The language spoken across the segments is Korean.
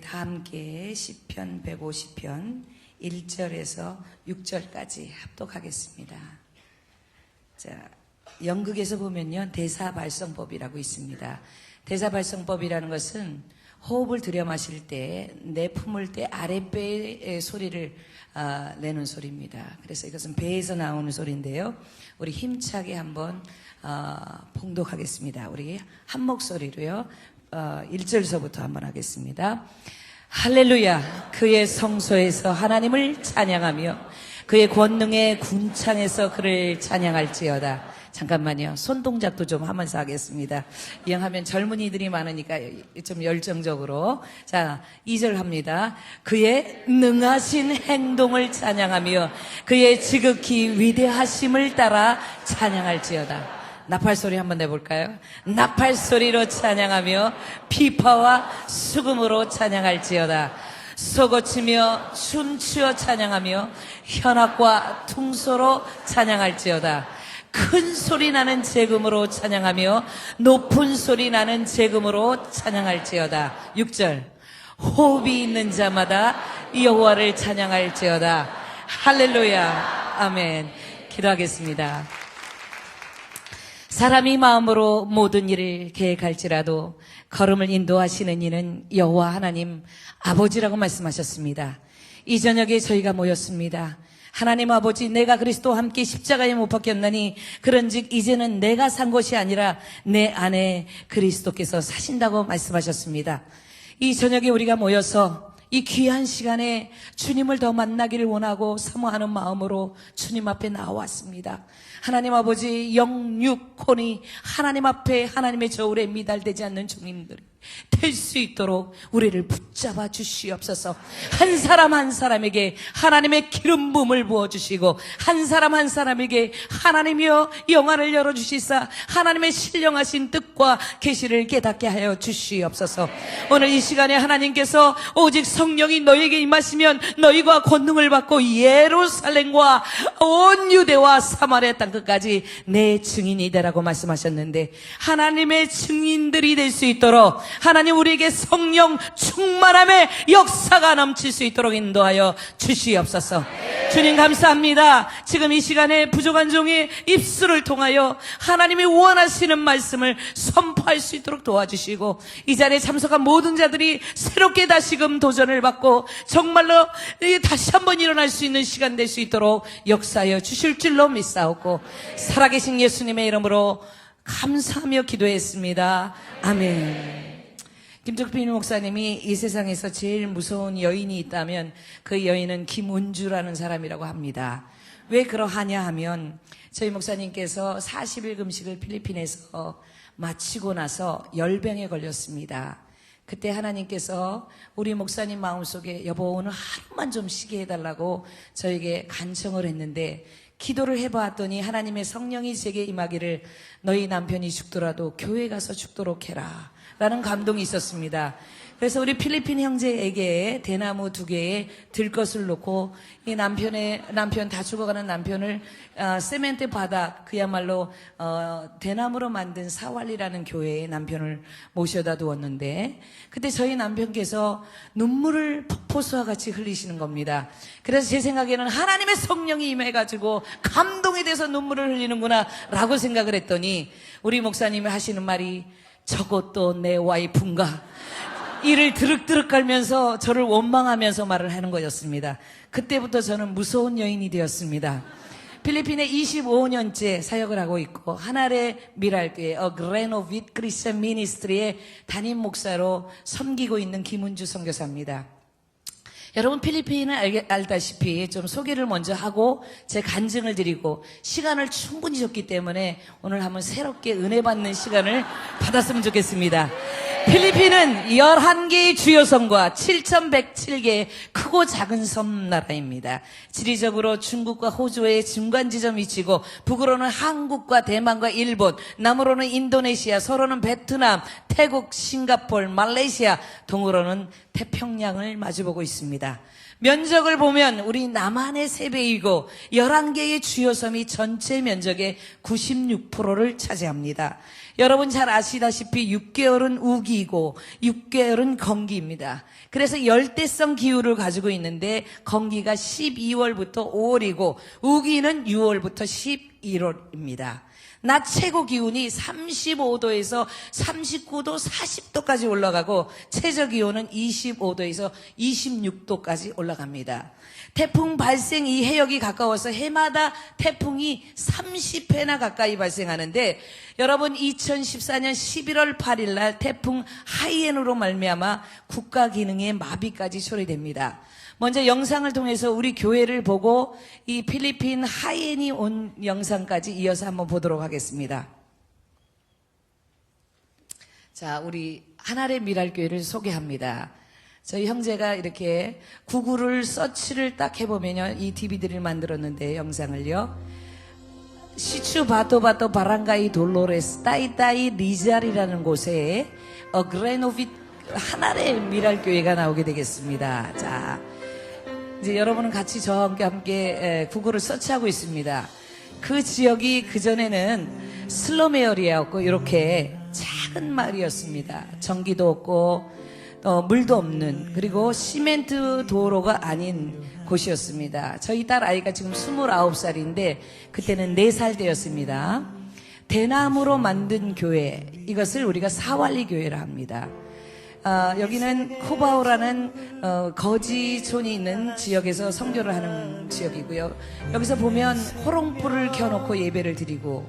다 함께 시편 150편 1절에서 6절까지 합독하겠습니다. 자, 연극에서 보면요, 대사발성법이라고 있습니다. 대사발성법이라는 것은 호흡을 들여 마실 때, 내품을 때 아랫배의 소리를 내는 소리입니다. 그래서 이것은 배에서 나오는 소리인데요. 우리 힘차게 한번 봉독하겠습니다. 우리 한 목소리로요. 1절서부터 한번 하겠습니다. 할렐루야. 그의 성소에서 하나님을 찬양하며 그의 권능의 군창에서 그를 찬양할지어다. 잠깐만요. 손동작도 좀 하면서 하겠습니다. 이왕하면 젊은이들이 많으니까 좀 열정적으로. 자, 2절 합니다. 그의 능하신 행동을 찬양하며 그의 지극히 위대하심을 따라 찬양할지어다. 나팔소리 한번 내볼까요? 나팔소리로 찬양하며 피파와 수금으로 찬양할지어다. 쏘고치며 춤추어 찬양하며 현악과 퉁소로 찬양할지어다. 큰 소리 나는 재금으로 찬양하며 높은 소리 나는 재금으로 찬양할지어다. 6절 호흡이 있는 자마다 여호와를 찬양할지어다. 할렐루야. 아멘. 기도하겠습니다. 사람이 마음으로 모든 일을 계획할지라도 걸음을 인도하시는 이는 여호와 하나님 아버지라고 말씀하셨습니다. 이 저녁에 저희가 모였습니다. 하나님 아버지, 내가 그리스도와 함께 십자가에 못 박혔나니 그런즉 이제는 내가 산 것이 아니라 내 안에 그리스도께서 사신다고 말씀하셨습니다. 이 저녁에 우리가 모여서 이 귀한 시간에 주님을 더 만나기를 원하고 사모하는 마음으로 주님 앞에 나왔습니다. 하나님 아버지, 영육혼이 하나님 앞에 하나님의 저울에 미달되지 않는 종인들이 될 수 있도록 우리를 붙잡아 주시옵소서. 한 사람 한 사람에게 하나님의 기름 부음을 부어주시고 한 사람 한 사람에게 하나님이여 영안을 열어주시사 하나님의 신령하신 뜻과 계시를 깨닫게 하여 주시옵소서. 오늘 이 시간에 하나님께서 오직 성령이 너희에게 임하시면 너희가 권능을 받고 예루살렘과 온 유대와 사마리아 땅 끝까지 내 증인이 되라고 말씀하셨는데, 하나님의 증인들이 될 수 있도록 하나님 우리에게 성령 충만함의 역사가 넘칠 수 있도록 인도하여 주시옵소서. 주님 감사합니다. 지금 이 시간에 부족한 종의 입술을 통하여 하나님이 원하시는 말씀을 선포할 수 있도록 도와주시고, 이 자리에 참석한 모든 자들이 새롭게 다시금 도전을 받고 정말로 다시 한번 일어날 수 있는 시간 될 수 있도록 역사하여 주실 줄로 믿사옵고 살아계신 예수님의 이름으로 감사하며 기도했습니다. 아멘. 김덕빈 목사님이 이 세상에서 제일 무서운 여인이 있다면 그 여인은 김은주라는 사람이라고 합니다. 왜 그러하냐 하면 저희 목사님께서 40일 금식을 필리핀에서 마치고 나서 열병에 걸렸습니다. 그때 하나님께서 우리 목사님 마음속에 여보 오늘 하루만 좀 쉬게 해달라고 저에게 간청을 했는데, 기도를 해보았더니 하나님의 성령이 제게 임하기를 너희 남편이 죽더라도 교회 가서 죽도록 해라 라는 감동이 있었습니다. 그래서 우리 필리핀 형제에게 대나무 2개에 들것을 놓고 이 남편 다 죽어가는 남편을 세멘트 바닥, 그야말로 대나무로 만든 사왈리라는 교회에 남편을 모셔다 두었는데, 그때 저희 남편께서 눈물을 폭포수와 같이 흘리시는 겁니다. 그래서 제 생각에는 하나님의 성령이 임해가지고 감동이 돼서 눈물을 흘리는구나 라고 생각을 했더니, 우리 목사님이 하시는 말이 저것도 내 와이프인가, 이를 드륵드륵 깔면서 저를 원망하면서 말을 하는 거였습니다. 그때부터 저는 무서운 여인이 되었습니다. 필리핀에 25년째 사역을 하고 있고 하나의 미랄교회 그레노빗 크리스천 미니스트리의 담임 목사로 섬기고 있는 김은주 선교사입니다. 여러분, 필리핀은 알다시피 좀 소개를 먼저 하고 제 간증을 드리고 시간을 충분히 줬기 때문에 오늘 한번 새롭게 은혜 받는 시간을 받았으면 좋겠습니다. 필리핀은 11개의 주요 섬과 7,107개의 크고 작은 섬 나라입니다. 지리적으로 중국과 호주의 중간 지점 위치고, 북으로는 한국과 대만과 일본, 남으로는 인도네시아, 서로는 베트남, 태국, 싱가포르, 말레이시아, 동으로는 태평양을 마주보고 있습니다. 면적을 보면 우리 남한의 3배이고 11개의 주요 섬이 전체 면적의 96%를 차지합니다. 여러분 잘 아시다시피 6개월은 우기이고 6개월은 건기입니다. 그래서 열대성 기후를 가지고 있는데 건기가 12월부터 5월이고 우기는 6월부터 11월입니다. 낮 최고 기온이 35도에서 39도, 40도까지 올라가고 최저 기온은 25도에서 26도까지 올라갑니다. 태풍 발생 이 해역이 가까워서 해마다 태풍이 30회나 가까이 발생하는데 여러분 2014년 11월 8일 날 태풍 하이엔으로 말미암아 국가 기능에 마비까지 초래됩니다. 먼저 영상을 통해서 우리 교회를 보고 이 필리핀 하이엔이 온 영상까지 이어서 한번 보도록 하겠습니다. 자, 우리 하나의 미랄교회를 소개합니다. 저희 형제가 이렇게 구글을 서치를 딱 해보면요, 이 DVD를 만들었는데 영상을요. 시추 바토바토 바랑가이 돌로레스 따이따이 리잘이라는 곳에 그레노빗 하나의 미랄교회가 나오게 되겠습니다. 자, 이제 여러분은 같이 저와 함께 구글을 서치하고 있습니다. 그 지역이 그전에는 슬럼 에어리아였고 이렇게 작은 마을이었습니다. 전기도 없고 물도 없는, 그리고 시멘트 도로가 아닌 곳이었습니다. 저희 딸 아이가 지금 29살인데 그때는 4살 되었습니다. 대나무로 만든 교회, 이것을 우리가 사왈리 교회라 합니다. 여기는 코바오라는 거지촌이 있는 지역에서 선교를 하는 지역이고요. 여기서 보면 호롱불을 켜놓고 예배를 드리고,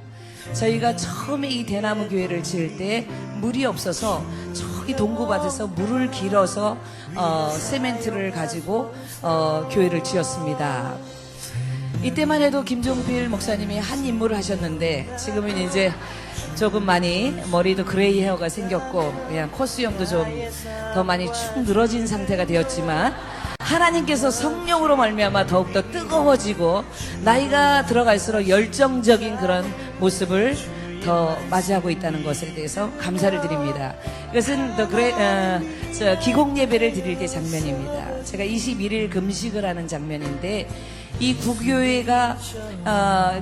저희가 처음에 이 대나무 교회를 지을 때 물이 없어서 저기 동구밭에서 물을 길어서 세멘트를 가지고 교회를 지었습니다. 이때만 해도 김종필 목사님이 한 임무를 하셨는데 지금은 이제 조금 많이 머리도 그레이 헤어가 생겼고 그냥 코수염도 좀 더 많이 축 늘어진 상태가 되었지만 하나님께서 성령으로 말미암아 더욱더 뜨거워지고 나이가 들어갈수록 열정적인 그런 모습을 더 맞이하고 있다는 것에 대해서 감사를 드립니다. 이것은 기공 예배를 드릴 때 장면입니다. 제가 21일 금식을 하는 장면인데 이 구교회가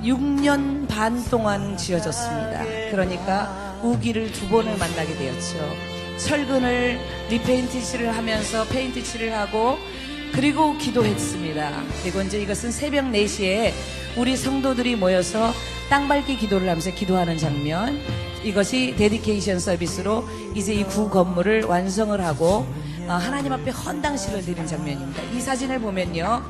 6년 반 동안 지어졌습니다. 그러니까 우기를 2번을 만나게 되었죠. 철근을 리페인트 칠을 하면서 페인트 칠을 하고 그리고 기도했습니다. 그리고 이제 이것은 새벽 4시에 우리 성도들이 모여서 땅밟기 기도를 하면서 기도하는 장면, 이것이 데디케이션 서비스로 이제 이 구 건물을 완성을 하고 하나님 앞에 헌당식을 드린 장면입니다. 이 사진을 보면요,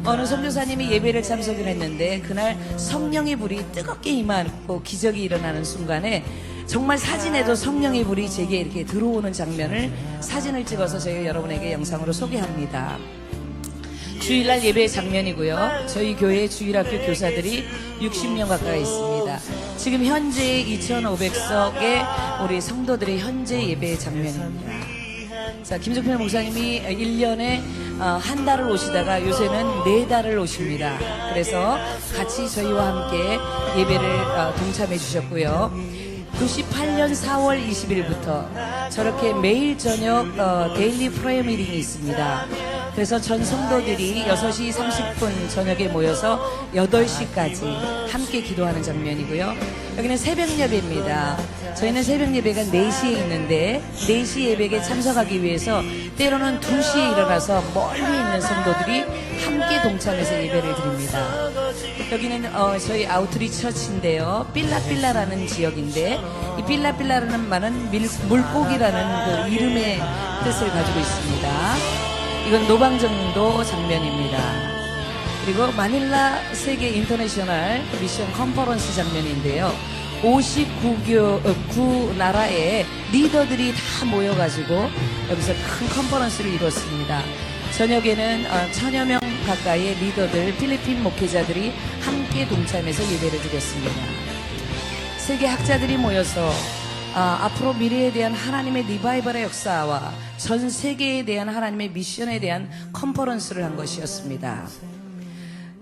어느 선교사님이 예배를 참석을 했는데 그날 성령의 불이 뜨겁게 임하고 기적이 일어나는 순간에 정말 사진에도 성령의 불이 제게 이렇게 들어오는 장면을 사진을 찍어서 저희가 여러분에게 영상으로 소개합니다. 주일날 예배 장면이고요. 저희 교회 주일학교 교사들이 60명 가까이 있습니다. 지금 현재 2,500석의 우리 성도들의 현재 예배 장면입니다. 자, 김종필 목사님이 1년에 한 달을 오시다가 요새는 4달을 오십니다. 그래서 같이 저희와 함께 예배를 동참해 주셨고요. 98년 4월 20일부터 저렇게 매일 저녁 데일리 프레이어 미팅이 있습니다. 그래서 전 성도들이 6시 30분 저녁에 모여서 8시까지 함께 기도하는 장면이고요. 여기는 새벽 예배입니다. 저희는 새벽 예배가 4시에 있는데 4시 예배에 참석하기 위해서 때로는 2시에 일어나서 멀리 있는 성도들이 함께 동참해서 예배를 드립니다. 여기는 저희 아우트리치 처치인데요. 빌라빌라라는 지역인데 이 빌라빌라라는 말은 물고기라는 그 이름의 뜻을 가지고 있습니다. 이건 노방정도 장면입니다. 그리고 마닐라 세계 인터내셔널 미션 컨퍼런스 장면인데요. 59나라의 리더들이 다 모여가지고 여기서 큰 컨퍼런스를 이뤘습니다. 저녁에는 1000여 명 가까이의 리더들, 필리핀 목회자들이 함께 동참해서 예배를 드렸습니다. 세계 학자들이 모여서 앞으로 미래에 대한 하나님의 리바이벌의 역사와 전 세계에 대한 하나님의 미션에 대한 컨퍼런스를 한 것이었습니다.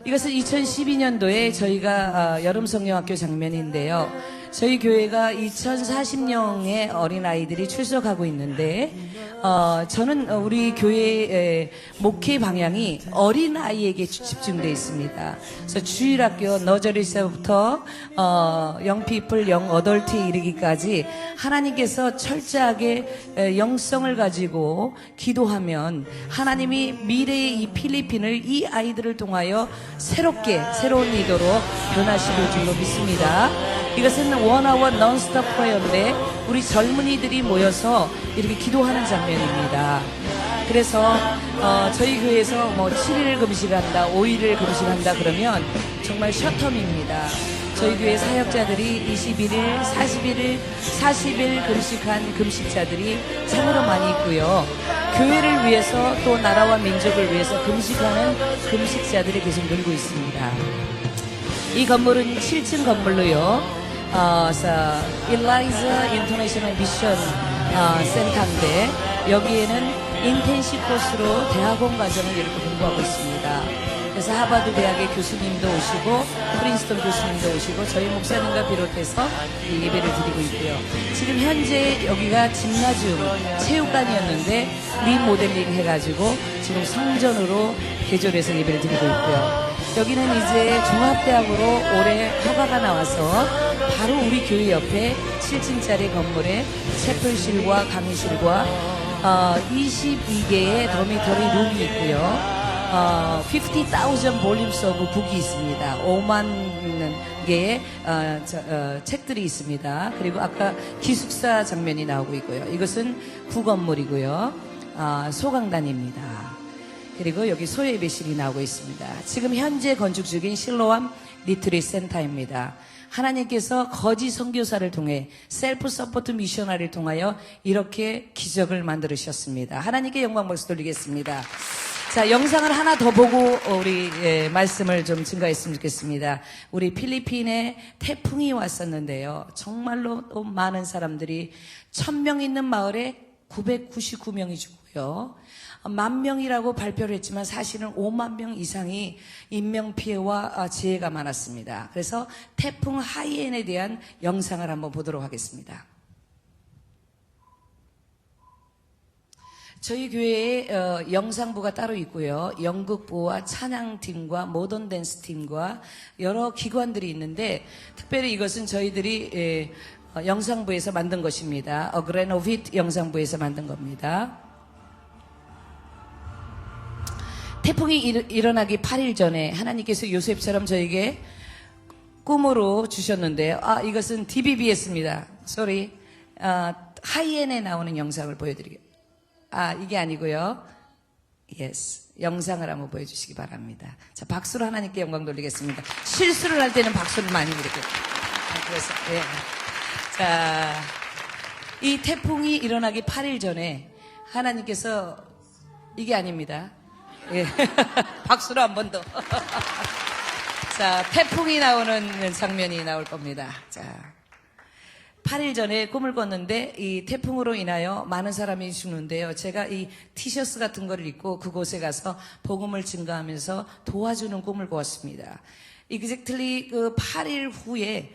이것은 2012년도에 저희가 여름성령학교 장면인데요. 저희 교회가 2040명의 어린아이들이 출석하고 있는데, 저는 우리 교회의 목회 방향이 어린아이에게 집중되어 있습니다. 그래서 주일학교 너저리서부터 영피플, 영어덜트에 이르기까지 하나님께서 철저하게 영성을 가지고 기도하면 하나님이 미래의 이 필리핀을 이 아이들을 통하여 새로운 리더로 변화시킬 줄로 믿습니다. 이것은 원아워 non-stop prayer인데 우리 젊은이들이 모여서 이렇게 기도하는 장면입니다. 그래서 저희 교회에서 뭐 7일 금식한다, 5일을 금식한다 그러면 정말 셔텀입니다. 저희 교회 사역자들이 21일, 41일, 40일 금식한 금식자들이 참으로 많이 있고요. 교회를 위해서 또 나라와 민족을 위해서 금식하는 금식자들이 계속 늘고 있습니다. 이 건물은 7층 건물로요. 일라이자 인터내셔널 미션 센터인데 여기에는 인텐시브 코스로 대학원 과정을 이렇게 공부하고 있습니다. 그래서 하버드 대학의 교수님도 오시고 프린스턴 교수님도 오시고 저희 목사님과 비롯해서 예배를 드리고 있고요. 지금 현재 여기가 짐나지움 체육관이었는데 리모델링 해가지고 지금 성전으로 개조해서 예배를 드리고 있고요. 여기는 이제 종합대학으로 올해 허가가 나와서 바로 우리 교회 옆에 7층짜리 건물에 채플실과 강의실과 22개의 도미터리 룸이 있고요. 50,000 볼륨스 오브 북이 있습니다. 5만 개의 책들이 있습니다. 그리고 아까 기숙사 장면이 나오고 있고요. 이것은 구건물이고요. 소강단입니다. 그리고 여기 소예배실이 나오고 있습니다. 지금 현재 건축 중인 실로암 리트릿 센터입니다. 하나님께서 거지 선교사를 통해 셀프 서포트 미셔너리를 통하여 이렇게 기적을 만들으셨습니다. 하나님께 영광 박수 돌리겠습니다. 자, 영상을 하나 더 보고 우리 말씀을 좀 증가했으면 좋겠습니다. 우리 필리핀에 태풍이 왔었는데요. 정말로 많은 사람들이 1000명 있는 마을에 999명이 죽고요. 10,000명이라고 발표를 했지만 사실은 5만 명 이상이 인명피해와 재해가 많았습니다. 그래서 태풍 하이엔에 대한 영상을 한번 보도록 하겠습니다. 저희 교회에 영상부가 따로 있고요. 연극부와 찬양팀과 모던 댄스팀과 여러 기관들이 있는데 특별히 이것은 저희들이 영상부에서 만든 것입니다. 그레노빗 영상부에서 만든 겁니다. 태풍이 일어나기 8일 전에 하나님께서 요셉처럼 저에게 꿈으로 주셨는데요. 이것은 DBBS입니다. sorry. 하이엔에 나오는 영상을 보여드리겠습니다. 이게 아니고요. yes. 영상을 한번 보여주시기 바랍니다. 자, 박수로 하나님께 영광 돌리겠습니다. 실수를 할 때는 박수를 많이 이렇게. 그래서, 예. 자, 이 태풍이 일어나기 8일 전에 하나님께서 이게 아닙니다. 예. 박수로 한 번 더. 자, 태풍이 나오는 장면이 나올 겁니다. 자, 8일 전에 꿈을 꿨는데 이 태풍으로 인하여 많은 사람이 죽는데요. 제가 이 티셔츠 같은 거를 입고 그곳에 가서 복음을 증거하면서 도와주는 꿈을 꾸었습니다. exactly 그 8일 후에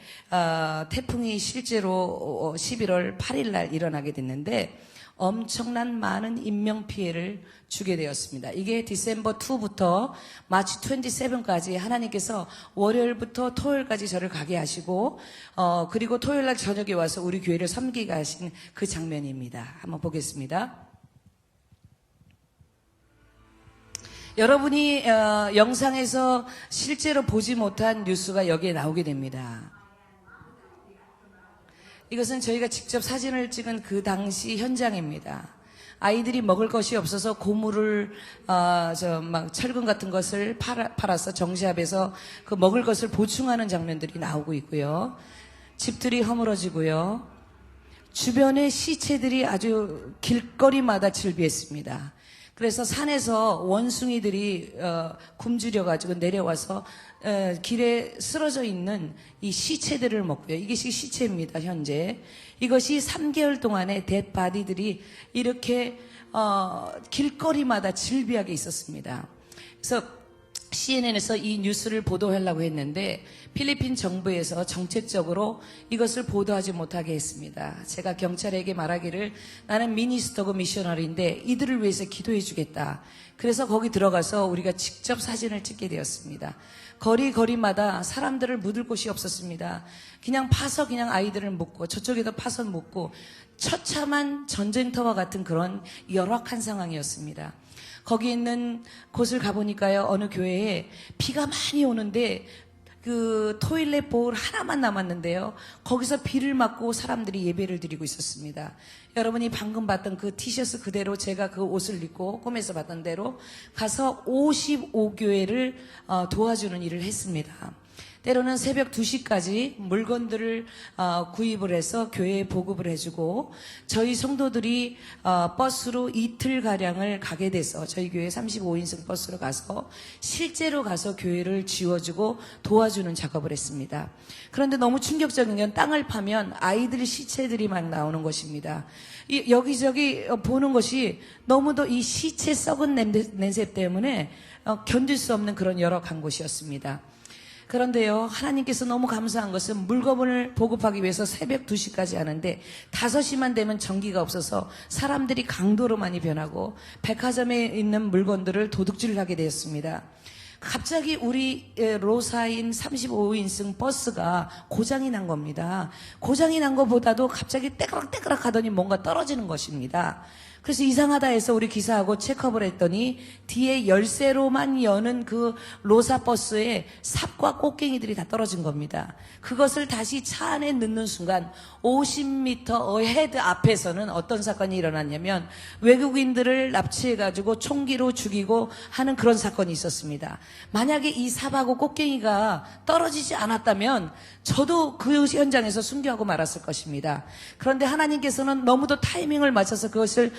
태풍이 실제로 11월 8일 날 일어나게 됐는데 엄청난 많은 인명피해를 주게 되었습니다. 이게 디셈버 2부터 마치 27까지 하나님께서 월요일부터 토요일까지 저를 가게 하시고 그리고 토요일날 저녁에 와서 우리 교회를 섬기게 하신 그 장면입니다. 한번 보겠습니다. 여러분이 영상에서 실제로 보지 못한 뉴스가 여기에 나오게 됩니다. 이것은 저희가 직접 사진을 찍은 그 당시 현장입니다. 아이들이 먹을 것이 없어서 고무를 막 철근 같은 것을 팔아서 정시합에서 그 먹을 것을 보충하는 장면들이 나오고 있고요. 집들이 허물어지고요. 주변의 시체들이 아주 길거리마다 질비했습니다. 그래서 산에서 원숭이들이 굶주려가지고 내려와서 길에 쓰러져 있는 이 시체들을 먹고요. 이것이 시체입니다, 현재. 이것이 3개월 동안의 데드바디들이 이렇게 길거리마다 질비하게 있었습니다. 그래서 CNN에서 이 뉴스를 보도하려고 했는데 필리핀 정부에서 정책적으로 이것을 보도하지 못하게 했습니다. 제가 경찰에게 말하기를 나는 미니스터고 미셔너리인데 이들을 위해서 기도해 주겠다. 그래서 거기 들어가서 우리가 직접 사진을 찍게 되었습니다. 거리마다 사람들을 묻을 곳이 없었습니다. 그냥 파서 그냥 아이들을 묻고 저쪽에도 파서 묻고 처참한 전쟁터와 같은 그런 열악한 상황이었습니다. 거기 있는 곳을 가보니까요, 어느 교회에 비가 많이 오는데 그 토일렛 볼 하나만 남았는데요, 거기서 비를 맞고 사람들이 예배를 드리고 있었습니다. 여러분이 방금 봤던 그 티셔츠 그대로 제가 그 옷을 입고 꿈에서 봤던 대로 가서 55교회를 도와주는 일을 했습니다. 때로는 새벽 2시까지 물건들을 구입을 해서 교회에 보급을 해주고, 저희 성도들이 버스로 이틀가량을 가게 돼서 저희 교회 35인승 버스로 가서 실제로 가서 교회를 지워주고 도와주는 작업을 했습니다. 그런데 너무 충격적인 건 땅을 파면 아이들 시체들이 막 나오는 것입니다. 여기저기 보는 것이 너무도 이 시체 썩은 냄새 때문에 견딜 수 없는 그런 열악한 곳이었습니다. 그런데요, 하나님께서 너무 감사한 것은 물건을 보급하기 위해서 새벽 2시까지 하는데 5시만 되면 전기가 없어서 사람들이 강도로 많이 변하고 백화점에 있는 물건들을 도둑질을 하게 되었습니다. 갑자기 우리 로사인 35인승 버스가 고장이 난 겁니다. 고장이 난 것보다도 갑자기 떼그락떼그락 하더니 뭔가 떨어지는 것입니다. 그래서 이상하다 해서 우리 기사하고 체크업을 했더니 뒤에 열쇠로만 여는 그 로사 버스에 삽과 꽃갱이들이 다 떨어진 겁니다. 그것을 다시 차 안에 넣는 순간 50m 어헤드 앞에서는 어떤 사건이 일어났냐면 외국인들을 납치해가지고 총기로 죽이고 하는 그런 사건이 있었습니다. 만약에 이 삽하고 꽃갱이가 떨어지지 않았다면 저도 그 현장에서 순교하고 말았을 것입니다. 그런데 하나님께서는 너무도 타이밍을 맞춰서 그것을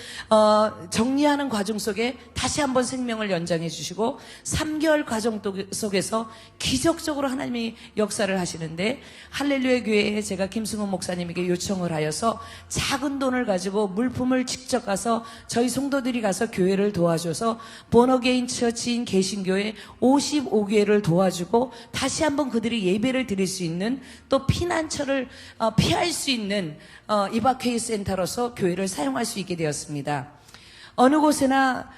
정리하는 과정 속에 다시 한번 생명을 연장해 주시고 3개월 과정 속에서 기적적으로 하나님이 역사를 하시는데, 할렐루야 교회에 제가 김승훈 목사님에게 요청을 하여서 작은 돈을 가지고 물품을 직접 가서 저희 성도들이 가서 교회를 도와줘서 본어게인 처치인 개신교회 55교회를 도와주고 다시 한번 그들이 예배를 드릴 수 있는, 또 피난처를 피할 수 있는 이바케이 센터로서 교회를 사용할 수 있게 되었습니다. 어느 곳에나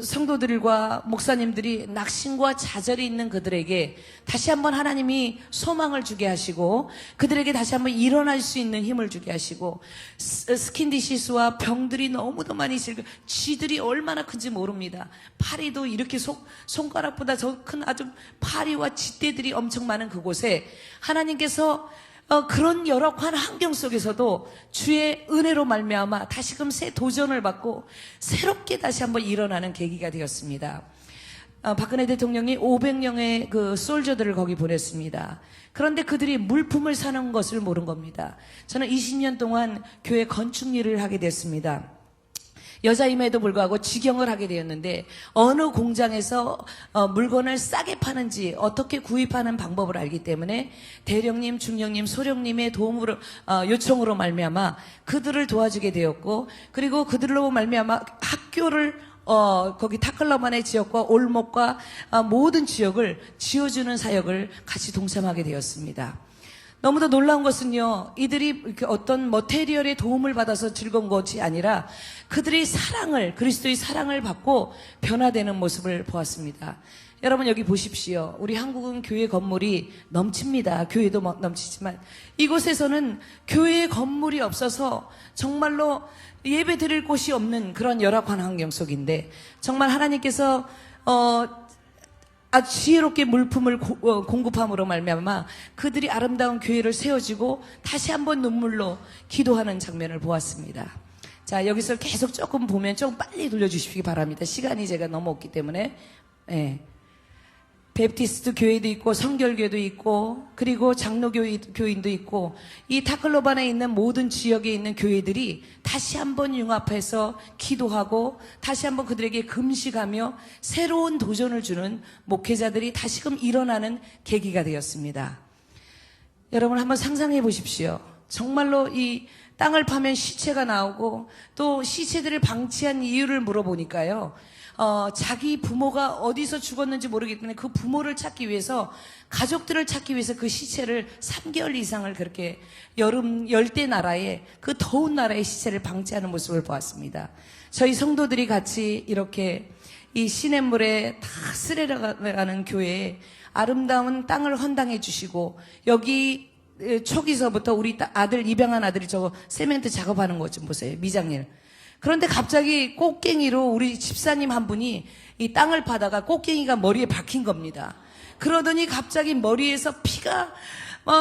성도들과 목사님들이 낙심과 좌절이 있는 그들에게 다시 한번 하나님이 소망을 주게 하시고 그들에게 다시 한번 일어날 수 있는 힘을 주게 하시고, 스킨디시스와 병들이 너무도 많이 있으니까 쥐들이 얼마나 큰지 모릅니다. 파리도 이렇게 손가락보다 더 큰 아주 파리와 쥐떼들이 엄청 많은 그곳에 하나님께서 그런 열악한 환경 속에서도 주의 은혜로 말미암아 다시금 새 도전을 받고 새롭게 다시 한번 일어나는 계기가 되었습니다. 박근혜 대통령이 500명의 그 솔저들을 거기 보냈습니다. 그런데 그들이 물품을 사는 것을 모른 겁니다. 저는 20년 동안 교회 건축 일을 하게 됐습니다. 여자임에도 불구하고 직영을 하게 되었는데 어느 공장에서 물건을 싸게 파는지 어떻게 구입하는 방법을 알기 때문에 대령님, 중령님, 소령님의 도움으로 요청으로 말미암아 그들을 도와주게 되었고, 그리고 그들로 말미암아 학교를 거기 타클라만의 지역과 올목과 모든 지역을 지어주는 사역을 같이 동참하게 되었습니다. 너무도 놀라운 것은요, 이들이 어떤 머테리얼의 도움을 받아서 즐거운 것이 아니라 그들이 그리스도의 사랑을 받고 변화되는 모습을 보았습니다. 여러분 여기 보십시오. 우리 한국은 교회 건물이 넘칩니다. 교회도 넘치지만 이곳에서는 교회 건물이 없어서 정말로 예배 드릴 곳이 없는 그런 열악한 환경 속인데, 정말 하나님께서 아주 지혜롭게 물품을 공급함으로 말미암아 그들이 아름다운 교회를 세워지고 다시 한번 눈물로 기도하는 장면을 보았습니다. 자, 여기서 계속 조금 보면 좀 빨리 돌려주시기 바랍니다. 시간이 제가 너무 없기 때문에. 베프티스트 교회도 있고 성결교회도 있고 그리고 장로교인도 있고 이 타클로반에 있는 모든 지역에 있는 교회들이 다시 한번 융합해서 기도하고 다시 한번 그들에게 금식하며 새로운 도전을 주는 목회자들이 다시금 일어나는 계기가 되었습니다. 여러분 한번 상상해 보십시오. 정말로 이 땅을 파면 시체가 나오고 또 시체들을 방치한 이유를 물어보니까요, 자기 부모가 어디서 죽었는지 모르기 때문에 그 부모를 찾기 위해서, 가족들을 찾기 위해서 그 시체를 3개월 이상을 그렇게 열대 나라에, 그 더운 나라의 시체를 방치하는 모습을 보았습니다. 저희 성도들이 같이 이렇게 이 시냇물에 다 쓸려가는 교회에 아름다운 땅을 헌당해 주시고, 여기 초기서부터 우리 아들, 입양한 아들이 저거 세멘트 작업하는 것 좀 보세요. 미장일. 그런데 갑자기 꽃갱이로 우리 집사님 한 분이 이 땅을 파다가 꽃갱이가 머리에 박힌 겁니다. 그러더니 갑자기 머리에서 피가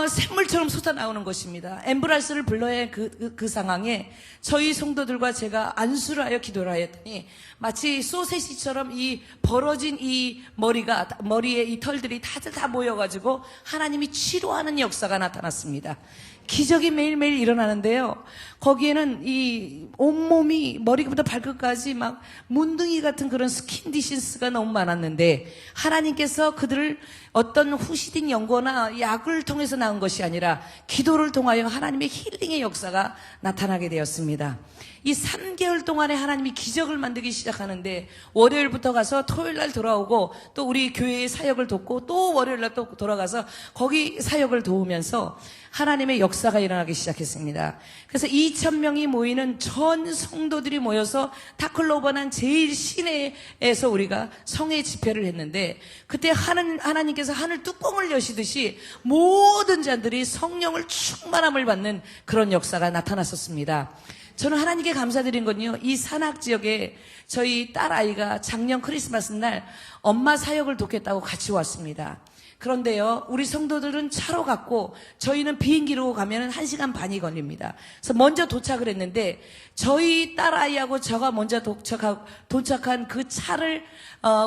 샘물처럼 솟아나오는 것입니다. 앰뷸런스를 불러야 할 그 상황에 저희 성도들과 제가 안수를 하여 기도를 하였더니 마치 소세지처럼 이 벌어진 이 머리에 이 털들이 다 모여가지고 하나님이 치료하는 역사가 나타났습니다. 기적이 매일매일 일어나는데요. 거기에는 이 온몸이 머리부터 발끝까지 막 문둥이 같은 그런 스킨 디신스가 너무 많았는데, 하나님께서 그들을 어떤 후시딘 연고나 약을 통해서 나온 것이 아니라 기도를 통하여 하나님의 힐링의 역사가 나타나게 되었습니다. 이 3개월 동안에 하나님이 기적을 만들기 시작하는데, 월요일부터 가서 토요일날 돌아오고, 또 우리 교회의 사역을 돕고, 또 월요일날 또 돌아가서 거기 사역을 도우면서 하나님의 역사가 일어나기 시작했습니다. 그래서 2,000명이 모이는 전 성도들이 모여서 타클로바는 제일 시내에서 우리가 성회 집회를 했는데, 그때 하나님께서 하늘 뚜껑을 여시듯이 모든 자들이 성령을 충만함을 받는 그런 역사가 나타났었습니다. 저는 하나님께 감사드린 건요, 이 산악 지역에 저희 딸아이가 작년 크리스마스 날 엄마 사역을 돕겠다고 같이 왔습니다. 그런데요, 우리 성도들은 차로 갔고 저희는 비행기로 가면 1시간 반이 걸립니다. 그래서 먼저 도착을 했는데, 저희 딸아이하고 저가 먼저 도착한 그 차를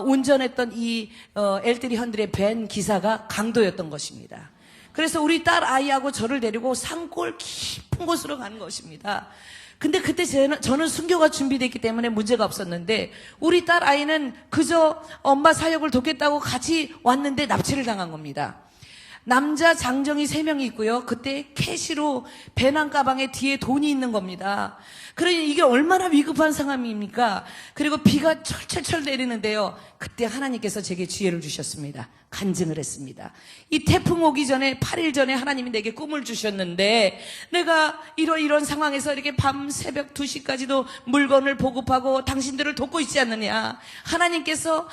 운전했던 이 L300의 밴 기사가 강도였던 것입니다. 그래서 우리 딸아이하고 저를 데리고 산골 깊은 곳으로 간 것입니다. 근데 그때 저는 순교가 준비됐기 때문에 문제가 없었는데, 우리 딸 아이는 그저 엄마 사역을 돕겠다고 같이 왔는데 납치를 당한 겁니다. 남자 장정이 3명이 있고요. 그때 캐시로 배낭 가방에 뒤에 돈이 있는 겁니다. 그러니 이게 얼마나 위급한 상황입니까? 그리고 비가 철철철 내리는데요. 그때 하나님께서 제게 지혜를 주셨습니다. 간증을 했습니다. 이 태풍 오기 전에 8일 전에 하나님이 내게 꿈을 주셨는데, 내가 이런 상황에서 이렇게 밤 새벽 2시까지도 물건을 보급하고 당신들을 돕고 있지 않느냐, 하나님께서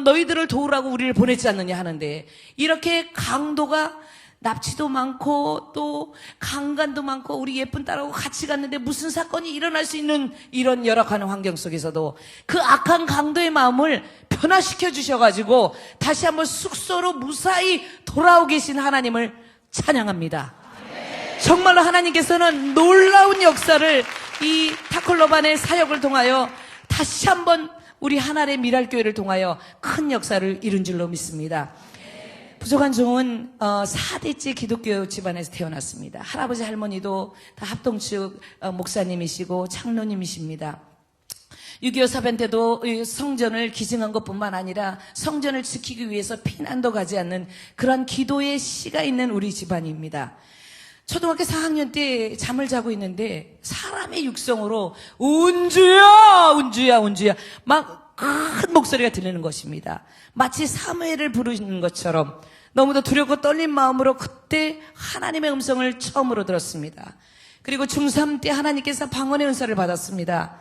너희들을 도우라고 우리를 보냈지 않느냐 하는데, 이렇게 강도가 납치도 많고 또 강간도 많고 우리 예쁜 딸하고 같이 갔는데 무슨 사건이 일어날 수 있는 이런 열악한 환경 속에서도 그 악한 강도의 마음을 변화시켜 주셔가지고 다시 한번 숙소로 무사히 돌아오 계신 하나님을 찬양합니다. 정말로 하나님께서는 놀라운 역사를 이 타클로반의 사역을 통하여 다시 한번 우리 하나의 미랄교회를 통하여 큰 역사를 이룬 줄로 믿습니다. 부족한 종은 4대째 기독교 집안에서 태어났습니다. 할아버지 할머니도 다 합동측 목사님이시고 장로님이십니다. 6.25 사변 때도 성전을 기증한 것뿐만 아니라 성전을 지키기 위해서 피난도 가지 않는 그런 기도의 씨가 있는 우리 집안입니다. 초등학교 4학년 때 잠을 자고 있는데 사람의 육성으로 운주야 운주야 운주야 막 큰 목소리가 들리는 것입니다. 마치 사무엘을 부르는 것처럼 너무도 두렵고 떨린 마음으로 그때 하나님의 음성을 처음으로 들었습니다. 그리고 중3 때 하나님께서 방언의 은사를 받았습니다.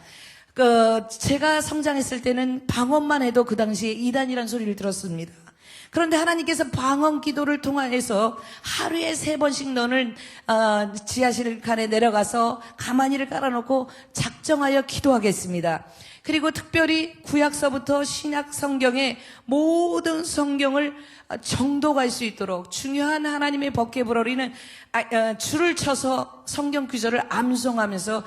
제가 성장했을 때는 방언만 해도 그 당시에 이단이라는 소리를 들었습니다. 그런데 하나님께서 방언 기도를 통해서 하루에 3번씩 너는 지하실 칸에 내려가서 가마니를 깔아놓고 작정하여 기도하겠습니다. 그리고 특별히 구약서부터 신약 성경의 모든 성경을 정독할 수 있도록 중요한 하나님의 법궤불어리는 줄을 쳐서 성경 구절을 암송하면서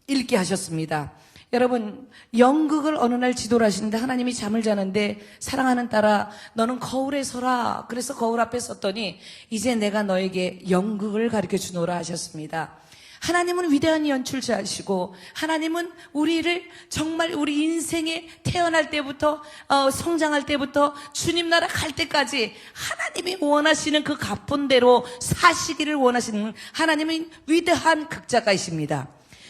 읽게 하셨습니다. 여러분, 연극을 어느 날 지도를 하시는데 하나님이 잠을 자는데, 사랑하는 딸아 너는 거울에 서라. 그래서 거울 앞에 섰더니 이제 내가 너에게 연극을 가르쳐 주노라 하셨습니다. 하나님은 위대한 연출자이시고, 하나님은 우리를 정말 우리 인생에 태어날 때부터 성장할 때부터 주님 나라 갈 때까지 하나님이 원하시는 그 가본대로 사시기를 원하시는 하나님은 위대한 극작가이십니다.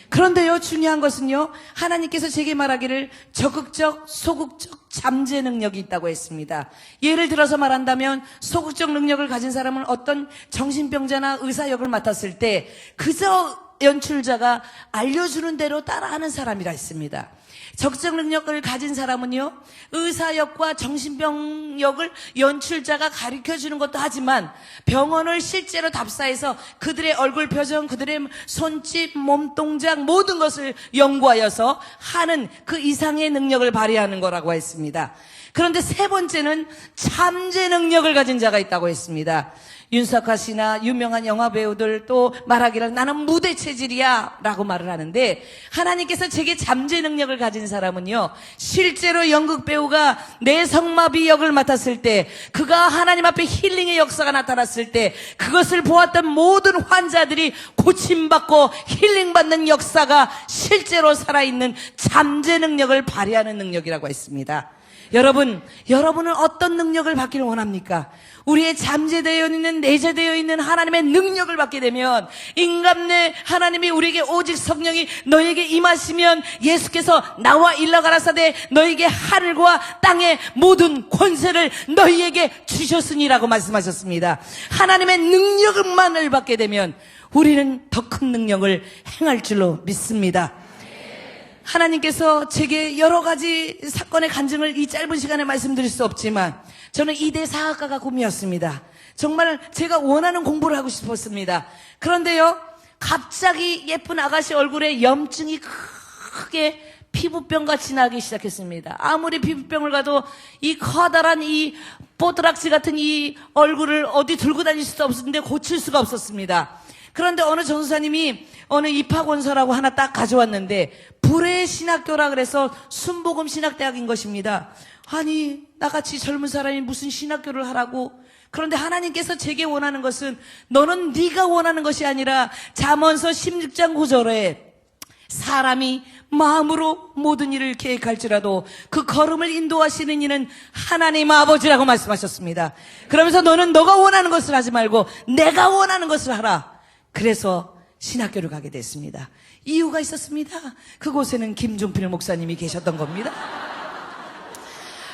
그런데요, 중요한 것은요, 하나님께서 제게 말하기를 적극적, 소극적 잠재 능력이 있다고 했습니다. 예를 들어서 말한다면 소극적 능력을 가진 사람은 어떤 정신병자나 의사 역을 맡았을 때 그저 연출자가 알려주는 대로 따라하는 사람이라 했습니다. 적극적 능력을 가진 사람은요, 의사 역과 정신병 역을 연출자가 가르쳐주는 것도 하지만 병원을 실제로 답사해서 그들의 얼굴 표정, 그들의 손짓, 몸동작 모든 것을 연구하여서 하는 그 이상의 능력을 발휘하는 거라고 했습니다. 그런데 세 번째는 잠재 능력을 가진 자가 있다고 했습니다. 윤석화 씨나 유명한 영화 배우들 또 말하기를 나는 무대 체질이야 라고 말을 하는데, 하나님께서 제게 잠재 능력을 가진 사람은요, 실제로 연극 배우가 뇌성마비 역을 맡았을 때, 그가 하나님 앞에 힐링의 역사가 나타났을 때 그것을 보았던 모든 환자들이 고침받고 힐링받는 역사가 실제로 살아있는 잠재 능력을 발휘하는 능력이라고 했습니다. 여러분은 어떤 능력을 받기를 원합니까? 우리의 잠재되어 있는, 내재되어 있는 하나님의 능력을 받게 되면, 인간 내 하나님이 우리에게 오직 성령이 너에게 임하시면 예수께서 나와 일러 가라사대 너에게 하늘과 땅의 모든 권세를 너희에게 주셨으니라고 말씀하셨습니다. 하나님의 능력만을 받게 되면 우리는 더 큰 능력을 행할 줄로 믿습니다. 하나님께서 제게 여러 가지 사건의 간증을 이 짧은 시간에 말씀드릴 수 없지만, 저는 이대 사학과가 꿈이었습니다. 정말 제가 원하는 공부를 하고 싶었습니다. 그런데요, 갑자기 예쁜 아가씨 얼굴에 염증이 크게 피부병같이 나기 시작했습니다. 아무리 피부병을 가도 이 커다란 이 뽀드락지 같은 이 얼굴을 어디 들고 다닐 수도 없었는데 고칠 수가 없었습니다. 그런데 어느 전도사님이 어느 입학원서라고 하나 딱 가져왔는데, 불의 신학교라 그래서 순복음 신학대학인 것입니다. 아니, 나같이 젊은 사람이 무슨 신학교를 하라고. 그런데 하나님께서 제게 원하는 것은, 너는 네가 원하는 것이 아니라 잠언서 16장 9절에 사람이 마음으로 모든 일을 계획할지라도 그 걸음을 인도하시는 이는 하나님 아버지라고 말씀하셨습니다. 그러면서 너는 너가 원하는 것을 하지 말고 내가 원하는 것을 하라. 그래서 신학교를 가게 됐습니다. 이유가 있었습니다. 그곳에는 김종필 목사님이 계셨던 겁니다.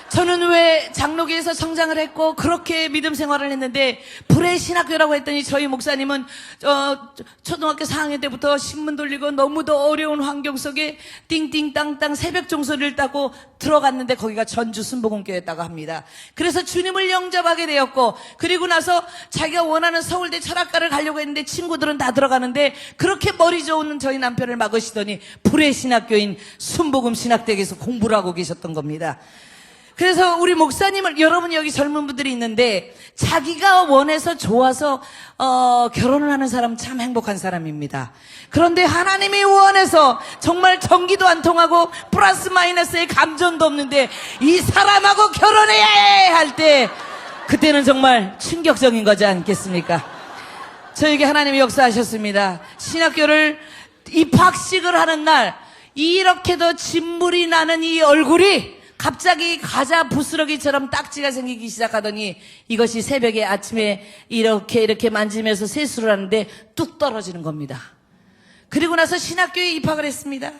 저는 왜 장로교에서 성장을 했고 그렇게 믿음 생활을 했는데, 불의 신학교라고 했더니 저희 목사님은 초등학교 4학년 때부터 신문 돌리고 너무도 어려운 환경 속에 띵띵땅땅 새벽 종소리를 따고 들어갔는데, 거기가 전주 순복음교였다고 합니다. 그래서 주님을 영접하게 되었고, 그리고 나서 자기가 원하는 서울대 철학과를 가려고 했는데 친구들은 다 들어가는데, 그렇게 머리 좋은 저희 남편을 막으시더니 불의 신학교인 순복음 신학대학에서 공부를 하고 계셨던 겁니다. 그래서 우리 목사님을, 여러분 여기 젊은 분들이 있는데 자기가 원해서 좋아서 결혼을 하는 사람은 참 행복한 사람입니다. 그런데 하나님이 원해서 정말 전기도 안 통하고 플러스 마이너스의 감정도 없는데 이 사람하고 결혼해야 해 할 때, 그때는 정말 충격적인 거지 않겠습니까? 저에게 하나님이 역사하셨습니다. 신학교를 입학식을 하는 날, 이렇게도 진물이 나는 이 얼굴이 갑자기 과자 부스러기처럼 딱지가 생기기 시작하더니, 이것이 새벽에 아침에 이렇게 만지면서 세수를 하는데 뚝 떨어지는 겁니다. 그리고 나서 신학교에 입학을 했습니다.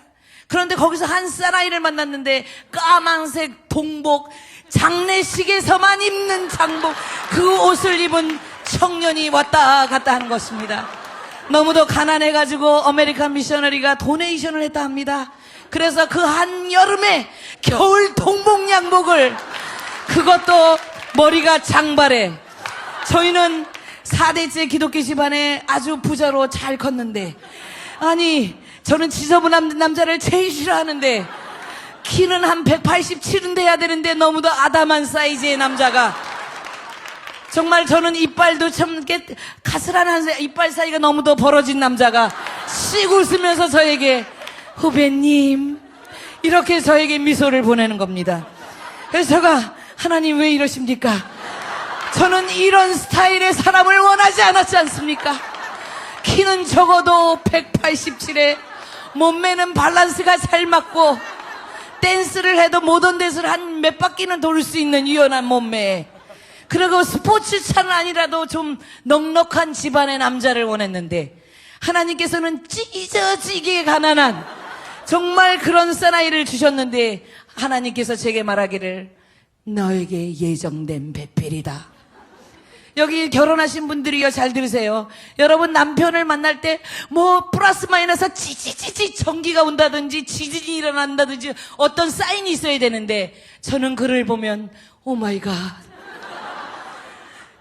그런데 거기서 한 사나이를 만났는데, 까만색 동복, 장례식에서만 입는 장복, 그 옷을 입은 청년이 왔다 갔다 하는 것입니다. 너무도 가난해가지고 아메리칸 미셔너리가 도네이션을 했다 합니다. 그래서 그 한여름에 겨울 동복 양복을, 그것도 머리가 장발에. 저희는 4대째 기독교 집안에 아주 부자로 잘 컸는데, 아니 저는 지저분한 남자를 제일 싫어하는데, 키는 한 187은 돼야 되는데 너무도 아담한 사이즈의 남자가, 정말 저는 이빨도 참 이렇게 가스란한 이빨 사이가 너무도 벌어진 남자가 씩 웃으면서 저에게 후배님 이렇게 저에게 미소를 보내는 겁니다. 그래서 제가, 하나님 왜 이러십니까? 저는 이런 스타일의 사람을 원하지 않았지 않습니까? 키는 적어도 187에 몸매는 밸런스가 잘 맞고, 댄스를 해도 모던 댄스를 한 몇 바퀴는 돌 수 있는 유연한 몸매, 그리고 스포츠차는 아니라도 좀 넉넉한 집안의 남자를 원했는데, 하나님께서는 찢어지게 가난한 정말 그런 사나이를 주셨는데 하나님께서 제게 말하기를 너에게 예정된 배필이다. 여기 결혼하신 분들이요, 잘 들으세요. 여러분 남편을 만날 때 뭐 플러스 마이너스 찌찌찌찌 전기가 온다든지 지진이 일어난다든지 어떤 사인이 있어야 되는데 저는 그를 보면 오 마이 갓.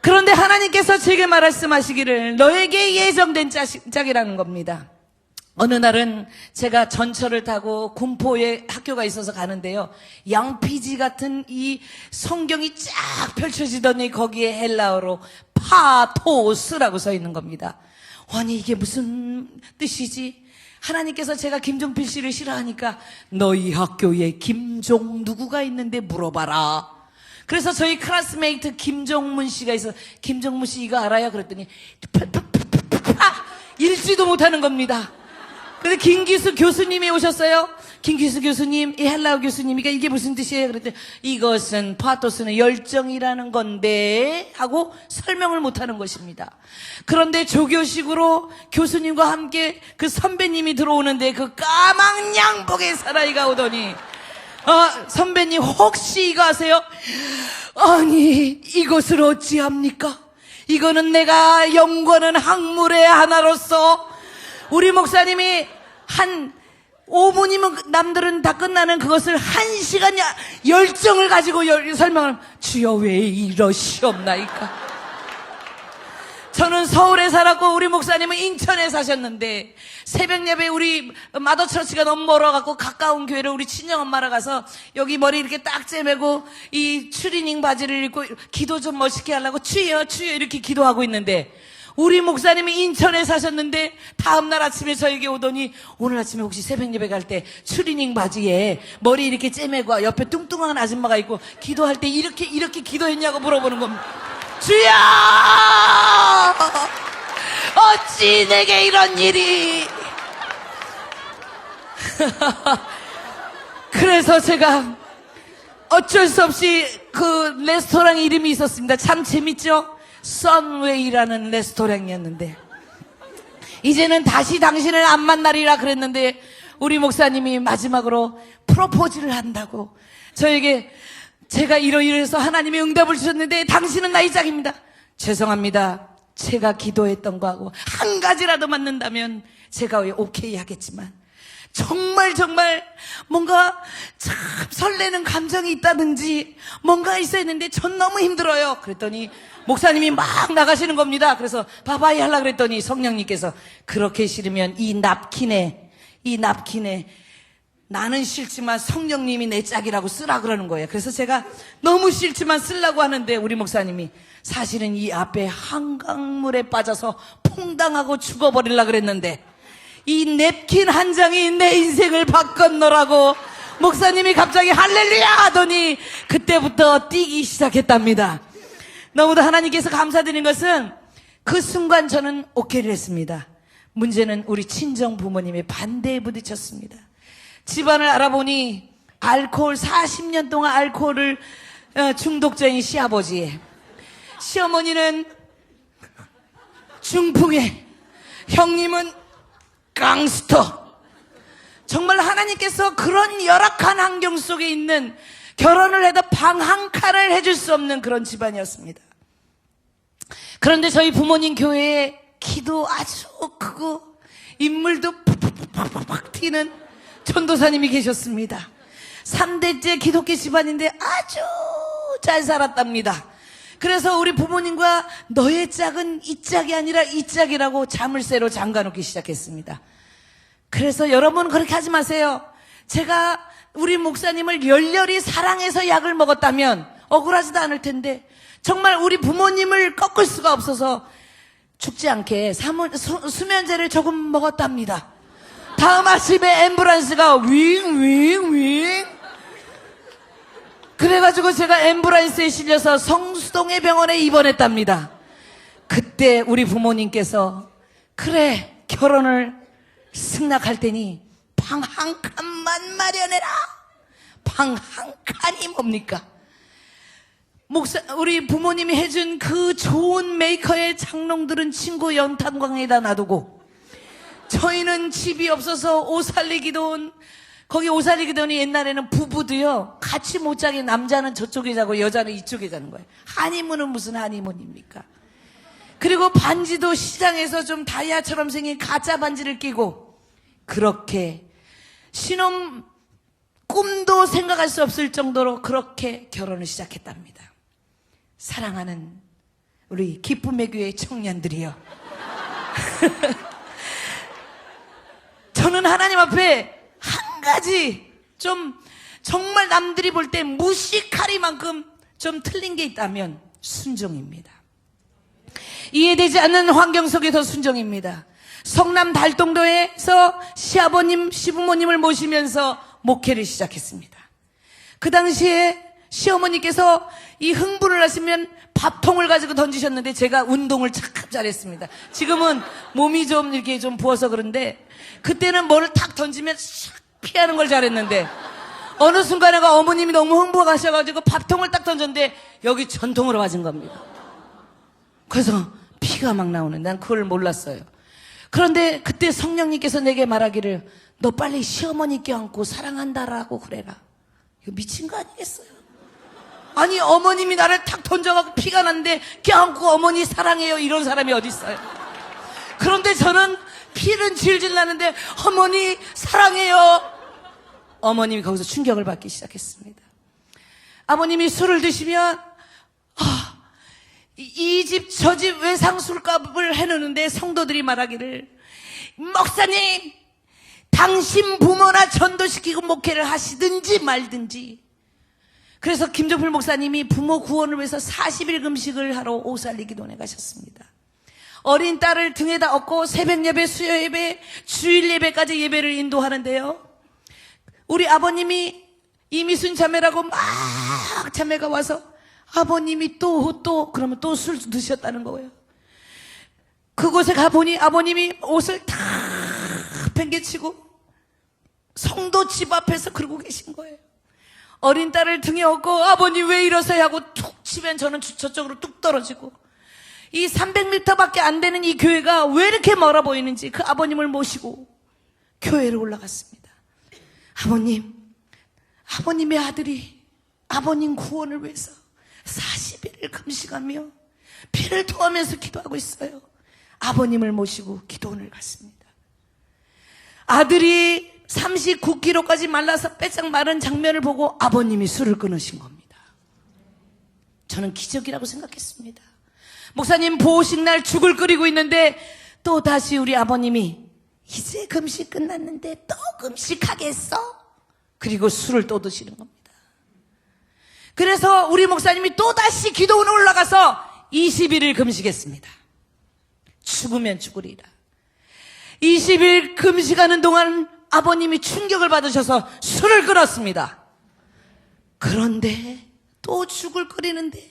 그런데 하나님께서 제게 말씀하시기를 너에게 예정된 짝이라는 겁니다. 어느 날은 제가 전철을 타고 군포에 학교가 있어서 가는데요. 양피지 같은 이 성경이 쫙 펼쳐지더니 거기에 헬라어로 파토스라고 써 있는 겁니다. 아니 이게 무슨 뜻이지? 하나님께서 제가 김종필 씨를 싫어하니까 너희 학교에 김종 누구가 있는데 물어봐라. 그래서 저희 클래스메이트 김종문 씨가 있어. 김종문 씨 이거 알아요? 그랬더니 읽지도 못하는 겁니다. 근데 김기수 교수님이 오셨어요. 김기수 교수님, 이 헬라어 교수님이가 이게 무슨 뜻이에요? 그랬더니 이것은 파토스는 열정이라는 건데 하고 설명을 못하는 것입니다. 그런데 조교식으로 교수님과 함께 그 선배님이 들어오는데 그 까만 양복의 사나이가 오더니 선배님 혹시 이거 아세요? 아니 이것을 어찌합니까? 이거는 내가 연구하는 학문의 하나로서 우리 목사님이 한 5분이면 남들은 다 끝나는 그것을 1시간 열정을 가지고 설명을 주여 왜 이러시옵나이까. 저는 서울에 살았고 우리 목사님은 인천에 사셨는데 새벽 예배 우리 마더처치가 너무 멀어갖고 가까운 교회를 우리 친정엄마랑 가서 여기 머리 이렇게 딱 째매고 이 추리닝 바지를 입고 기도 좀 멋있게 하려고 주여 주여 이렇게 기도하고 있는데 우리 목사님이 인천에 사셨는데 다음날 아침에 저에게 오더니 오늘 아침에 혹시 새벽 예배 갈 때 추리닝 바지에 머리 이렇게 째매고 옆에 뚱뚱한 아줌마가 있고 기도할 때 이렇게 기도했냐고 물어보는 겁니다. 주여 어찌 내게 이런 일이. 그래서 제가 어쩔 수 없이 그 레스토랑 이름이 있었습니다. 참 재밌죠? 선웨이라는 레스토랑이었는데 이제는 다시 당신을 안 만나리라 그랬는데 우리 목사님이 마지막으로 프로포즈를 한다고 저에게 제가 이러이러해서 하나님이 응답을 주셨는데 당신은 나의 짝입니다. 죄송합니다. 제가 기도했던 거하고 한 가지라도 맞는다면 제가 오케이 하겠지만 정말 뭔가 참 설레는 감정이 있다든지 뭔가 있어야 했는데 전 너무 힘들어요. 그랬더니 목사님이 막 나가시는 겁니다. 그래서 바바이 하려고 그랬더니 성령님께서 그렇게 싫으면 이 납킨에 나는 싫지만 성령님이 내 짝이라고 쓰라 그러는 거예요. 그래서 제가 너무 싫지만 쓰려고 하는데 우리 목사님이 사실은 이 앞에 한강물에 빠져서 퐁당하고 죽어버리려고 그랬는데 이 냅킨 한 장이 내 인생을 바꿨노라고 목사님이 갑자기 할렐루야 하더니 그때부터 뛰기 시작했답니다. 너무도 하나님께서 감사드린 것은 그 순간 저는 오케이를 했습니다. 문제는 우리 친정 부모님의 반대에 부딪혔습니다. 집안을 알아보니 알코올 40년 동안 알코올을 중독자인 시아버지, 시어머니는 중풍에, 형님은 깡스터. 정말 하나님께서 그런 열악한 환경 속에 있는 결혼을 해도 방 한 칸을 해줄 수 없는 그런 집안이었습니다. 그런데 저희 부모님 교회에 키도 아주 크고 인물도 팍팍팍팍 튀는 전도사님이 계셨습니다. 3대째 기독교 집안인데 아주 잘 살았답니다. 그래서 우리 부모님과 너의 짝은 이 짝이 아니라 이 짝이라고 자물쇠로 잠가놓기 시작했습니다. 그래서 여러분 그렇게 하지 마세요. 제가 우리 목사님을 열렬히 사랑해서 약을 먹었다면 억울하지도 않을 텐데 정말 우리 부모님을 꺾을 수가 없어서 죽지 않게 수면제를 조금 먹었답니다. 다음 아침에 앰뷸런스가 윙 그래가지고 제가 앰뷸런스에 실려서 성수동의 병원에 입원했답니다. 그때 우리 부모님께서 그래 결혼을 승낙할 테니 방 한 칸만 마련해라. 방 한 칸이 뭡니까? 우리 부모님이 해준 그 좋은 메이커의 장롱들은 친구 연탄광에다 놔두고 저희는 집이 없어서 오살리기돈, 거기 오살리기돈이 옛날에는 부부도요 같이 못 자게 남자는 저쪽에 자고 여자는 이쪽에 자는 거예요. 한의문은 무슨 한의문입니까? 그리고 반지도 시장에서 좀 다이아처럼 생긴 가짜 반지를 끼고, 그렇게 신혼 꿈도 생각할 수 없을 정도로 그렇게 결혼을 시작했답니다. 사랑하는 우리 기쁨의 교회 청년들이요. 저는 하나님 앞에 한 가지 좀 정말 남들이 볼 때 무식하리만큼 좀 틀린 게 있다면 순종입니다. 이해되지 않는 환경 속에서 순종입니다. 성남 달동도에서 시아버님, 시부모님을 모시면서 목회를 시작했습니다. 그 당시에 시어머니께서 이 흥분을 하시면 밥통을 가지고 던지셨는데 제가 운동을 참 잘했습니다. 지금은 몸이 좀 이렇게 좀 부어서 그런데 그때는 뭐를 탁 던지면 샥 피하는 걸 잘했는데 어느 순간에 어머님이 너무 흥분하셔가지고 밥통을 딱 던졌는데 여기 전통으로 맞은 겁니다. 그래서 피가 막 나오는, 난 그걸 몰랐어요. 그런데 그때 성령님께서 내게 말하기를 너 빨리 시어머니 껴안고 사랑한다라고 그래라. 이거 미친 거 아니겠어요? 아니 어머님이 나를 탁 던져갖고 피가 났는데 껴안고 어머니 사랑해요 이런 사람이 어디 있어요? 그런데 저는 피는 질질 나는데 어머니 사랑해요. 어머님이 거기서 충격을 받기 시작했습니다. 아버님이 술을 드시면 이 집 저 집 외상술값을 해놓는데 성도들이 말하기를 목사님 당신 부모나 전도시키고 목회를 하시든지 말든지. 그래서 김종필 목사님이 부모 구원을 위해서 40일 금식을 하러 오살리기돈에 가셨습니다. 어린 딸을 등에다 업고 새벽 예배, 수요 예배, 주일 예배까지 예배를 인도하는데요. 우리 아버님이 이미순 자매라고 막 자매가 와서 아버님이 또 그러면 또 술 드셨다는 거예요. 그곳에 가보니 아버님이 옷을 다 팽개치고 성도 집 앞에서 그러고 계신 거예요. 어린 딸을 등에 업고 아버님 왜 이러세요 하고 툭 치면 저는 저쪽으로 뚝 떨어지고, 이 300m밖에 안 되는 이 교회가 왜 이렇게 멀어 보이는지 그 아버님을 모시고 교회로 올라갔습니다. 아버님의 아들이 아버님 구원을 위해서 40일을 금식하며 피를 토하면서 기도하고 있어요. 아버님을 모시고 기도원을 갔습니다. 아들이 39kg까지 말라서 빼짝 마른 장면을 보고 아버님이 술을 끊으신 겁니다. 저는 기적이라고 생각했습니다. 목사님 보호식날 죽을 끓이고 있는데 또 다시 우리 아버님이 이제 금식 끝났는데 또 금식하겠어? 그리고 술을 또 드시는 겁니다. 그래서 우리 목사님이 또 다시 기도원에 올라가서 20일을 금식했습니다. 죽으면 죽으리라. 20일 금식하는 동안 아버님이 충격을 받으셔서 술을 끊었습니다. 그런데 또 죽을 끓이는데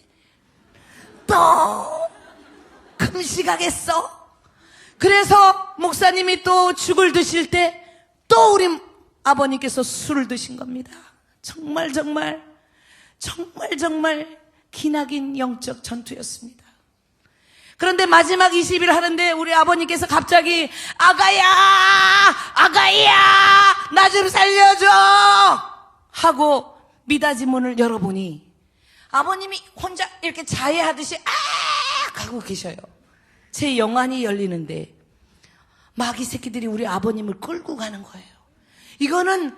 또 금식하겠어? 그래서 목사님이 또 죽을 드실 때 또 우리 아버님께서 술을 드신 겁니다. 정말 기나긴 영적 전투였습니다. 그런데 마지막 20일 하는데 우리 아버님께서 갑자기 아가야 나 좀 살려줘 하고 미닫이 문을 열어보니 아버님이 혼자 이렇게 자해하듯이 하고 계셔요. 제 영안이 열리는데 마귀 새끼들이 우리 아버님을 끌고 가는 거예요. 이거는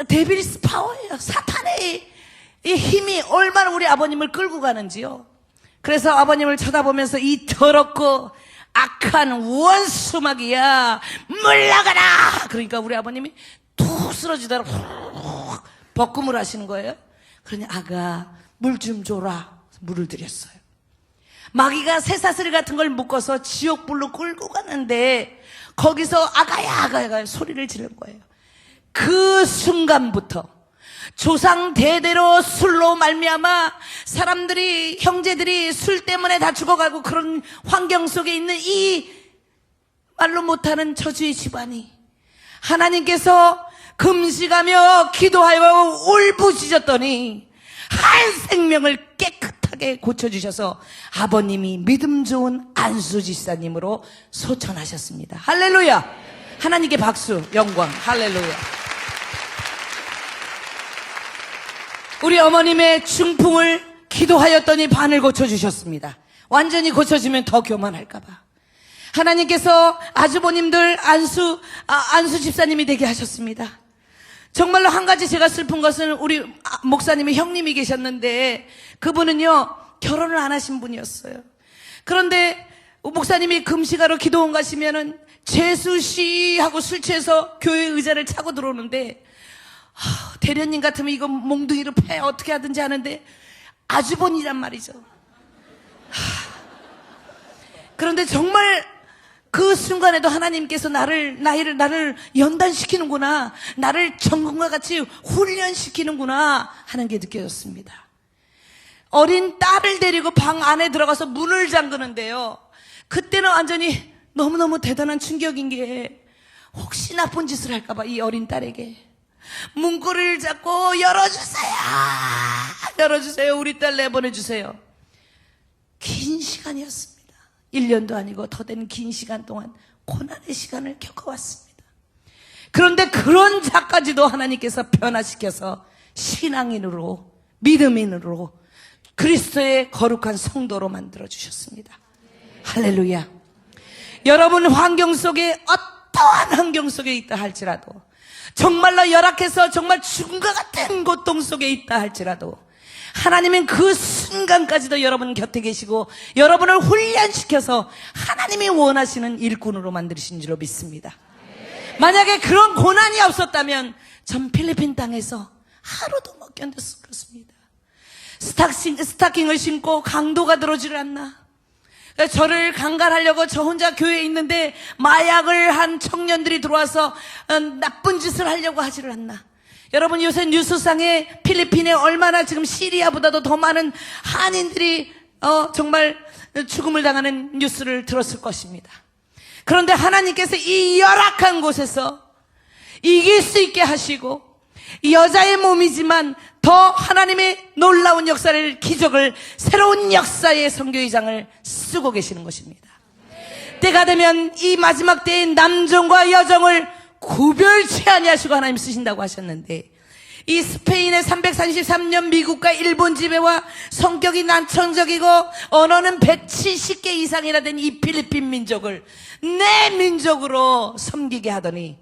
데빌스 파워예요. 사탄의 이 힘이 얼마나 우리 아버님을 끌고 가는지요. 그래서 아버님을 쳐다보면서 이 더럽고 악한 원수마귀야 물러가라. 그러니까 우리 아버님이 툭 쓰러지다가 훅 버금을 하시는 거예요. 그러니 아가 물 좀 줘라. 물을 드렸어요. 마귀가 쇠사슬 같은 걸 묶어서 지옥불로 끌고 가는데 거기서 아가야 소리를 지른 거예요. 그 순간부터 조상 대대로 술로 말미암아 사람들이, 형제들이 술 때문에 다 죽어가고 그런 환경 속에 있는 이 말로 못하는 저주의 집안이 하나님께서 금식하며 기도하여 울부짖었더니 한 생명을 깨끗하게 깨끗하게 고쳐주셔서 아버님이 믿음 좋은 안수 집사님으로 소천하셨습니다. 할렐루야! 하나님께 박수, 영광, 할렐루야. 우리 어머님의 중풍을 기도하였더니 반을 고쳐주셨습니다. 완전히 고쳐지면 더 교만할까봐. 하나님께서 아주버님들 안수 집사님이 되게 하셨습니다. 정말로 한 가지 제가 슬픈 것은 우리 목사님의 형님이 계셨는데 그분은요 결혼을 안 하신 분이었어요. 그런데 목사님이 금식하러 기도원 가시면은 재수씨 하고 술 취해서 교회 의자를 차고 들어오는데 대련님 같으면 이거 몽둥이로 패 어떻게 하든지 하는데 아주버니란 말이죠. 그런데 정말 그 순간에도 하나님께서 나를 연단시키는구나, 나를 전공과 같이 훈련시키는구나 하는 게 느껴졌습니다. 어린 딸을 데리고 방 안에 들어가서 문을 잠그는데요, 그때는 완전히 너무너무 대단한 충격인 게 혹시 나쁜 짓을 할까봐 이 어린 딸에게 문고리를 잡고 열어주세요, 우리 딸 내보내주세요. 긴 시간이었습니다. 1년도 아니고 더 된 긴 시간 동안 고난의 시간을 겪어왔습니다. 그런데 그런 자까지도 하나님께서 변화시켜서 신앙인으로, 믿음인으로, 그리스도의 거룩한 성도로 만들어주셨습니다. 할렐루야. 여러분 환경 속에 어떠한 환경 속에 있다 할지라도, 정말로 열악해서 정말 죽음과 같은 고통 속에 있다 할지라도 하나님은 그 순간까지도 여러분 곁에 계시고 여러분을 훈련시켜서 하나님이 원하시는 일꾼으로 만드신 줄로 믿습니다. 만약에 그런 고난이 없었다면 전 필리핀 땅에서 하루도 못 견뎠을 것입니다. 스타킹을 신고 강도가 들어오지를 않나. 저를 강간하려고 저 혼자 교회에 있는데 마약을 한 청년들이 들어와서 나쁜 짓을 하려고 하지를 않나. 여러분 요새 뉴스상에 필리핀에 얼마나 지금 시리아보다도 더 많은 한인들이 정말 죽음을 당하는 뉴스를 들었을 것입니다. 그런데 하나님께서 이 열악한 곳에서 이길 수 있게 하시고, 여자의 몸이지만 더 하나님의 놀라운 역사를, 기적을, 새로운 역사의 선교의장을 쓰고 계시는 것입니다. 때가 되면 이 마지막 때에 남정과 여정을 구별치 아니하시고 하나님 쓰신다고 하셨는데, 이 스페인의 333년 미국과 일본 지배와 성격이 난청적이고 언어는 170개 이상이나 된 이 필리핀 민족을 내 민족으로 섬기게 하더니,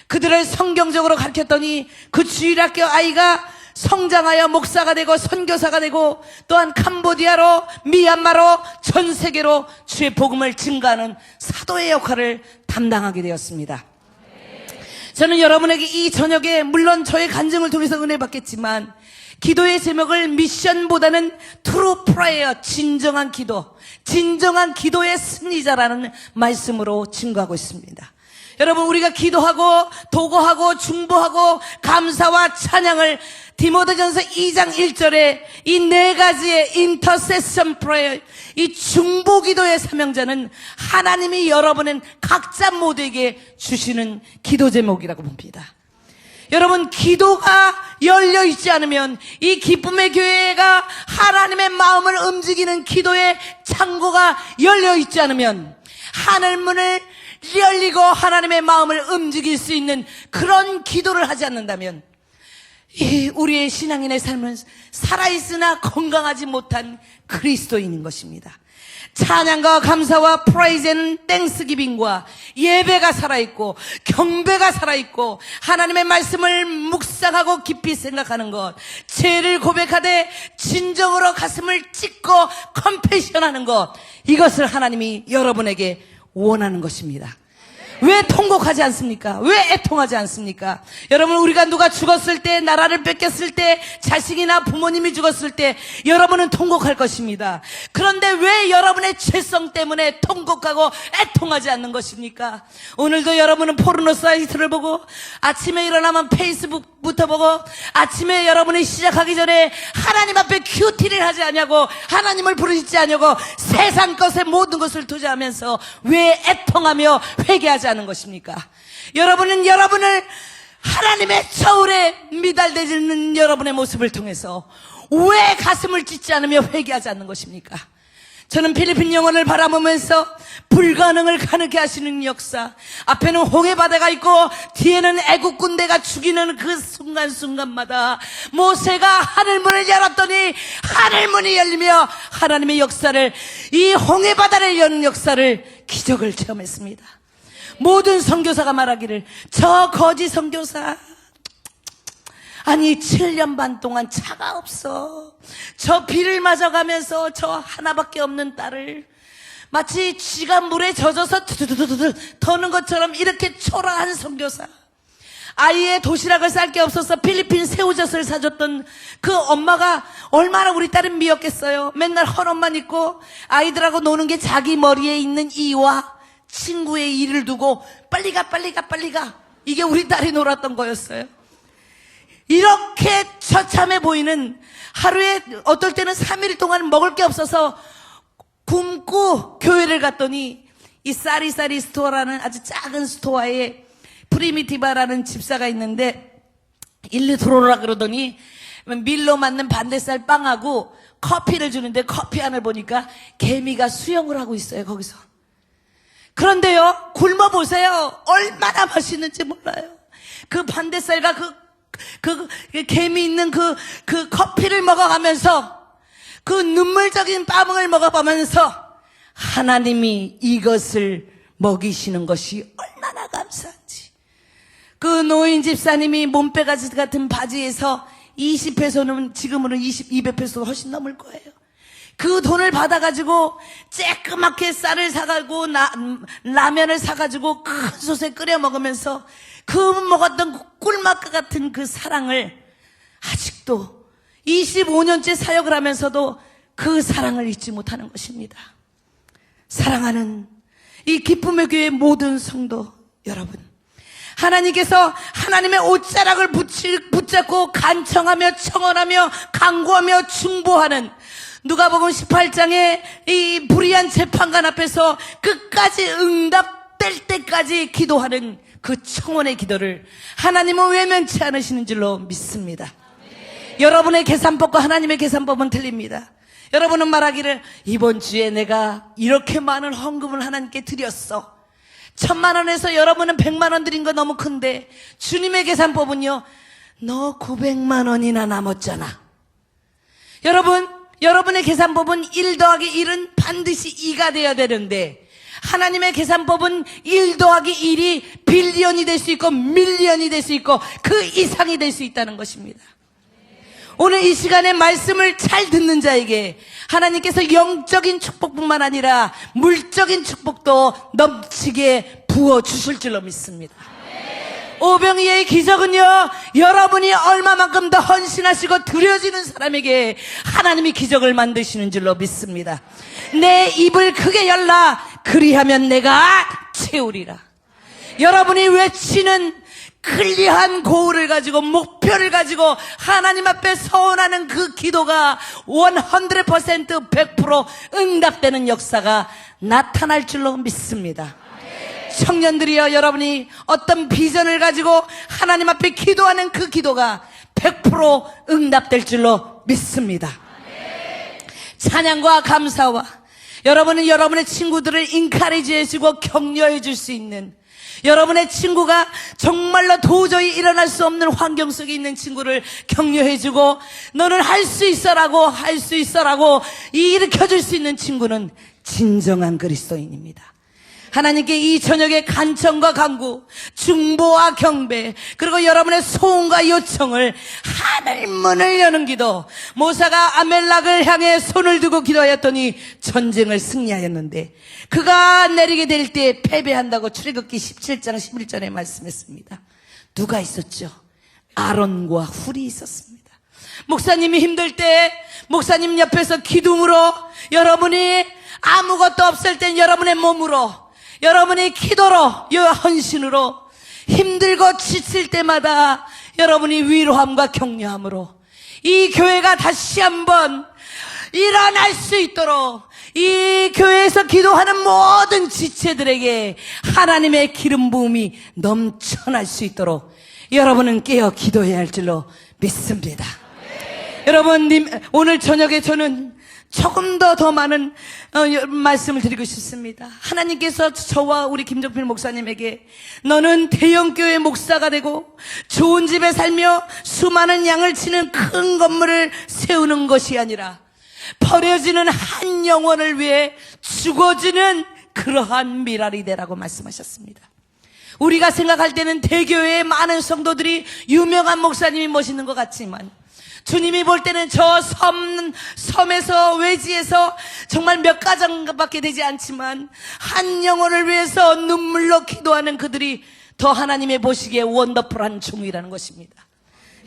그들을 성경적으로 가르쳤더니 그 주일학교 아이가 성장하여 목사가 되고 선교사가 되고, 또한 캄보디아로, 미얀마로, 전 세계로 주의 복음을 증가하는 사도의 역할을 담당하게 되었습니다. 저는 여러분에게 이 저녁에 물론 저의 간증을 통해서 은혜 받겠지만, 기도의 제목을 미션보다는 트루 프레이어, 진정한 기도, 진정한 기도의 승리자라는 말씀으로 증거하고 있습니다. 여러분 우리가 기도하고 도구하고 중보하고 감사와 찬양을 디모데전서 2장 1절에 이 네 가지의 인터세션 프레이어, 이 중보 기도의 사명자는 하나님이 여러분은 각자 모두에게 주시는 기도 제목이라고 봅니다. 여러분 기도가 열려있지 않으면, 이 기쁨의 교회가 하나님의 마음을 움직이는 기도의 창고가 열려있지 않으면, 하늘문을 열리고 하나님의 마음을 움직일 수 있는 그런 기도를 하지 않는다면 우리의 신앙인의 삶은 살아있으나 건강하지 못한 그리스도인인 것입니다. 찬양과 감사와 프레이즈는 땡스기빙과 예배가 살아있고 경배가 살아있고 하나님의 말씀을 묵상하고 깊이 생각하는 것, 죄를 고백하되 진정으로 가슴을 찢고 컴패션하는 것, 이것을 하나님이 여러분에게 원하는 것입니다. 왜 통곡하지 않습니까? 왜 애통하지 않습니까? 여러분 우리가 누가 죽었을 때, 나라를 뺏겼을 때, 자식이나 부모님이 죽었을 때 여러분은 통곡할 것입니다. 그런데 왜 여러분의 죄성 때문에 통곡하고 애통하지 않는 것입니까? 오늘도 여러분은 포르노 사이트를 보고, 아침에 일어나면 페이스북부터 보고, 아침에 여러분이 시작하기 전에 하나님 앞에 큐티를 하지 않냐고, 하나님을 부르시지 않냐고 세상 것에 모든 것을 투자하면서 왜 애통하며 회개하지 않는 것입니까? 여러분은 여러분을 하나님의 저울에 미달되는 여러분의 모습을 통해서 왜 가슴을 찢지 않으며 회개하지 않는 것입니까? 저는 필리핀 영혼을 바라보면서 불가능을 가능케 하시는 역사, 앞에는 홍해바다가 있고 뒤에는 애국 군대가 죽이는 그 순간순간마다 모세가 하늘문을 열었더니 하늘문이 열리며 하나님의 역사를, 이 홍해바다를 여는 역사를, 기적을 체험했습니다. 모든 선교사가 말하기를, 저 거지 선교사, 아니 7년 반 동안 차가 없어, 저 비를 맞아가면서 저 하나밖에 없는 딸을 마치 쥐가 물에 젖어서 두두두두두 터는 것처럼 이렇게 초라한 선교사, 아이의 도시락을 쌀 게 없어서 필리핀 새우젓을 사줬던 그 엄마가 얼마나 우리 딸은 미웠겠어요. 맨날 헌옷만 입고 아이들하고 노는 게 자기 머리에 있는 이와 친구의 일을 두고 빨리 가 빨리 가 빨리 가, 이게 우리 딸이 놀았던 거였어요. 이렇게 처참해 보이는, 하루에 어떨 때는 3일 동안 먹을 게 없어서 굶고 교회를 갔더니 이 쌀이쌀이 스토어라는 아주 작은 스토어에 프리미티바라는 집사가 있는데 일리 들어오라 그러더니 밀로 만든 반대쌀 빵하고 커피를 주는데 커피 안을 보니까 개미가 수영을 하고 있어요, 거기서. 그런데요, 굶어보세요. 얼마나 맛있는지 몰라요. 그 반대쌀과 그 개미 있는 그 커피를 먹어가면서, 그 눈물적인 빵을 먹어가면서 하나님이 이것을 먹이시는 것이 얼마나 감사한지. 그 노인 집사님이 몸빼가지 같은 바지에서 20페소는 지금으로는 200페소 훨씬 넘을 거예요. 그 돈을 받아가지고 쬐끄맣게 쌀을 사가지고 라면을 사가지고 큰 솥에 끓여 먹으면서 그 먹었던 꿀맛과 같은 그 사랑을 아직도 25년째 사역을 하면서도 그 사랑을 잊지 못하는 것입니다. 사랑하는 이 기쁨의 교회 모든 성도 여러분, 하나님께서 하나님의 옷자락을 붙잡고 간청하며 청원하며 간구하며 중보하는, 누가복음 18장에 이 불의한 재판관 앞에서 끝까지 응답될 때까지 기도하는 그 청원의 기도를 하나님은 외면치 않으시는 줄로 믿습니다. 여러분의 계산법과 하나님의 계산법은 틀립니다. 여러분은 말하기를, 이번 주에 내가 이렇게 많은 헌금을 하나님께 드렸어. 1000만 원에서 여러분은 100만 원 드린 거 너무 큰데, 주님의 계산법은요, 너 900만 원이나 남았잖아. 여러분의 계산법은 1 더하기 1은 반드시 2가 돼야 되는데, 하나님의 계산법은 1 더하기 1이 빌리언이 될 수 있고 밀리언이 될 수 있고 그 이상이 될 수 있다는 것입니다. 오늘 이 시간에 말씀을 잘 듣는 자에게 하나님께서 영적인 축복뿐만 아니라 물적인 축복도 넘치게 부어주실 줄로 믿습니다. 오병이의 기적은요, 여러분이 얼마만큼 더 헌신하시고 드려지는 사람에게 하나님이 기적을 만드시는 줄로 믿습니다. 내 입을 크게 열라, 그리하면 내가 채우리라. 여러분이 외치는 클리어한 고울을 가지고, 목표를 가지고 하나님 앞에 서원하는 그 기도가 100% 100% 응답되는 역사가 나타날 줄로 믿습니다. 청년들이여, 여러분이 어떤 비전을 가지고 하나님 앞에 기도하는 그 기도가 100% 응답될 줄로 믿습니다. 찬양과 감사와, 여러분은 여러분의 친구들을 인카리지 해주고 격려해 줄 수 있는, 여러분의 친구가 정말로 도저히 일어날 수 없는 환경 속에 있는 친구를 격려해주고, 너는 할 수 있어라고 일으켜줄 수 있는 친구는 진정한 그리스도인입니다. 하나님께 이 저녁에 간청과 간구, 중보와 경배, 그리고 여러분의 소원과 요청을 하늘문을 여는 기도. 모사가 아멜락을 향해 손을 두고 기도하였더니 전쟁을 승리하였는데, 그가 내리게 될 때 패배한다고 출애굽기 17장 11절에 말씀했습니다. 누가 있었죠? 아론과 훌이 있었습니다. 목사님이 힘들 때 목사님 옆에서 기둥으로, 여러분이 아무것도 없을 땐 여러분의 몸으로, 여러분이 기도로, 헌신으로, 힘들고 지칠 때마다 여러분이 위로함과 격려함으로 이 교회가 다시 한번 일어날 수 있도록, 이 교회에서 기도하는 모든 지체들에게 하나님의 기름 부음이 넘쳐날 수 있도록 여러분은 깨어 기도해야 할 줄로 믿습니다. 여러분, 오늘 저녁에 저는 조금 더 많은 말씀을 드리고 싶습니다. 하나님께서 저와 우리 김정필 목사님에게 너는 대형교회 목사가 되고 좋은 집에 살며 수많은 양을 치는 큰 건물을 세우는 것이 아니라 버려지는 한 영혼을 위해 죽어지는 그러한 미랄이 되라고 말씀하셨습니다. 우리가 생각할 때는 대교회의 많은 성도들이 유명한 목사님이 멋있는 것 같지만 주님이 볼 때는 저 섬에서 외지에서 정말 몇 가정밖에 되지 않지만 한 영혼을 위해서 눈물로 기도하는 그들이 더 하나님의 보시기에 원더풀한 종이라는 것입니다.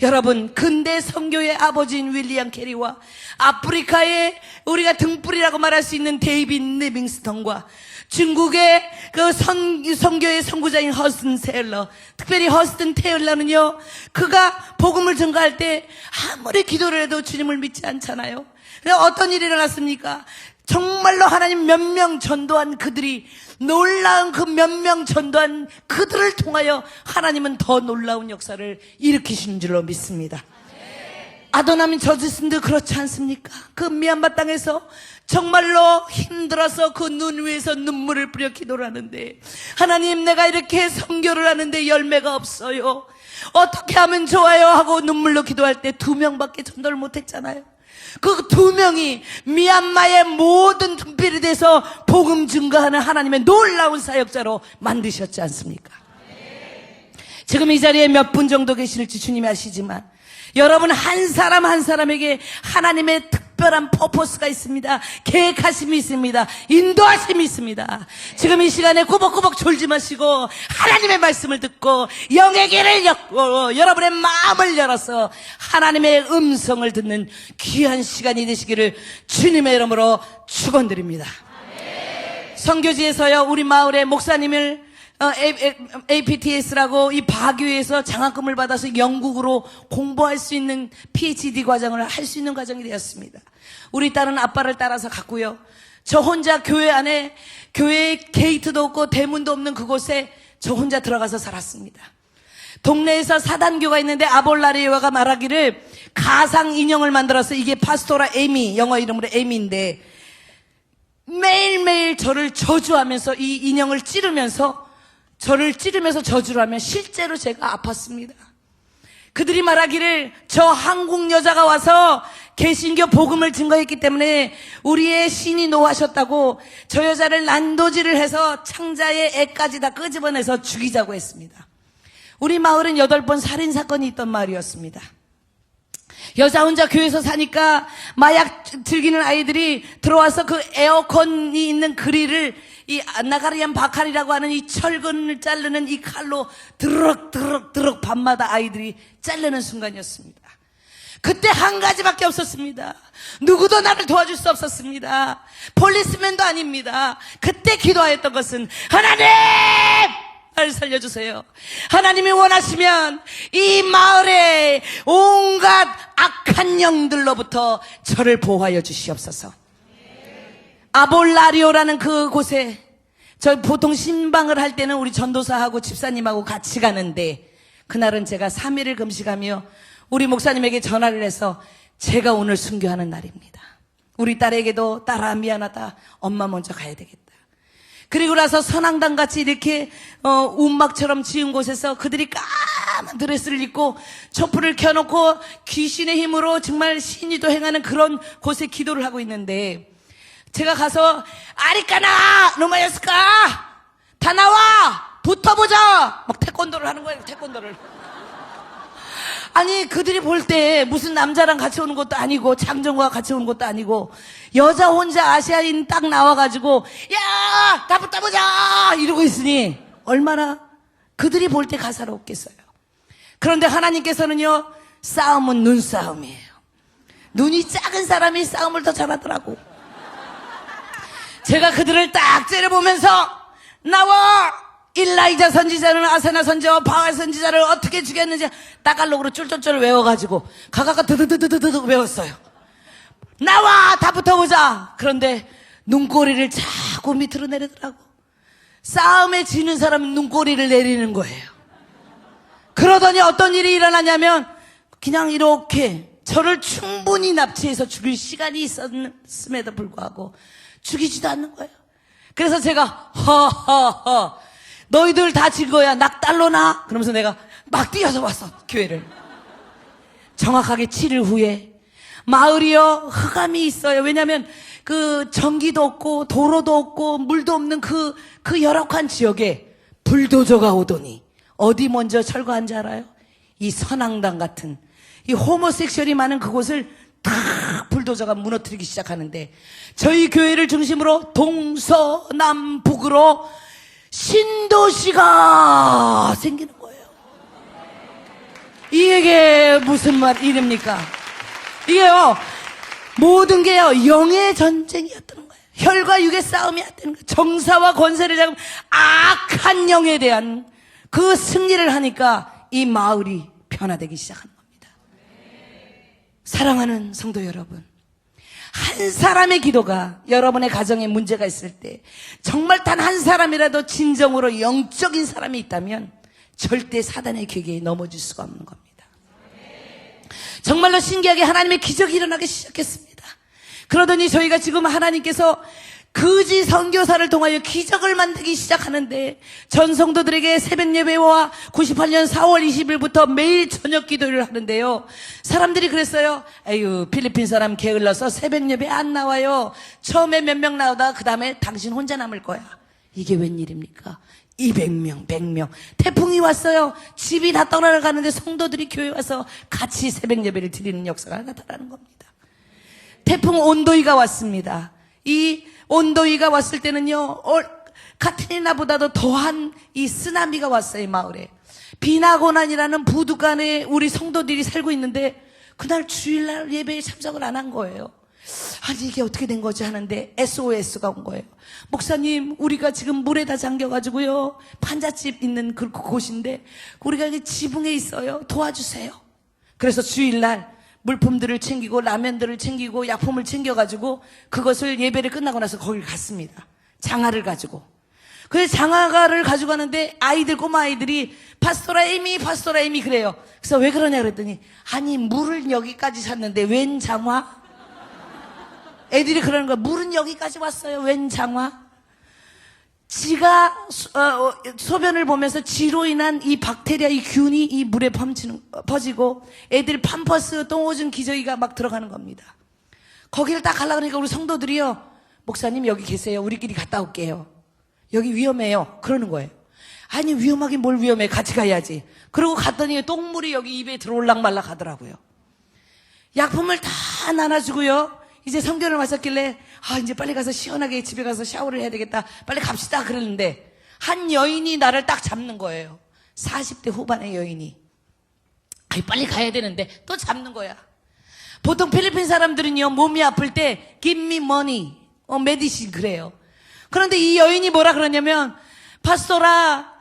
여러분, 근대 선교의 아버지인 윌리엄 캐리와 아프리카의 우리가 등불이라고 말할 수 있는 데이빗 리빙스턴과 중국의 그 선교의 선구자인 허스튼 테일러, 특별히 허스튼 테일러는요, 그가 복음을 전가할 때 아무리 기도를 해도 주님을 믿지 않잖아요. 그래서 어떤 일이 일어났습니까? 정말로 하나님 몇 명 전도한 그들이, 놀라운 그 몇 명 전도한 그들을 통하여 하나님은 더 놀라운 역사를 일으키신 줄로 믿습니다. 아도나민 저지슨도 그렇지 않습니까? 그 미얀마 땅에서 정말로 힘들어서 그 눈 위에서 눈물을 뿌려 기도를 하는데, 하나님, 내가 이렇게 선교를 하는데 열매가 없어요, 어떻게 하면 좋아요 하고 눈물로 기도할 때 2명밖에 전도를 못했잖아요. 그 2명이 미얀마의 모든 등필이 돼서 복음 증거하는 하나님의 놀라운 사역자로 만드셨지 않습니까? 지금 이 자리에 몇 분 정도 계실지 주님이 아시지만 여러분 한 사람 한 사람에게 하나님의 특별한 퍼포스가 있습니다. 계획하심이 있습니다. 인도하심이 있습니다. 지금 이 시간에 꾸벅꾸벅 졸지 마시고 하나님의 말씀을 듣고 영의 길을 엮고 여러분의 마음을 열어서 하나님의 음성을 듣는 귀한 시간이 되시기를 주님의 이름으로 축원드립니다. 선교지에서요, 우리 마을의 목사님을 APTS라고 이 바교에서 장학금을 받아서 영국으로 공부할 수 있는 PhD 과정을 할 수 있는 과정이 되었습니다. 우리 딸은 아빠를 따라서 갔고요. 저 혼자 교회 안에, 교회 게이트도 없고 대문도 없는 그곳에 저 혼자 들어가서 살았습니다. 동네에서 사단교가 있는데 아볼라리오가 말하기를 가상 인형을 만들어서, 이게 파스토라 에미, 영어 이름으로 에미인데, 매일매일 저를 저주하면서 이 인형을 찌르면서 저주를 하면 실제로 제가 아팠습니다. 그들이 말하기를 저 한국 여자가 와서 개신교 복음을 증거했기 때문에 우리의 신이 노하셨다고 저 여자를 난도질을 해서 창자의 애까지 다 끄집어내서 죽이자고 했습니다. 우리 마을은 8번 살인사건이 있던 마을이었습니다. 여자 혼자 교회에서 사니까 마약 즐기는 아이들이 들어와서 그 에어컨이 있는 그릴을 이 나가리안 바칼이라고 하는 이 철근을 자르는 이 칼로 드럭 밤마다 아이들이 자르는 순간이었습니다. 그때 한 가지밖에 없었습니다. 누구도 나를 도와줄 수 없었습니다. 폴리스맨도 아닙니다. 그때 기도하였던 것은 하나님! 나를 살려주세요. 하나님이 원하시면 이 마을에 온갖 악한 영들로부터 저를 보호하여 주시옵소서. 아볼라리오라는 그 곳에 저 보통 신방을 할 때는 우리 전도사하고 집사님하고 같이 가는데, 그날은 제가 3일을 금식하며 우리 목사님에게 전화를 해서 제가 오늘 순교하는 날입니다. 우리 딸에게도 딸아 미안하다, 엄마 먼저 가야 되겠다. 그리고 나서 선앙당 같이 이렇게 움막처럼 지은 곳에서 그들이 까만 드레스를 입고 촛불을 켜놓고 귀신의 힘으로 정말 신이도 행하는 그런 곳에 기도를 하고 있는데, 제가 가서 아리까나 노마였을까 다 나와 붙어보자 막 태권도를 하는 거예요. 태권도를. 아니, 그들이 볼 때 무슨 남자랑 같이 오는 것도 아니고 장정과 같이 오는 것도 아니고 여자 혼자 아시아인 딱 나와가지고 야, 다 붙어보자 이러고 있으니 얼마나 그들이 볼 때 가사롭겠어요. 그런데 하나님께서는요, 싸움은 눈싸움이에요. 눈이 작은 사람이 싸움을 더 잘하더라고. 제가 그들을 딱 째려보면서 나와! 일라이자 선지자는 아세나 선지자와 바알 선지자를 어떻게 죽였는지 따갈록으로 쫄쫄쫄 외워가지고 가가가 드드드드드드 외웠어요. 나와! 다 붙어보자! 그런데 눈꼬리를 자꾸 밑으로 내리더라고. 싸움에 지는 사람은 눈꼬리를 내리는 거예요. 그러더니 어떤 일이 일어나냐면 그냥 이렇게 저를 충분히 납치해서 죽일 시간이 있었음에도 불구하고 죽이지도 않는 거예요. 그래서 제가 허허허 너희들 다 증거야 낙달로나 그러면서 내가 막 뛰어서 왔어 교회를. 정확하게 7일 후에 마을이요 흑암이 있어요. 왜냐하면 그 전기도 없고 도로도 없고 물도 없는 그 열악한 지역에 불도저가 오더니 어디 먼저 철거한 줄 알아요? 이 선앙당 같은 이 호모섹슈얼이 많은 그곳을 다 불도저가 무너뜨리기 시작하는데 저희 교회를 중심으로 동서남북으로 신도시가 생기는 거예요. 이게 무슨 말입니까? 이게요 모든 게요 영의 전쟁이었던 거예요. 혈과 육의 싸움이었던 거예요. 정사와 권세를 잡은 악한 영에 대한 그 승리를 하니까 이 마을이 변화되기 시작한 겁니다. 사랑하는 성도 여러분, 한 사람의 기도가 여러분의 가정에 문제가 있을 때 정말 단 한 사람이라도 진정으로 영적인 사람이 있다면 절대 사단의 계계에 넘어질 수가 없는 겁니다. 정말로 신기하게 하나님의 기적이 일어나기 시작했습니다. 그러더니 저희가 지금 하나님께서 거지 선교사를 통하여 기적을 만들기 시작하는데 전 성도들에게 새벽 예배와 98년 4월 20일부터 매일 저녁 기도를 하는데요. 사람들이 그랬어요. 에휴 필리핀 사람 게을러서 새벽 예배 안 나와요. 처음에 몇 명 나오다가 그 다음에 당신 혼자 남을 거야. 이게 웬일입니까? 200명, 100명. 태풍이 왔어요. 집이 다 떠나가는데 성도들이 교회 와서 같이 새벽 예배를 드리는 역사가 나타나는 겁니다. 태풍 온도이가 왔습니다. 이 온도이가 왔을 때는요, 카트리나보다도 더한 이 쓰나미가 왔어요, 이 마을에. 비나고난이라는 부두간에 우리 성도들이 살고 있는데, 그날 주일날 예배에 참석을 안 한 거예요. 아니, 이게 어떻게 된 거지 하는데, SOS가 온 거예요. 목사님, 우리가 지금 물에 다 잠겨가지고요, 판잣집 있는 그 곳인데, 우리가 여기 지붕에 있어요. 도와주세요. 그래서 주일날, 물품들을 챙기고 라면들을 챙기고 약품을 챙겨가지고 그것을 예배를 끝나고 나서 거길 갔습니다. 장화를 가지고. 그래서 장화를 가지고 가는데 아이들 꼬마 아이들이 파스토라 에이미 그래요. 그래서 왜 그러냐 그랬더니 아니 물을 여기까지 샀는데 웬 장화? 애들이 그러는 거야. 물은 여기까지 왔어요. 웬 장화? 지가 소변을 보면서 지로 인한 이 박테리아, 이 균이 이 물에 퍼지고 애들 팜퍼스, 똥오줌 기저귀가 막 들어가는 겁니다. 거기를 딱 가려고 하니까 우리 성도들이요. 목사님 여기 계세요. 우리끼리 갔다 올게요. 여기 위험해요. 그러는 거예요. 아니 위험하긴 뭘 위험해. 같이 가야지. 그러고 갔더니 똥물이 여기 입에 들어올락 말락 하더라고요. 약품을 다 나눠주고요. 이제 성견을 마셨길래 이제 빨리 가서 시원하게 집에 가서 샤워를 해야 되겠다. 빨리 갑시다 그랬는데 한 여인이 나를 딱 잡는 거예요. 40대 후반의 여인이. 빨리 가야 되는데 또 잡는 거야. 보통 필리핀 사람들은요 몸이 아플 때 give me money, 메디신 그래요. 그런데 이 여인이 뭐라 그러냐면 파스토라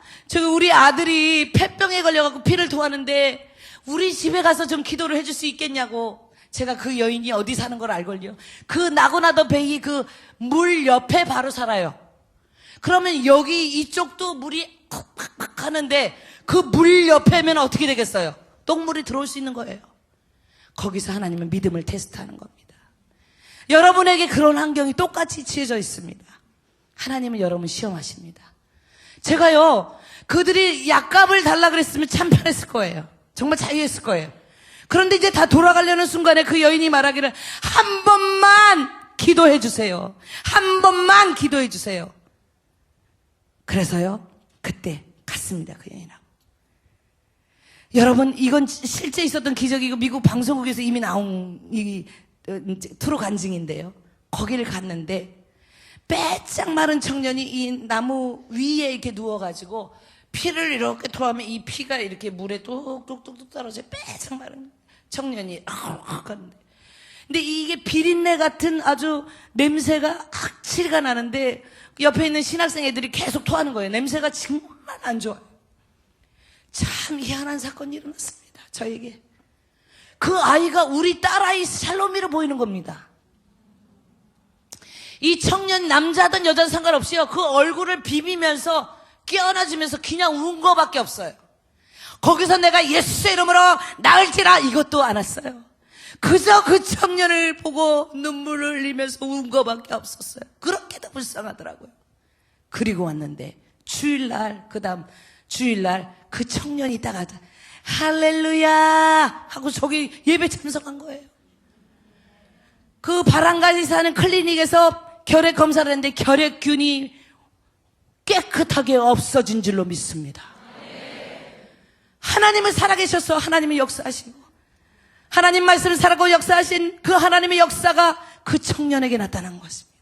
우리 아들이 폐병에 걸려갖고 피를 토하는데 우리 집에 가서 좀 기도를 해줄 수 있겠냐고. 제가 그 여인이 어디 사는 걸 알걸요. 그 나고나더 베이 그 물 옆에 바로 살아요. 그러면 여기 이쪽도 물이 팍팍팍 하는데 그 물 옆에면 어떻게 되겠어요? 똥물이 들어올 수 있는 거예요. 거기서 하나님은 믿음을 테스트하는 겁니다. 여러분에게 그런 환경이 똑같이 지어져 있습니다. 하나님은 여러분 시험하십니다. 제가요 그들이 약값을 달라 그랬으면 참 편했을 거예요. 정말 자유했을 거예요. 그런데 이제 다 돌아가려는 순간에 그 여인이 말하기를 한 번만 기도해 주세요. 한 번만 기도해 주세요. 그래서요 그때 갔습니다. 그 여인하고. 여러분 이건 실제 있었던 기적이고 미국 방송국에서 이미 나온 트루 간증인데요. 거기를 갔는데 빼짝 마른 청년이 이 나무 위에 이렇게 누워가지고 피를 이렇게 토하면 이 피가 이렇게 물에 뚝뚝뚝뚝 떨어져요. 빼짝 마른 청년이 하는데 근데 이게 비린내 같은 아주 냄새가 악취가 나는데 옆에 있는 신학생 애들이 계속 토하는 거예요. 냄새가 정말 안 좋아요. 참 희한한 사건이 일어났습니다. 저에게. 그 아이가 우리 딸아이 샬롬이로 보이는 겁니다. 이 청년 남자든 여자든 상관없이요. 그 얼굴을 비비면서 깨어나지면서 그냥 운 거밖에 없어요. 거기서 내가 예수의 이름으로 나을지라 이것도 안 왔어요. 그저 그 청년을 보고 눈물을 흘리면서 운 거밖에 없었어요. 그렇게도 불쌍하더라고요. 그리고 왔는데 주일날, 그 다음 주일날 그 청년이 딱 하자 할렐루야 하고 저기 예배 참석한 거예요. 그 바람까지 사는 클리닉에서 결핵 검사를 했는데 결핵균이 깨끗하게 없어진 줄로 믿습니다. 하나님은 살아계셔서 하나님은 역사하시고 하나님 말씀을 살아고 역사하신 그 하나님의 역사가 그 청년에게 나타난 것입니다.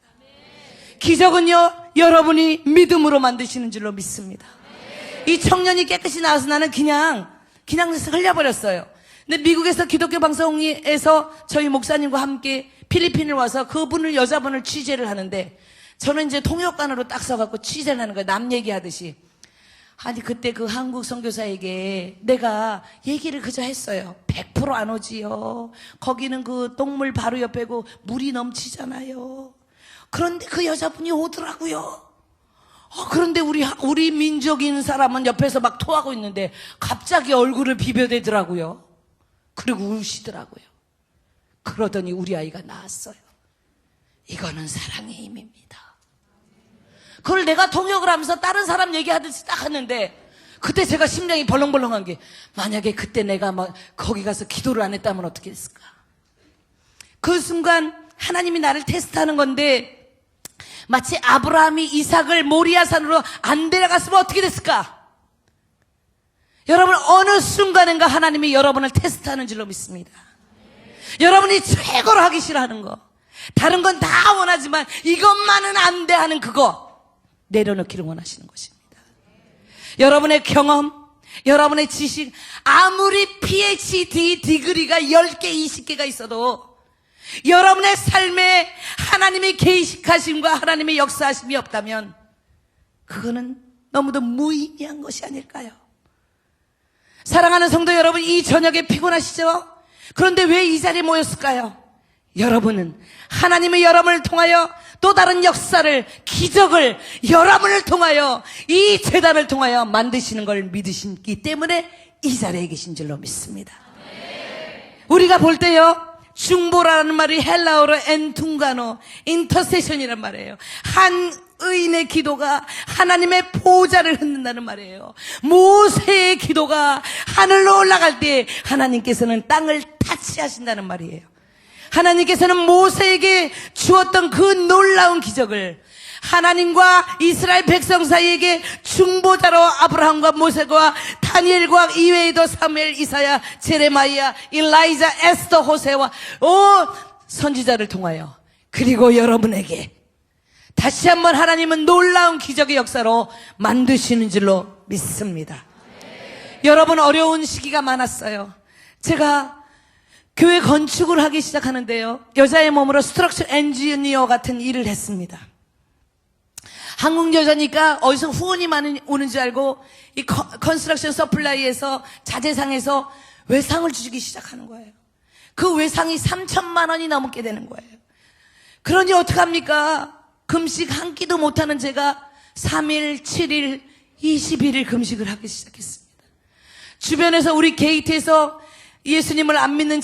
기적은요, 여러분이 믿음으로 만드시는 줄로 믿습니다. 이 청년이 깨끗이 나와서 나는 그냥 흘려버렸어요. 근데 미국에서 기독교 방송에서 저희 목사님과 함께 필리핀을 와서 그분을, 여자분을 취재를 하는데 저는 이제 통역관으로 딱 서갖고 취재를 하는 거예요. 남 얘기하듯이. 아니 그때 그 한국 선교사에게 내가 얘기를 그저 했어요. 100% 안 오지요. 거기는 그 똥물 바로 옆에고 물이 넘치잖아요. 그런데 그 여자분이 오더라고요. 그런데 우리 민족인 사람은 옆에서 막 토하고 있는데 갑자기 얼굴을 비벼대더라고요. 그리고 우시더라고요. 그러더니 우리 아이가 나았어요. 이거는 사랑의 힘입니다. 그걸 내가 통역을 하면서 다른 사람 얘기하듯이 딱 하는데 그때 제가 심장이 벌렁벌렁한 게 만약에 그때 내가 막 거기 가서 기도를 안 했다면 어떻게 됐을까? 그 순간 하나님이 나를 테스트하는 건데 마치 아브라함이 이삭을 모리아산으로 안 데려갔으면 어떻게 됐을까? 여러분 어느 순간인가 하나님이 여러분을 테스트하는 줄로 믿습니다. 여러분이 최고로 하기 싫어하는 거 다른 건 다 원하지만 이것만은 안 돼 하는 그거 내려놓기를 원하시는 것입니다. 여러분의 경험, 여러분의 지식, 아무리 PhD 디그리가 10개, 20개가 있어도 여러분의 삶에 하나님의 계시하심과 하나님의 역사하심이 없다면 그거는 너무도 무의미한 것이 아닐까요? 사랑하는 성도 여러분, 이 저녁에 피곤하시죠? 그런데 왜 이 자리에 모였을까요? 여러분은 하나님의 여러분을 통하여 또 다른 역사를, 기적을 여러분을 통하여 이 재단을 통하여 만드시는 걸 믿으시기 때문에 이 자리에 계신 줄로 믿습니다. 우리가 볼 때요, 중보라는 말이 헬라어로 엔퉁가노, 인터세션이란 말이에요. 한 의인의 기도가 하나님의 보호자를 흔든다는 말이에요. 모세의 기도가 하늘로 올라갈 때 하나님께서는 땅을 타치하신다는 말이에요. 하나님께서는 모세에게 주었던 그 놀라운 기적을 하나님과 이스라엘 백성 사이에게 중보자로 아브라함과 모세와 다니엘과 이외에도 사무엘, 이사야, 제레마이야, 일라이자, 에스더, 호세와 선지자를 통하여 그리고 여러분에게 다시 한번 하나님은 놀라운 기적의 역사로 만드시는 줄로 믿습니다. 여러분 어려운 시기가 많았어요. 제가 교회 건축을 하기 시작하는데요, 여자의 몸으로 스트럭처 엔지니어 같은 일을 했습니다. 한국 여자니까 어디서 후원이 많이 오는 줄 알고 이 컨스트럭션 서플라이에서 자재상에서 외상을 주기 시작하는 거예요. 그 외상이 3천만 원이 넘게 되는 거예요. 그러니 어떡합니까? 금식 한 끼도 못하는 제가 3일, 7일, 21일 금식을 하기 시작했습니다. 주변에서 우리 게이트에서 예수님을 안 믿는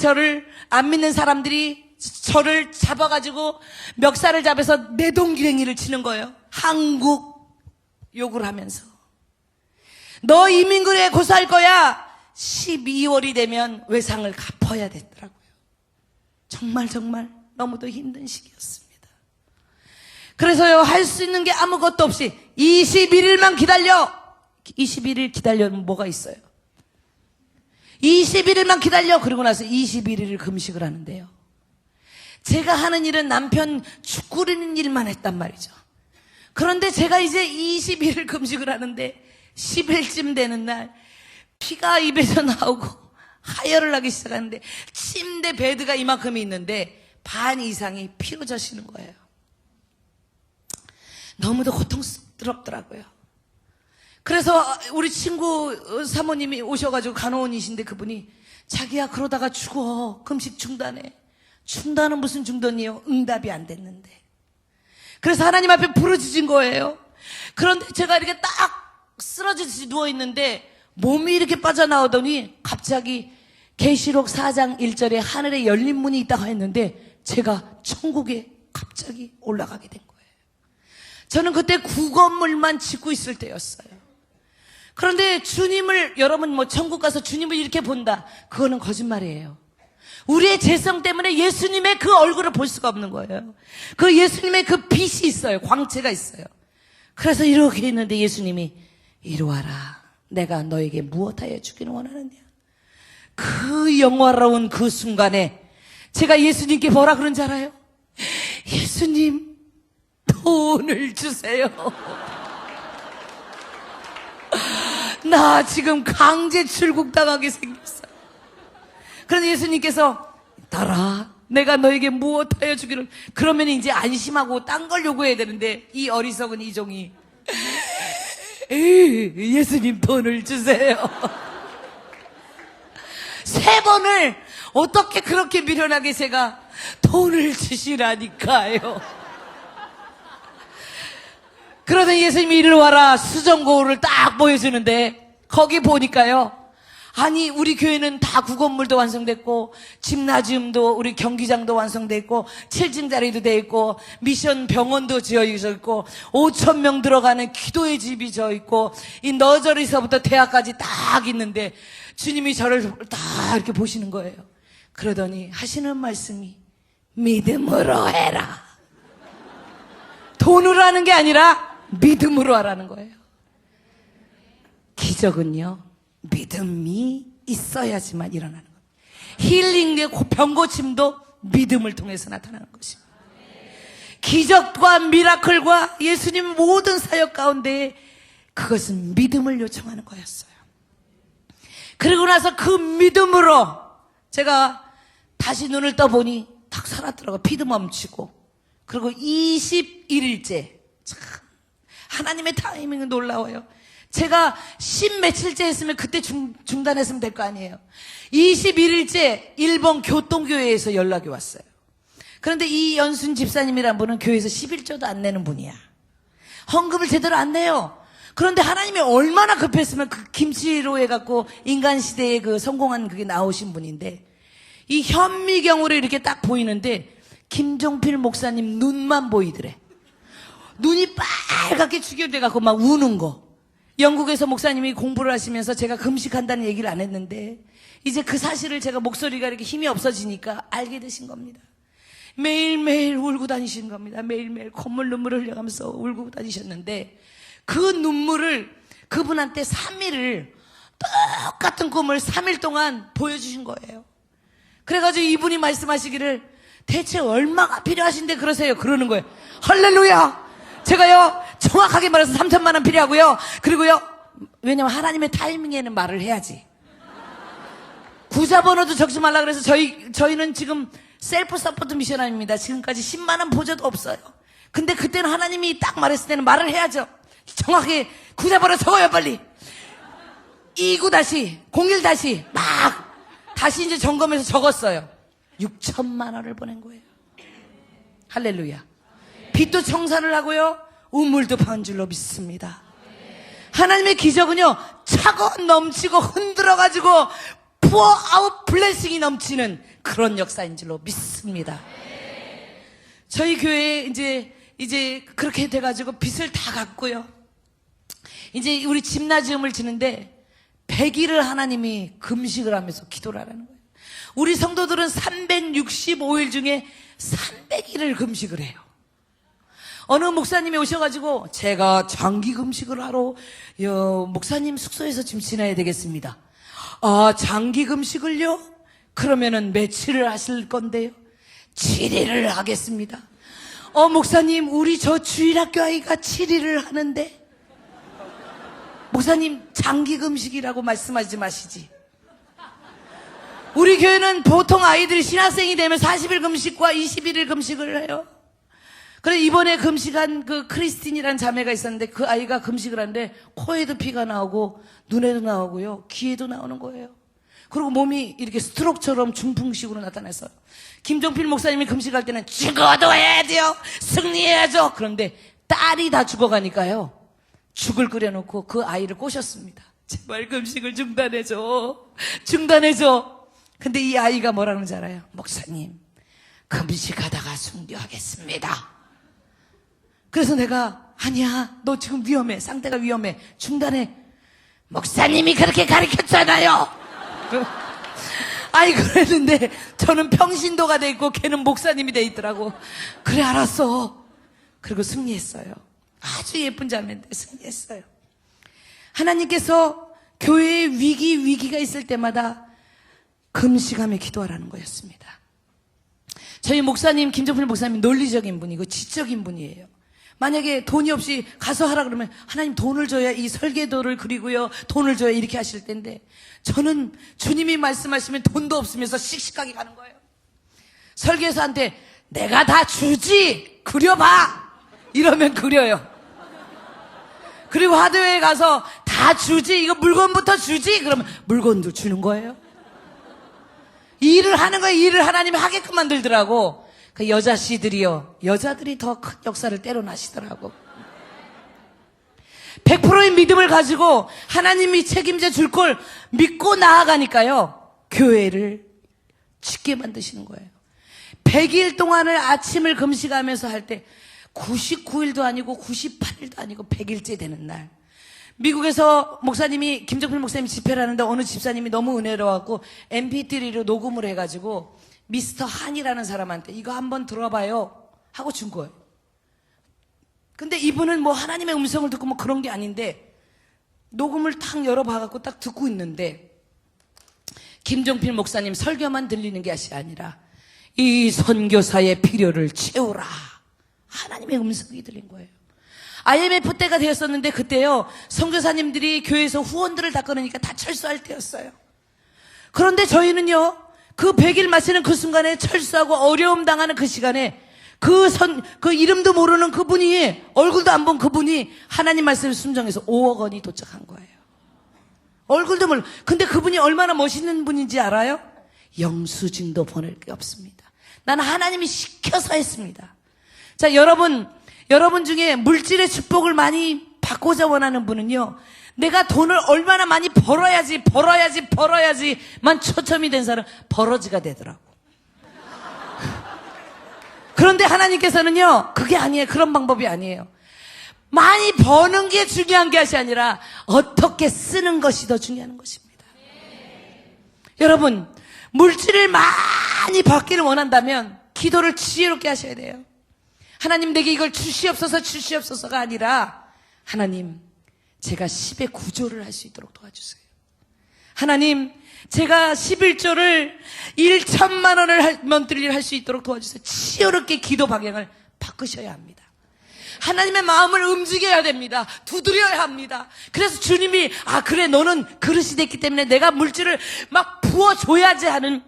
안 믿는 사람들이 저를 잡아가지고 멱살을 잡아서 내동기랭이를 치는 거예요. 한국 욕을 하면서. 너 이민군에 고소할 거야. 12월이 되면 외상을 갚아야 됐더라고요. 정말 너무도 힘든 시기였습니다. 그래서요, 할 수 있는 게 아무것도 없이 21일만 기다려. 21일 기다려면 뭐가 있어요? 21일만 기다려. 그러고 나서 21일을 금식을 하는데요, 제가 하는 일은 남편 죽 끓이는 일만 했단 말이죠. 그런데 제가 이제 21일 금식을 하는데 10일쯤 되는 날 피가 입에서 나오고 하혈을 하기 시작하는데 침대 베드가 이만큼이 있는데 반 이상이 피로 젖히는 거예요. 너무도 고통스럽더라고요. 그래서 우리 친구 사모님이 오셔가지고 간호원이신데 그분이 자기야 그러다가 죽어. 금식 중단해. 중단은 무슨 중단이에요? 응답이 안 됐는데. 그래서 하나님 앞에 부르짖은 거예요. 그런데 제가 이렇게 딱 쓰러지듯이 누워있는데 몸이 이렇게 빠져나오더니 갑자기 계시록 4장 1절에 하늘에 열린 문이 있다고 했는데 제가 천국에 갑자기 올라가게 된 거예요. 저는 그때 구건물만 짓고 있을 때였어요. 그런데 주님을, 여러분 뭐 천국 가서 주님을 이렇게 본다, 그거는 거짓말이에요. 우리의 죄성 때문에 예수님의 그 얼굴을 볼 수가 없는 거예요. 그 예수님의 그 빛이 있어요. 광채가 있어요. 그래서 이렇게 있는데 예수님이 이리 와라, 내가 너에게 무엇하여 주기를 원하느냐. 그 영화로운 그 순간에 제가 예수님께 뭐라 그런 줄 알아요? 예수님, 돈을 주세요. 나 지금 강제 출국당하게 생겼어요. 그런데 예수님께서 따라, 내가 너에게 무엇하여 주기를. 그러면 이제 안심하고 딴 걸 요구해야 되는데 이 어리석은 이종이 예수님 돈을 주세요. 3번을 어떻게 그렇게 미련하게 제가 돈을 주시라니까요. 그러더니 예수님이 이리 와라, 수정고울을 딱 보여주는데 거기 보니까요, 아니 우리 교회는 다 구건물도 완성됐고 짐나지움도, 우리 경기장도 완성됐고 7층짜리도 돼 있고 미션 병원도 지어져 있고 5,000명 들어가는 기도의 집이 져 있고 이 너저리서부터 대학까지 딱 있는데 주님이 저를 다 이렇게 보시는 거예요. 그러더니 하시는 말씀이 믿음으로 해라. 돈으로 하는 게 아니라 믿음으로 하라는 거예요. 기적은요, 믿음이 있어야지만 일어나는 겁니다. 힐링의 병고침도 믿음을 통해서 나타나는 것입니다. 기적과 미라클과 예수님 모든 사역 가운데 그것은 믿음을 요청하는 거였어요. 그리고 나서 그 믿음으로 제가 다시 눈을 떠보니 딱 살았더라고요. 피도 멈추고. 그리고 21일째, 참 하나님의 타이밍은 놀라워요. 제가 10 며칠째 했으면 그때 중단했으면 될 거 아니에요. 21일째 일본 교통교회에서 연락이 왔어요. 그런데 이 연순 집사님이란 분은 교회에서 11조도 안 내는 분이야. 헌금을 제대로 안 내요. 그런데 하나님이 얼마나 급했으면 그 김치로 해갖고 인간시대에 그 성공한 그게 나오신 분인데, 이 현미경으로 이렇게 딱 보이는데 김종필 목사님 눈만 보이더래. 눈이 빨갛게 축여돼갖고 막 우는 거. 영국에서 목사님이 공부를 하시면서 제가 금식한다는 얘기를 안 했는데 이제 그 사실을 제가 목소리가 이렇게 힘이 없어지니까 알게 되신 겁니다. 매일매일 울고 다니신 겁니다. 매일매일 콧물 눈물을 흘려가면서 울고 다니셨는데 그 눈물을 그분한테 3일을 똑같은 꿈을 3일 동안 보여주신 거예요. 그래가지고 이분이 말씀하시기를 대체 얼마가 필요하신데 그러세요? 그러는 거예요. 할렐루야! 제가요 정확하게 말해서 3천만 원 필요하고요. 그리고요, 왜냐면 하나님의 타이밍에는 말을 해야지. 구자번호도 적지 말라 그래서 저희는 지금 셀프 서포트 미션입니다. 지금까지 10만 원 보조도 없어요. 근데 그때는 하나님이 딱 말했을 때는 말을 해야죠. 정확히 구자번호 적어요 빨리. 29-01- 막 다시 이제 점검해서 적었어요. 6천만 원을 보낸 거예요. 할렐루야. 빚도 청산을 하고요, 우물도 파은 줄로 믿습니다. 하나님의 기적은요, 차고 넘치고 흔들어가지고 pour out blessing이 넘치는 그런 역사인 줄로 믿습니다. 저희 교회에 이제 그렇게 돼가지고 빚을 다 갚고요, 이제 우리 집나지움을 지는데 100일을 하나님이 금식을 하면서 기도를 하라는 거예요. 우리 성도들은 365일 중에 300일을 금식을 해요. 어느 목사님이 오셔가지고 제가 장기 금식을 하러 목사님 숙소에서 지금 지내야 되겠습니다. 아, 장기 금식을요? 그러면은 며칠을 하실 건데요? 7일을 하겠습니다. 목사님, 우리 저 주일학교 아이가 7일을 하는데. 목사님, 장기 금식이라고 말씀하지 마시지. 우리 교회는 보통 아이들이 신학생이 되면 40일 금식과 21일 금식을 해요. 그래, 이번에 금식한 그 크리스틴이라는 자매가 있었는데 그 아이가 금식을 하는데 코에도 피가 나오고 눈에도 나오고요, 귀에도 나오는 거예요. 그리고 몸이 이렇게 스트로크처럼 중풍식으로 나타났어요. 김종필 목사님이 금식할 때는 죽어도 해야 돼요, 승리해야죠. 그런데 딸이 다 죽어가니까요, 죽을 끓여놓고 그 아이를 꼬셨습니다. 제발 금식을 중단해줘. 근데 이 아이가 뭐라는 줄 알아요? 목사님, 금식하다가 순교하겠습니다. 그래서 내가 아니야, 너 지금 위험해, 상태가 위험해, 중단해. 목사님이 그렇게 가르쳤잖아요. 아니 그랬는데 저는 평신도가 돼 있고 걔는 목사님이 돼 있더라고. 그래 알았어. 그리고 승리했어요. 아주 예쁜 자매인데 승리했어요. 하나님께서 교회에 위기가 있을 때마다 금식하며 기도하라는 거였습니다. 저희 목사님, 김정필 목사님 논리적인 분이고 지적인 분이에요. 만약에 돈이 없이 가서 하라 그러면 하나님 돈을 줘야 이 설계도를 그리고요, 돈을 줘야 이렇게 하실 텐데 저는 주님이 말씀하시면 돈도 없으면서 씩씩하게 가는 거예요. 설계사한테 내가 다 주지 그려봐 이러면 그려요. 그리고 하드웨어에 가서 다 주지, 이거 물건부터 주지 그러면 물건도 주는 거예요. 일을 하는 거예요. 일을 하나님이 하게끔 만들더라고. 그 여자씨들이요, 여자들이 더 큰 역사를 때려나시더라고. 100%의 믿음을 가지고 하나님이 책임져 줄 걸 믿고 나아가니까요, 교회를 쉽게 만드시는 거예요. 100일 동안을 아침을 금식하면서 할 때 99일도 아니고 98일도 아니고 100일째 되는 날, 미국에서 목사님이, 김정필 목사님이 집회를 하는데 어느 집사님이 너무 은혜로워갖고 mp3로 녹음을 해가지고 미스터 한이라는 사람한테 이거 한번 들어봐요 하고 준 거예요. 근데 이분은 뭐 하나님의 음성을 듣고 뭐 그런 게 아닌데 녹음을 탁 열어봐갖고 딱 듣고 있는데 김정필 목사님 설교만 들리는 것이 아니라 이 선교사의 필요를 채우라, 하나님의 음성이 들린 거예요. IMF 때가 되었었는데 그때요, 선교사님들이 교회에서 후원들을 다 끊으니까 다 철수할 때였어요. 그런데 저희는요, 그 100일 마치는 그 순간에 철수하고 어려움 당하는 그 시간에 그 이름도 모르는 그분이, 얼굴도 안 본 그분이 하나님 말씀을 순종해서 5억 원이 도착한 거예요. 얼굴도 몰라. 근데 그분이 얼마나 멋있는 분인지 알아요? 영수증도 보낼 게 없습니다. 나는 하나님이 시켜서 했습니다. 자, 여러분 중에 물질의 축복을 많이 받고자 원하는 분은요, 내가 돈을 얼마나 많이 벌어야지만 초점이 된 사람 버러지가 되더라고. 그런데 하나님께서는요, 그게 아니에요. 그런 방법이 아니에요. 많이 버는 게 중요한 것이 아니라 어떻게 쓰는 것이 더 중요한 것입니다. 여러분, 물질을 많이 받기를 원한다면 기도를 지혜롭게 하셔야 돼요. 하나님, 내게 이걸 주시옵소서가 아니라 하나님, 제가 10의 9조를 할 수 있도록 도와주세요. 하나님, 제가 11조를 1,000만 원을 먼틀리를 할 수 있도록 도와주세요. 지혜롭게 기도 방향을 바꾸셔야 합니다. 하나님의 마음을 움직여야 됩니다. 두드려야 합니다. 그래서 주님이 그래, 너는 그릇이 됐기 때문에 내가 물질을 막 부어줘야지 하는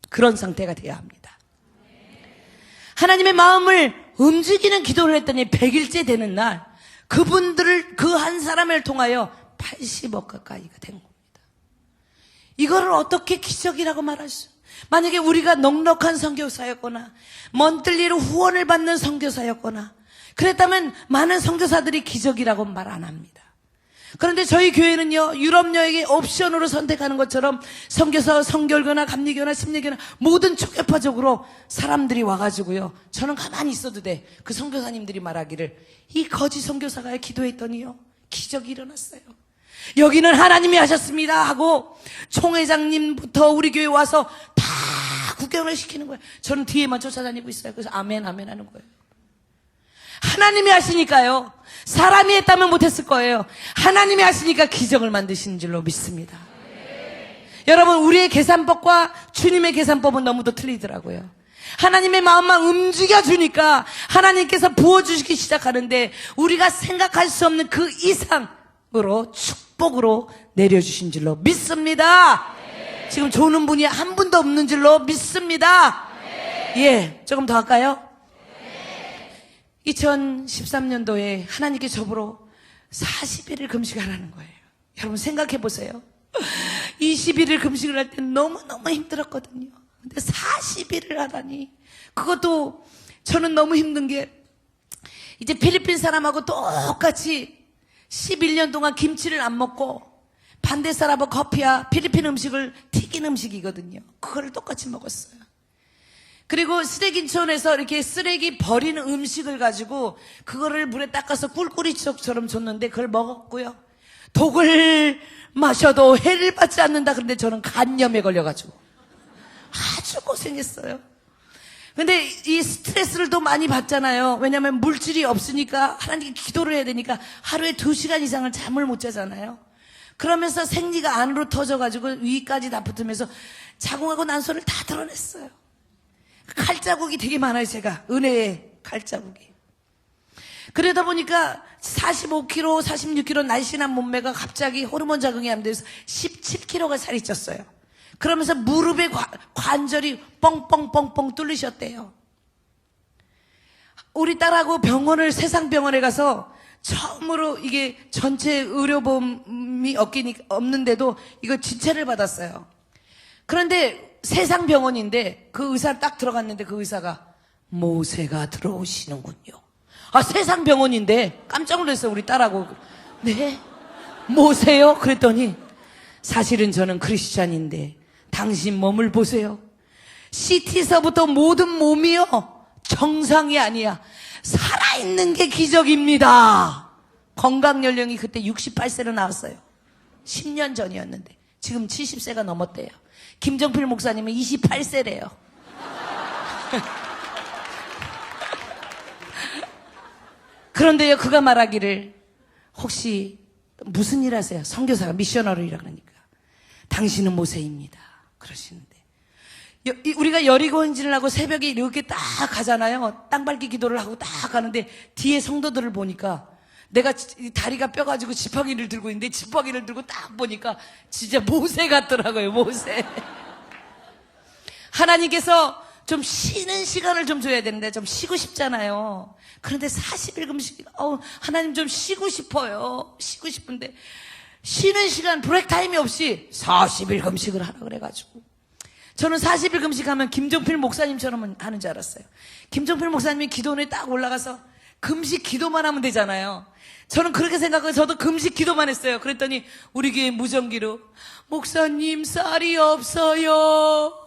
그런 상태가 돼야 합니다. 하나님의 마음을 움직이는 기도를 했더니 100일째 되는 날 그분들을, 그 한 사람을 통하여 80억 가까이가 된 겁니다. 이거를 어떻게 기적이라고 말할 수? 만약에 우리가 넉넉한 선교사였거나 먼뜰리로 후원을 받는 선교사였거나 그랬다면 많은 선교사들이 기적이라고 말 안 합니다. 그런데 저희 교회는요, 유럽 여행의 옵션으로 선택하는 것처럼 선교사, 선결교나 감리교나 심리교나 모든 초계파적으로 사람들이 와가지고요, 저는 가만히 있어도 돼, 그 선교사님들이 말하기를 이 거짓 선교사가 기도했더니요 기적이 일어났어요. 여기는 하나님이 하셨습니다 하고 총회장님부터 우리 교회 와서 다 구경을 시키는 거예요. 저는 뒤에만 쫓아다니고 있어요. 그래서 아멘 아멘 하는 거예요. 하나님이 하시니까요, 사람이 했다면 못했을 거예요. 하나님이 하시니까 기적을 만드시는 줄로 믿습니다. 여러분, 우리의 계산법과 주님의 계산법은 너무도 틀리더라고요. 하나님의 마음만 움직여주니까 하나님께서 부어주시기 시작하는데 우리가 생각할 수 없는 그 이상으로 축복으로 내려주신 줄로 믿습니다. 지금 조는 분이 한 분도 없는 줄로 믿습니다. 예, 조금 더 할까요? 2013년도에 하나님께 저보러 40일을 금식하라는 거예요. 여러분 생각해 보세요. 21일 금식을 할 때 너무너무 힘들었거든요. 근데 40일을 하다니, 그것도 저는 너무 힘든 게 이제 필리핀 사람하고 똑같이 11년 동안 김치를 안 먹고 반대사라보 커피야 필리핀 음식을 튀긴 음식이거든요. 그걸 똑같이 먹었어요. 그리고 쓰레기촌에서 이렇게 쓰레기 버리는 음식을 가지고 그거를 물에 닦아서 꿀꿀이처럼 줬는데 그걸 먹었고요. 독을 마셔도 해를 받지 않는다. 그런데 저는 간염에 걸려가지고 아주 고생했어요. 근데 이 스트레스를 또 많이 받잖아요. 왜냐하면 물질이 없으니까 하나님께 기도를 해야 되니까 하루에 2시간 이상을 잠을 못 자잖아요. 그러면서 생리가 안으로 터져가지고 위까지 다 붙으면서 자궁하고 난소를 다 드러냈어요. 칼자국이 되게 많아요. 제가 은혜의 칼자국이. 그러다 보니까 45kg, 46kg 날씬한 몸매가 갑자기 호르몬 작용이 안 돼서 17kg가 살이 쪘어요. 그러면서 무릎의 관절이 뻥뻥뻥뻥 뚫리셨대요. 우리 딸하고 세상 병원에 가서 처음으로 이게 전체 의료보험이 없는데도 이거 진찰을 받았어요. 그런데 세상 병원인데 그 의사 딱 들어갔는데 그 의사가 모세가 들어오시는군요. 아, 세상 병원인데 깜짝 놀랐어요. 우리 딸하고. 네? 모세요? 그랬더니 사실은 저는 크리스찬인데 당신 몸을 보세요. CT서부터 모든 몸이요 정상이 아니야. 살아있는 게 기적입니다. 건강 연령이 그때 68세로 나왔어요. 10년 전이었는데 지금 70세가 넘었대요. 김정필 목사님은 28세래요. 그런데요, 그가 말하기를 혹시 무슨 일 하세요? 선교사가 미셔너리라 그러니까 당신은 모세입니다. 그러시는데 우리가 여리고 행진을 하고 새벽에 이렇게 딱 가잖아요. 땅밟기 기도를 하고 딱 가는데 뒤에 성도들을 보니까 내가 다리가 뼈가지고 지팡이를 들고 있는데 지팡이를 들고 딱 보니까 진짜 모세 같더라고요. 모세. 하나님께서 좀 쉬는 시간을 좀 줘야 되는데 좀 쉬고 싶잖아요. 그런데 40일 금식, 하나님 좀 쉬고 싶어요. 쉬고 싶은데 쉬는 시간 브레이크 타임이 없이 40일 금식을 하라 그래가지고 저는 40일 금식하면 김종필 목사님처럼 하는 줄 알았어요. 김종필 목사님이 기도원에 딱 올라가서 금식 기도만 하면 되잖아요. 저는 그렇게 생각하고 저도 금식 기도만 했어요. 그랬더니 우리 교회 무전기로 목사님 쌀이 없어요.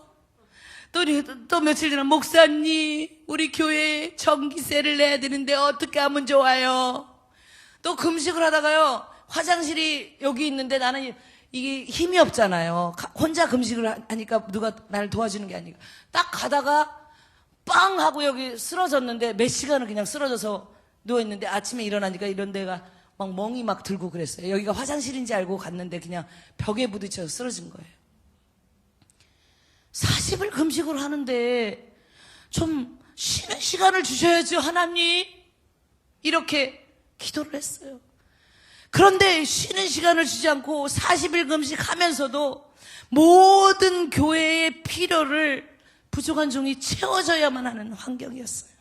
또 며칠 전에 목사님 우리 교회에 전기세를 내야 되는데 어떻게 하면 좋아요. 또 금식을 하다가요 화장실이 여기 있는데 나는 이게 힘이 없잖아요. 혼자 금식을 하니까 누가 나를 도와주는 게 아니고 딱 가다가 빵 하고 여기 쓰러졌는데 몇 시간을 그냥 쓰러져서 누워있는데 아침에 일어나니까 이런 데가 막 멍이 막 들고 그랬어요. 여기가 화장실인지 알고 갔는데 그냥 벽에 부딪혀서 쓰러진 거예요. 40일 금식을 하는데 좀 쉬는 시간을 주셔야죠, 하나님. 이렇게 기도를 했어요. 그런데 쉬는 시간을 주지 않고 40일 금식하면서도 모든 교회의 필요를 부족한 종이 채워져야만 하는 환경이었어요.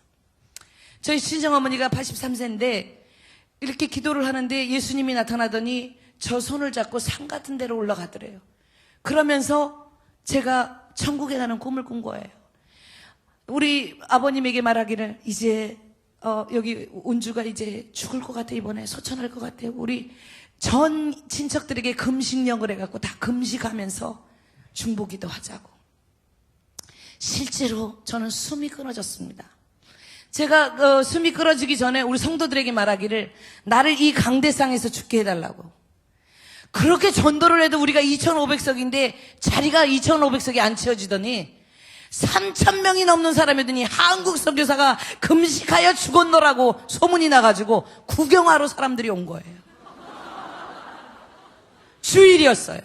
저희 친정어머니가 83세인데 이렇게 기도를 하는데 예수님이 나타나더니 저 손을 잡고 산 같은 데로 올라가더래요. 그러면서 제가 천국에 가는 꿈을 꾼 거예요. 우리 아버님에게 말하기를 이제 여기 운주가 이제 죽을 것 같아. 이번에 소천할 것 같아. 우리 전 친척들에게 금식령을 해갖고 다 금식하면서 중보기도 하자고. 실제로 저는 숨이 끊어졌습니다. 제가 숨이 끊어지기 전에 우리 성도들에게 말하기를 나를 이 강대상에서 죽게 해달라고. 그렇게 전도를 해도 우리가 2,500석인데 자리가 2,500석이 안 채워지더니 3,000명이 넘는 사람이더니 한국 선교사가 금식하여 죽었노라고 소문이 나가지고 구경하러 사람들이 온 거예요. 주일이었어요.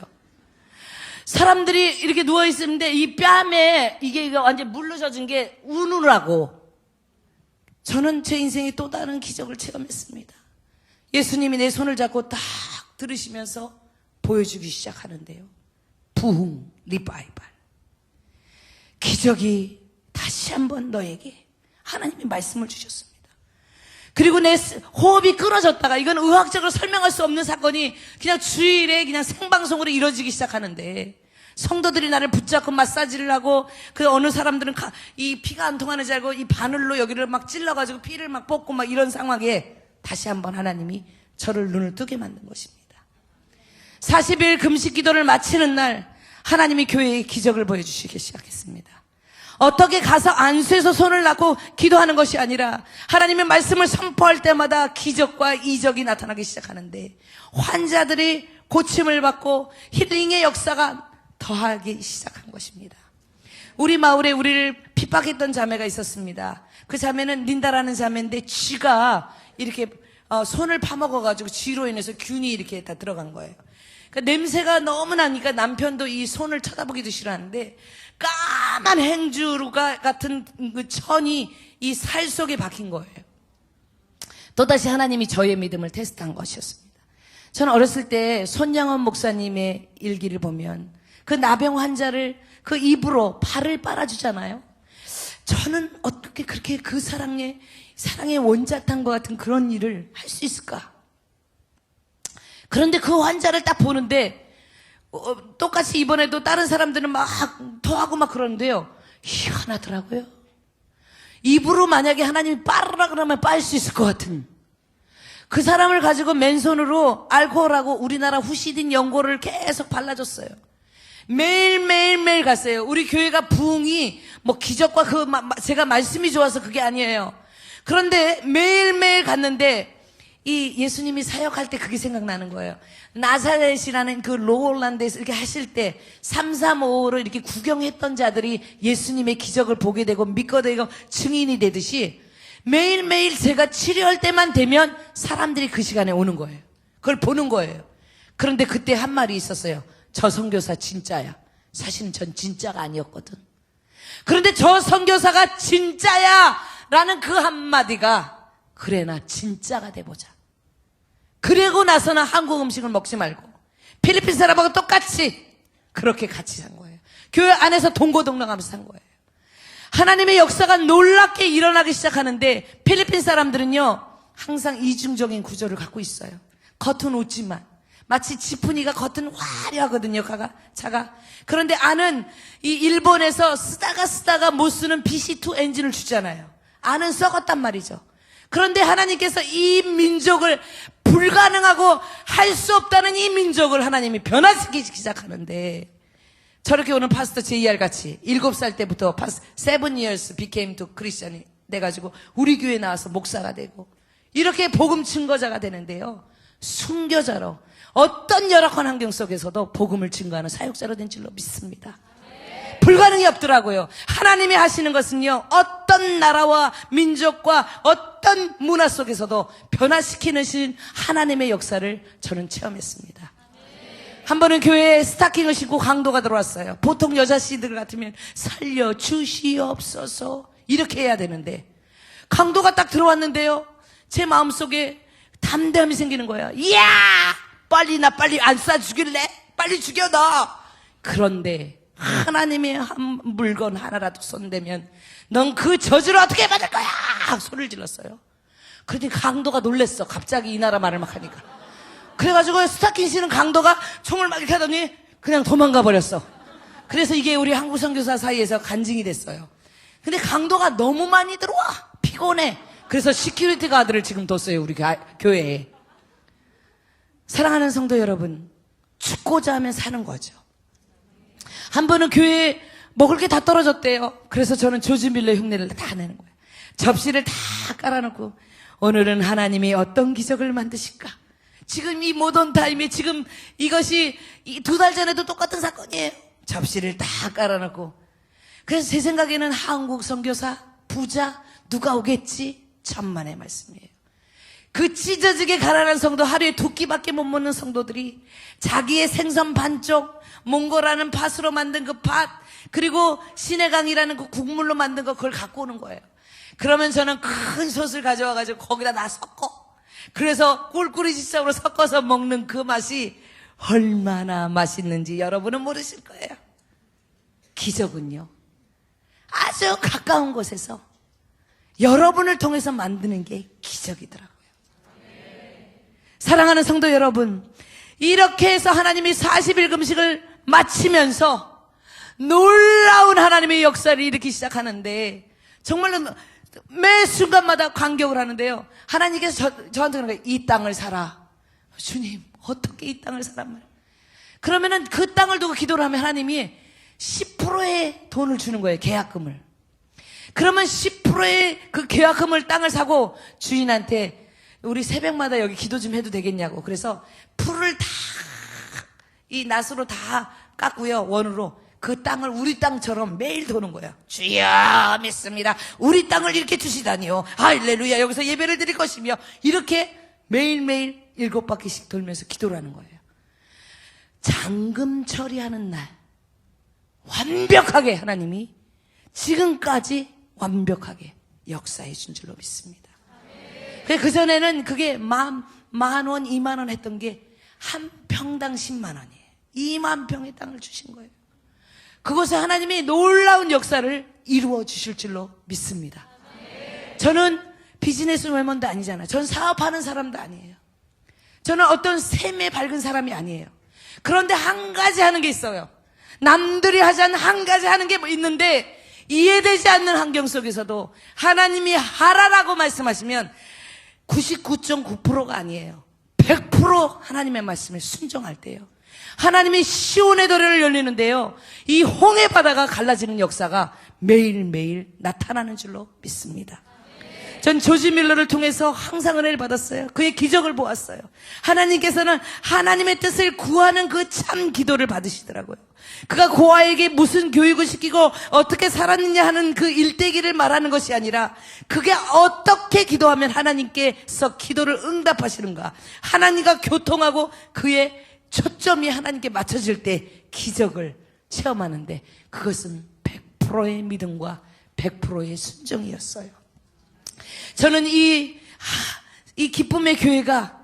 사람들이 이렇게 누워있는데 이 뺨에 이게 완전 물로 젖은 게 우느라고. 저는 제 인생의 또 다른 기적을 체험했습니다. 예수님이 내 손을 잡고 딱 들으시면서 보여주기 시작하는데요. 부흥, 리바이벌. 기적이 다시 한번 너에게 하나님이 말씀을 주셨습니다. 그리고 내 호흡이 끊어졌다가 이건 의학적으로 설명할 수 없는 사건이 그냥 주일에 그냥 생방송으로 이루어지기 시작하는데 성도들이 나를 붙잡고 마사지를 하고 그 어느 사람들은 이 피가 안 통하는 줄 알고 이 바늘로 여기를 막 찔러가지고 피를 막 뽑고 막 이런 상황에 다시 한번 하나님이 저를 눈을 뜨게 만든 것입니다. 40일 금식 기도를 마치는 날 하나님이 교회에 기적을 보여주시기 시작했습니다. 어떻게 가서 안수해서 손을 놔고 기도하는 것이 아니라 하나님의 말씀을 선포할 때마다 기적과 이적이 나타나기 시작하는데 환자들이 고침을 받고 힐링의 역사가 더하기 시작한 것입니다. 우리 마을에 우리를 핍박했던 자매가 있었습니다. 그 자매는 린다라는 자매인데 쥐가 이렇게 손을 파먹어가지고 쥐로 인해서 균이 이렇게 다 들어간 거예요. 그러니까 냄새가 너무 나니까 남편도 이 손을 쳐다보기도 싫어하는데 까만 행주루가 같은 그 천이 이 살 속에 박힌 거예요. 또다시 하나님이 저의 믿음을 테스트한 것이었습니다. 저는 어렸을 때 손양원 목사님의 일기를 보면 그 나병 환자를 그 입으로 발을 빨아주잖아요. 저는 어떻게 그렇게 그 사랑의 원자탄과 같은 그런 일을 할 수 있을까? 그런데 그 환자를 딱 보는데 똑같이 이번에도 다른 사람들은 막 토하고 막 그러는데요. 희한하더라고요. 입으로 만약에 하나님이 빨으라 그러면 빨 수 있을 것 같은 그 사람을 가지고 맨손으로 알코올하고 우리나라 후시딘 연고를 계속 발라줬어요. 매일 갔어요. 우리 교회가 부흥이 뭐 기적과 제가 말씀이 좋아서 그게 아니에요. 그런데 매일매일 갔는데 이 예수님이 사역할 때 그게 생각나는 거예요. 나사렛이라는 그 로홀란드에서 이렇게 하실 때 335로 이렇게 구경했던 자들이 예수님의 기적을 보게 되고 믿게 되고 증인이 되듯이 매일매일 제가 치료할 때만 되면 사람들이 그 시간에 오는 거예요. 그걸 보는 거예요. 그런데 그때 한 말이 있었어요. 저 선교사 진짜야. 사실은 전 진짜가 아니었거든. 그런데 저 선교사가 진짜야 라는 그 한마디가 그래 나 진짜가 돼보자. 그러고 나서는 한국 음식을 먹지 말고 필리핀 사람하고 똑같이 그렇게 같이 산 거예요. 교회 안에서 동고동락하면서 산 거예요. 하나님의 역사가 놀랍게 일어나기 시작하는데 필리핀 사람들은요 항상 이중적인 구조를 갖고 있어요. 겉은 웃지만 마치 지푸니가 겉은 화려하거든요. 자가. 그런데 안은 이 일본에서 쓰다가 못 쓰는 BC2 엔진을 주잖아요. 안은 썩었단 말이죠. 그런데 하나님께서 이 민족을 불가능하고 할 수 없다는 이 민족을 하나님이 변화시키기 시작하는데 저렇게 오는 파스터 JR 같이 7살 때부터 7 years became to Christian이 돼가지고 우리 교회에 나와서 목사가 되고 이렇게 복음 증거자가 되는데요. 순교자로 어떤 열악한 환경 속에서도 복음을 증거하는 사역자로 된 줄로 믿습니다. 불가능이 없더라고요. 하나님이 하시는 것은요 어떤 나라와 민족과 어떤 문화 속에서도 변화시키는 하나님의 역사를 저는 체험했습니다. 한 번은 교회에 스타킹을 신고 강도가 들어왔어요. 보통 여자 씨들 같으면 살려주시옵소서 이렇게 해야 되는데 강도가 딱 들어왔는데요 제 마음속에 담대함이 생기는 거예요. 이야 빨리 안 쏴 죽일래? 빨리 죽여 너. 그런데 하나님의 한 물건 하나라도 손대면 넌 그 저주를 어떻게 받을 거야 소리를 질렀어요. 그런데 강도가 놀랬어. 갑자기 이 나라 말을 막 하니까. 그래가지고 스타킹 신은 강도가 총을 막 이렇게 하더니 그냥 도망가 버렸어. 그래서 이게 우리 한국 선교사 사이에서 간증이 됐어요. 근데 강도가 너무 많이 들어와 피곤해. 그래서 시큐리티 가드를 지금 뒀어요 우리 교회에. 사랑하는 성도 여러분, 죽고자 하면 사는 거죠. 한 번은 교회에 먹을 게 다 떨어졌대요. 그래서 저는 조지 밀러 흉내를 다 내는 거예요. 접시를 다 깔아놓고 오늘은 하나님이 어떤 기적을 만드실까? 지금 이 모던 타임에 지금 이것이 2달 전에도 똑같은 사건이에요. 접시를 다 깔아놓고 그래서 제 생각에는 한국 선교사 부자 누가 오겠지? 천만의 말씀이에요. 그 찢어지게 가난한 성도 하루에 2끼밖에 못 먹는 성도들이 자기의 생선 반쪽 몽골하는 팥으로 만든 그 팥 그리고 시내강이라는 그 국물로 만든 거 그걸 갖고 오는 거예요. 그러면 저는 큰 솥을 가져와가지고 거기다 다 섞어. 그래서 꿀꿀이 지짝으로 섞어서 먹는 그 맛이 얼마나 맛있는지 여러분은 모르실 거예요. 기적은요 아주 가까운 곳에서 여러분을 통해서 만드는 게 기적이더라고요. 사랑하는 성도 여러분, 이렇게 해서 하나님이 40일 금식을 마치면서 놀라운 하나님의 역사를 일으키기 시작하는데 정말로 매 순간마다 감격을 하는데요. 하나님께서 저한테 그런 거예요. 이 땅을 사라. 주님 어떻게 이 땅을 사란 말이에요. 그러면은 그 땅을 두고 기도를 하면 하나님이 10%의 돈을 주는 거예요. 계약금을. 그러면 10%의 그 계약금을 땅을 사고 주인한테 우리 새벽마다 여기 기도 좀 해도 되겠냐고. 그래서 풀을 다 이 낫으로 다 깎고요. 원으로. 그 땅을 우리 땅처럼 매일 도는 거예요. 주여 믿습니다. 우리 땅을 이렇게 주시다니요. 할렐루야. 여기서 예배를 드릴 것이며 이렇게 매일매일 7바퀴씩 돌면서 기도를 하는 거예요. 잔금 처리하는 날 완벽하게 하나님이 지금까지 완벽하게 역사해 준 줄로 믿습니다. 그 전에는 그게 만 원, 2만 원 했던 게 한 평당 10만 원이에요. 2만 평의 땅을 주신 거예요. 그곳에 하나님이 놀라운 역사를 이루어 주실 줄로 믿습니다. 저는 비즈니스우먼도 아니잖아요. 전 사업하는 사람도 아니에요. 저는 어떤 셈에 밝은 사람이 아니에요. 그런데 한 가지 하는 게 있어요. 남들이 하지 않는 한 가지 하는 게 뭐 있는데 이해되지 않는 환경 속에서도 하나님이 하라라고 말씀하시면 99.9%가 아니에요. 100% 하나님의 말씀에 순종할 때요. 하나님이 시온의 도래를 열리는데요. 이 홍해 바다가 갈라지는 역사가 매일매일 나타나는 줄로 믿습니다. 전 조지 밀러를 통해서 항상 은혜를 받았어요. 그의 기적을 보았어요. 하나님께서는 하나님의 뜻을 구하는 그 참 기도를 받으시더라고요. 그가 고아에게 무슨 교육을 시키고 어떻게 살았느냐 하는 그 일대기를 말하는 것이 아니라 그게 어떻게 기도하면 하나님께서 기도를 응답하시는가. 하나님과 교통하고 그의 초점이 하나님께 맞춰질 때 기적을 체험하는데 그것은 100%의 믿음과 100%의 순종이었어요. 저는 이 기쁨의 교회가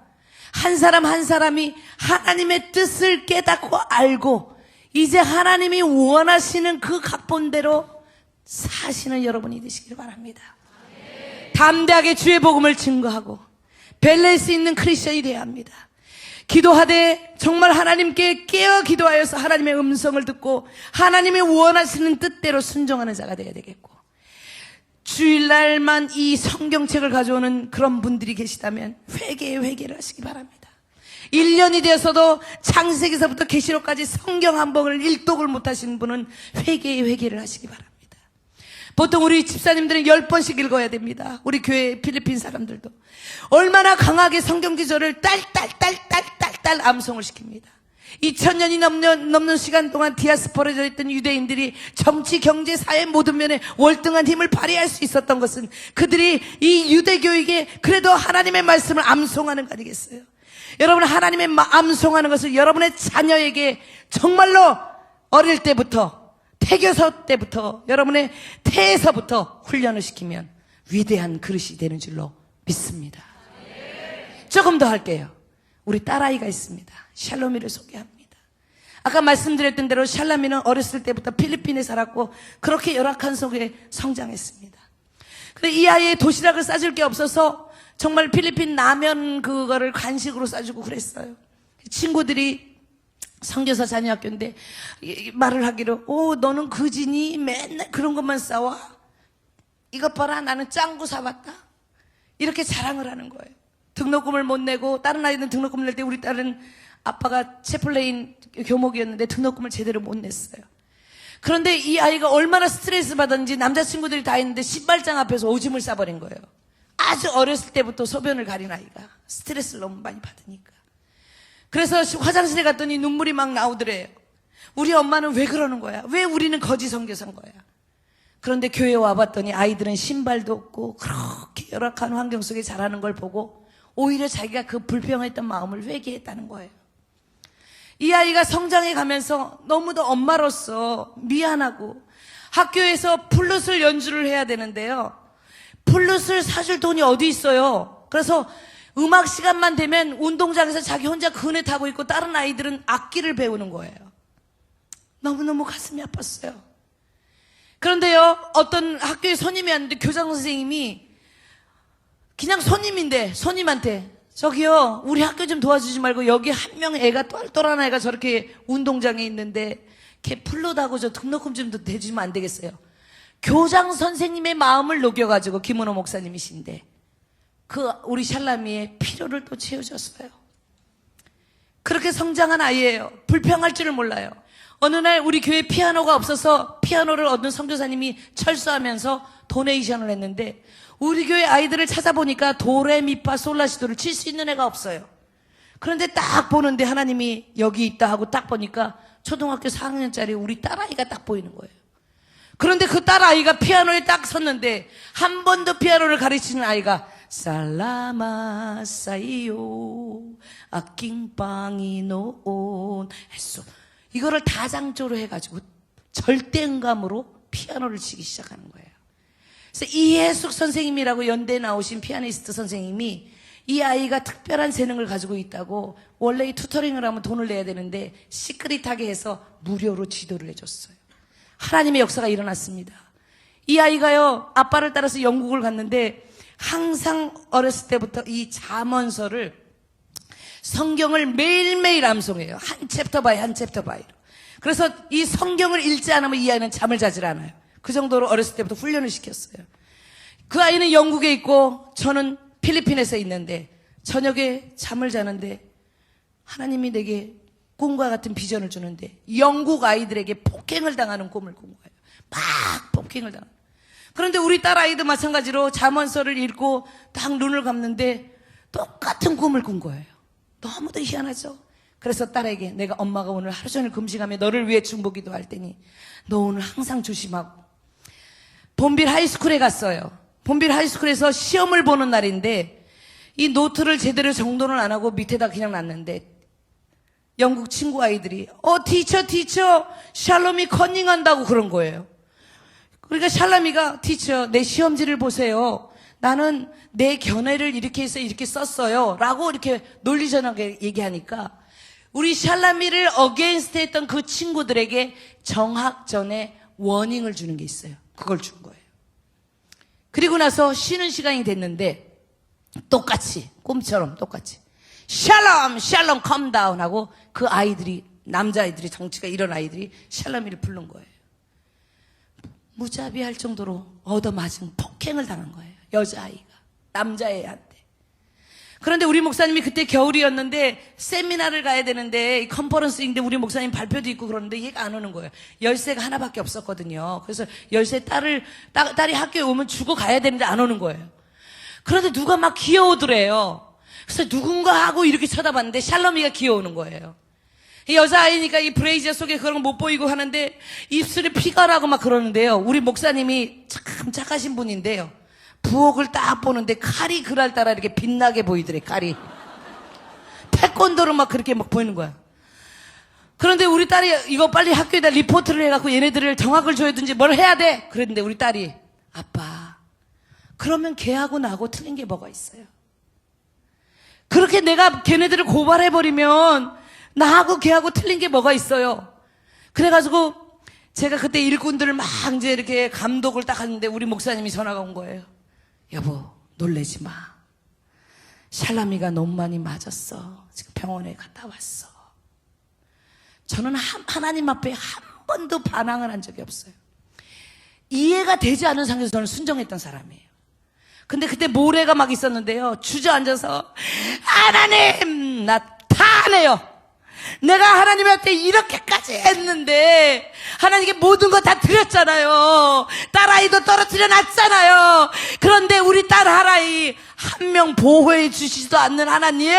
한 사람 한 사람이 하나님의 뜻을 깨닫고 알고 이제 하나님이 원하시는 그 각본대로 사시는 여러분이 되시길 바랍니다. 담대하게 주의 복음을 증거하고 벨레일 수 있는 크리스천이 되어야 합니다. 기도하되 정말 하나님께 깨어 기도하여서 하나님의 음성을 듣고 하나님이 원하시는 뜻대로 순종하는 자가 되어야 되겠고, 주일날만 이 성경책을 가져오는 그런 분들이 계시다면 회개를 하시기 바랍니다. 1년이 되어서도 창세기서부터 계시록까지 성경 한 번을 일독을 못하신 분은 회개를 하시기 바랍니다. 보통 우리 집사님들은 10번씩 읽어야 됩니다. 우리 교회 필리핀 사람들도 얼마나 강하게 성경 기절을 딸 암송을 시킵니다. 2000년이 넘는 시간 동안 디아스포라에 있던 유대인들이 정치, 경제, 사회 모든 면에 월등한 힘을 발휘할 수 있었던 것은 그들이 이 유대교에게 그래도 하나님의 말씀을 암송하는 거 아니겠어요? 여러분, 하나님의 암송하는 것을 여러분의 자녀에게 정말로 어릴 때부터, 태교서 때부터, 여러분의 태에서부터 훈련을 시키면 위대한 그릇이 되는 줄로 믿습니다. 조금 더 할게요. 우리 딸아이가 있습니다. 샬롬이를 소개합니다. 아까 말씀드렸던 대로 샬롬이는 어렸을 때부터 필리핀에 살았고 그렇게 열악한 속에 성장했습니다. 근데 이 아이의 도시락을 싸줄 게 없어서 정말 필리핀 라면 그거를 간식으로 싸주고 그랬어요. 친구들이 선교사 자녀학교인데 말을 하기로, 너는 그지니 맨날 그런 것만 싸와? 이것 봐라, 나는 짱구 사봤다. 이렇게 자랑을 하는 거예요. 등록금을 못 내고, 다른 아이들은 등록금을 낼 때 우리 딸은 아빠가 채플레인 교목이었는데 등록금을 제대로 못 냈어요. 그런데 이 아이가 얼마나 스트레스 받았는지 남자친구들이 다 있는데 신발장 앞에서 오줌을 싸버린 거예요. 아주 어렸을 때부터 소변을 가린 아이가 스트레스를 너무 많이 받으니까. 그래서 화장실에 갔더니 눈물이 막 나오더래요. 우리 엄마는 왜 그러는 거야? 왜 우리는 거지 선교사인 거야? 그런데 교회에 와봤더니 아이들은 신발도 없고 그렇게 열악한 환경 속에 자라는 걸 보고 오히려 자기가 그 불평했던 마음을 회개했다는 거예요. 이 아이가 성장해 가면서 너무도 엄마로서 미안하고 학교에서 플룻을 연주를 해야 되는데요. 플룻을 사줄 돈이 어디 있어요? 그래서 음악 시간만 되면 운동장에서 자기 혼자 그네 타고 있고 다른 아이들은 악기를 배우는 거예요. 너무너무 가슴이 아팠어요. 그런데요, 어떤 학교에 손님이 왔는데 교장 선생님이 그냥 손님한테 저기요, 우리 학교 좀 도와주지 말고 여기 한 명 애가 똘똘한 애가 저렇게 운동장에 있는데 걔 플룻하고 저 등록금 좀 대주면 안 되겠어요? 교장 선생님의 마음을 녹여가지고, 김은호 목사님이신데 그 우리 샬라미의 필요를 또 채워줬어요. 그렇게 성장한 아이예요. 불평할 줄을 몰라요. 어느 날 우리 교회 피아노가 없어서 피아노를 얻은 선교사님이 철수하면서 도네이션을 했는데 우리 교회 아이들을 찾아보니까 도레미파 솔라시도를 칠 수 있는 애가 없어요. 그런데 딱 보는데 하나님이 여기 있다 하고 딱 보니까 초등학교 4학년짜리 우리 딸아이가 딱 보이는 거예요. 그런데 그 딸아이가 피아노에 딱 섰는데 한 번도 피아노를 가르치는 아이가 살라마 사이요 아킹빵이 노온 했어. 이거를 다장조로 해가지고 절대음감으로 피아노를 치기 시작하는 거예요. 그래서 이해숙 선생님이라고 연대에 나오신 피아니스트 선생님이 이 아이가 특별한 재능을 가지고 있다고 원래 이 투터링을 하면 돈을 내야 되는데 시크릿하게 해서 무료로 지도를 해줬어요. 하나님의 역사가 일어났습니다. 이 아이가요, 아빠를 따라서 영국을 갔는데 항상 어렸을 때부터 이 잠언서를 성경을 매일매일 암송해요. 한 챕터 바이 한 챕터 바이로. 그래서 이 성경을 읽지 않으면 이 아이는 잠을 자질 않아요. 그 정도로 어렸을 때부터 훈련을 시켰어요. 그 아이는 영국에 있고 저는 필리핀에서 있는데 저녁에 잠을 자는데 하나님이 내게 꿈과 같은 비전을 주는데 영국 아이들에게 폭행을 당하는 꿈을 꾼 거예요. 막 폭행을 당하는. 그런데 우리 딸 아이도 마찬가지로 잠언서를 읽고 딱 눈을 감는데 똑같은 꿈을 꾼 거예요. 너무도 희한하죠. 그래서 딸에게 내가 엄마가 오늘 하루 종일 금식하며 너를 위해 중보기도 할 테니 너 오늘 항상 조심하고. 본빌 하이스쿨에 갔어요. 본빌 하이스쿨에서 시험을 보는 날인데 이 노트를 제대로 정돈을 안 하고 밑에다 그냥 놨는데 영국 친구 아이들이 티처 샬롬이 컨닝한다고 그런 거예요. 그러니까 샬롬이가 티처 내 시험지를 보세요. 나는 내 견해를 이렇게 해서 이렇게 썼어요 라고 이렇게 논리전하게 얘기하니까 우리 샬롬이를 어게인스트 했던 그 친구들에게 정학전에 워닝을 주는 게 있어요. 그걸 준 거예요. 그리고 나서 쉬는 시간이 됐는데 똑같이 꿈처럼 똑같이 샬롬 컴다운 하고 그 아이들이 남자아이들이 정치가 이런 아이들이 샬롬이를 부른 거예요. 무자비할 정도로 얻어맞은 폭행을 당한 거예요. 여자아이가 남자애한테. 그런데 우리 목사님이 그때 겨울이었는데 세미나를 가야 되는데 컨퍼런스인데 우리 목사님 발표도 있고 그러는데 얘가 안 오는 거예요. 열쇠가 하나밖에 없었거든요. 그래서 열쇠 딸이 학교에 오면 주고 가야 되는데 안 오는 거예요. 그런데 누가 막 기어오더래요. 그래서 누군가 하고 이렇게 쳐다봤는데 샬롬이가 기어오는 거예요. 이 여자아이니까 이 브레이저 속에 그런 거 못 보이고 하는데 입술에 피가 나고 막 그러는데요. 우리 목사님이 참 착하신 분인데요. 부엌을 딱 보는데 칼이 그날따라 이렇게 빛나게 보이더래. 칼이 태권도로 막 그렇게 막 보이는 거야. 그런데 우리 딸이 이거 빨리 학교에다 리포트를 해갖고 얘네들을 정학을 줘야든지 뭘 해야 돼. 그랬는데 우리 딸이 아빠 그러면 걔하고 나하고 틀린 게 뭐가 있어요. 그렇게 내가 걔네들을 고발해버리면 나하고 걔하고 틀린 게 뭐가 있어요. 그래가지고 제가 그때 일꾼들을 막 이제 이렇게 감독을 딱 하는데 우리 목사님이 전화가 온 거예요. 여보 놀래지 마. 샬롬이가 너무 많이 맞았어. 지금 병원에 갔다 왔어. 저는 하나님 앞에 한 번도 반항을 한 적이 없어요. 이해가 되지 않은 상황에서 저는 순종했던 사람이에요. 근데 그때 모래가 막 있었는데요. 주저앉아서 하나님 나 타네요. 내가 하나님한테 이렇게까지 했는데 하나님께 모든 거 다 드렸잖아요. 딸아이도 떨어뜨려 놨잖아요. 그런데 우리 딸 하라이 한 명 보호해 주시지도 않는 하나님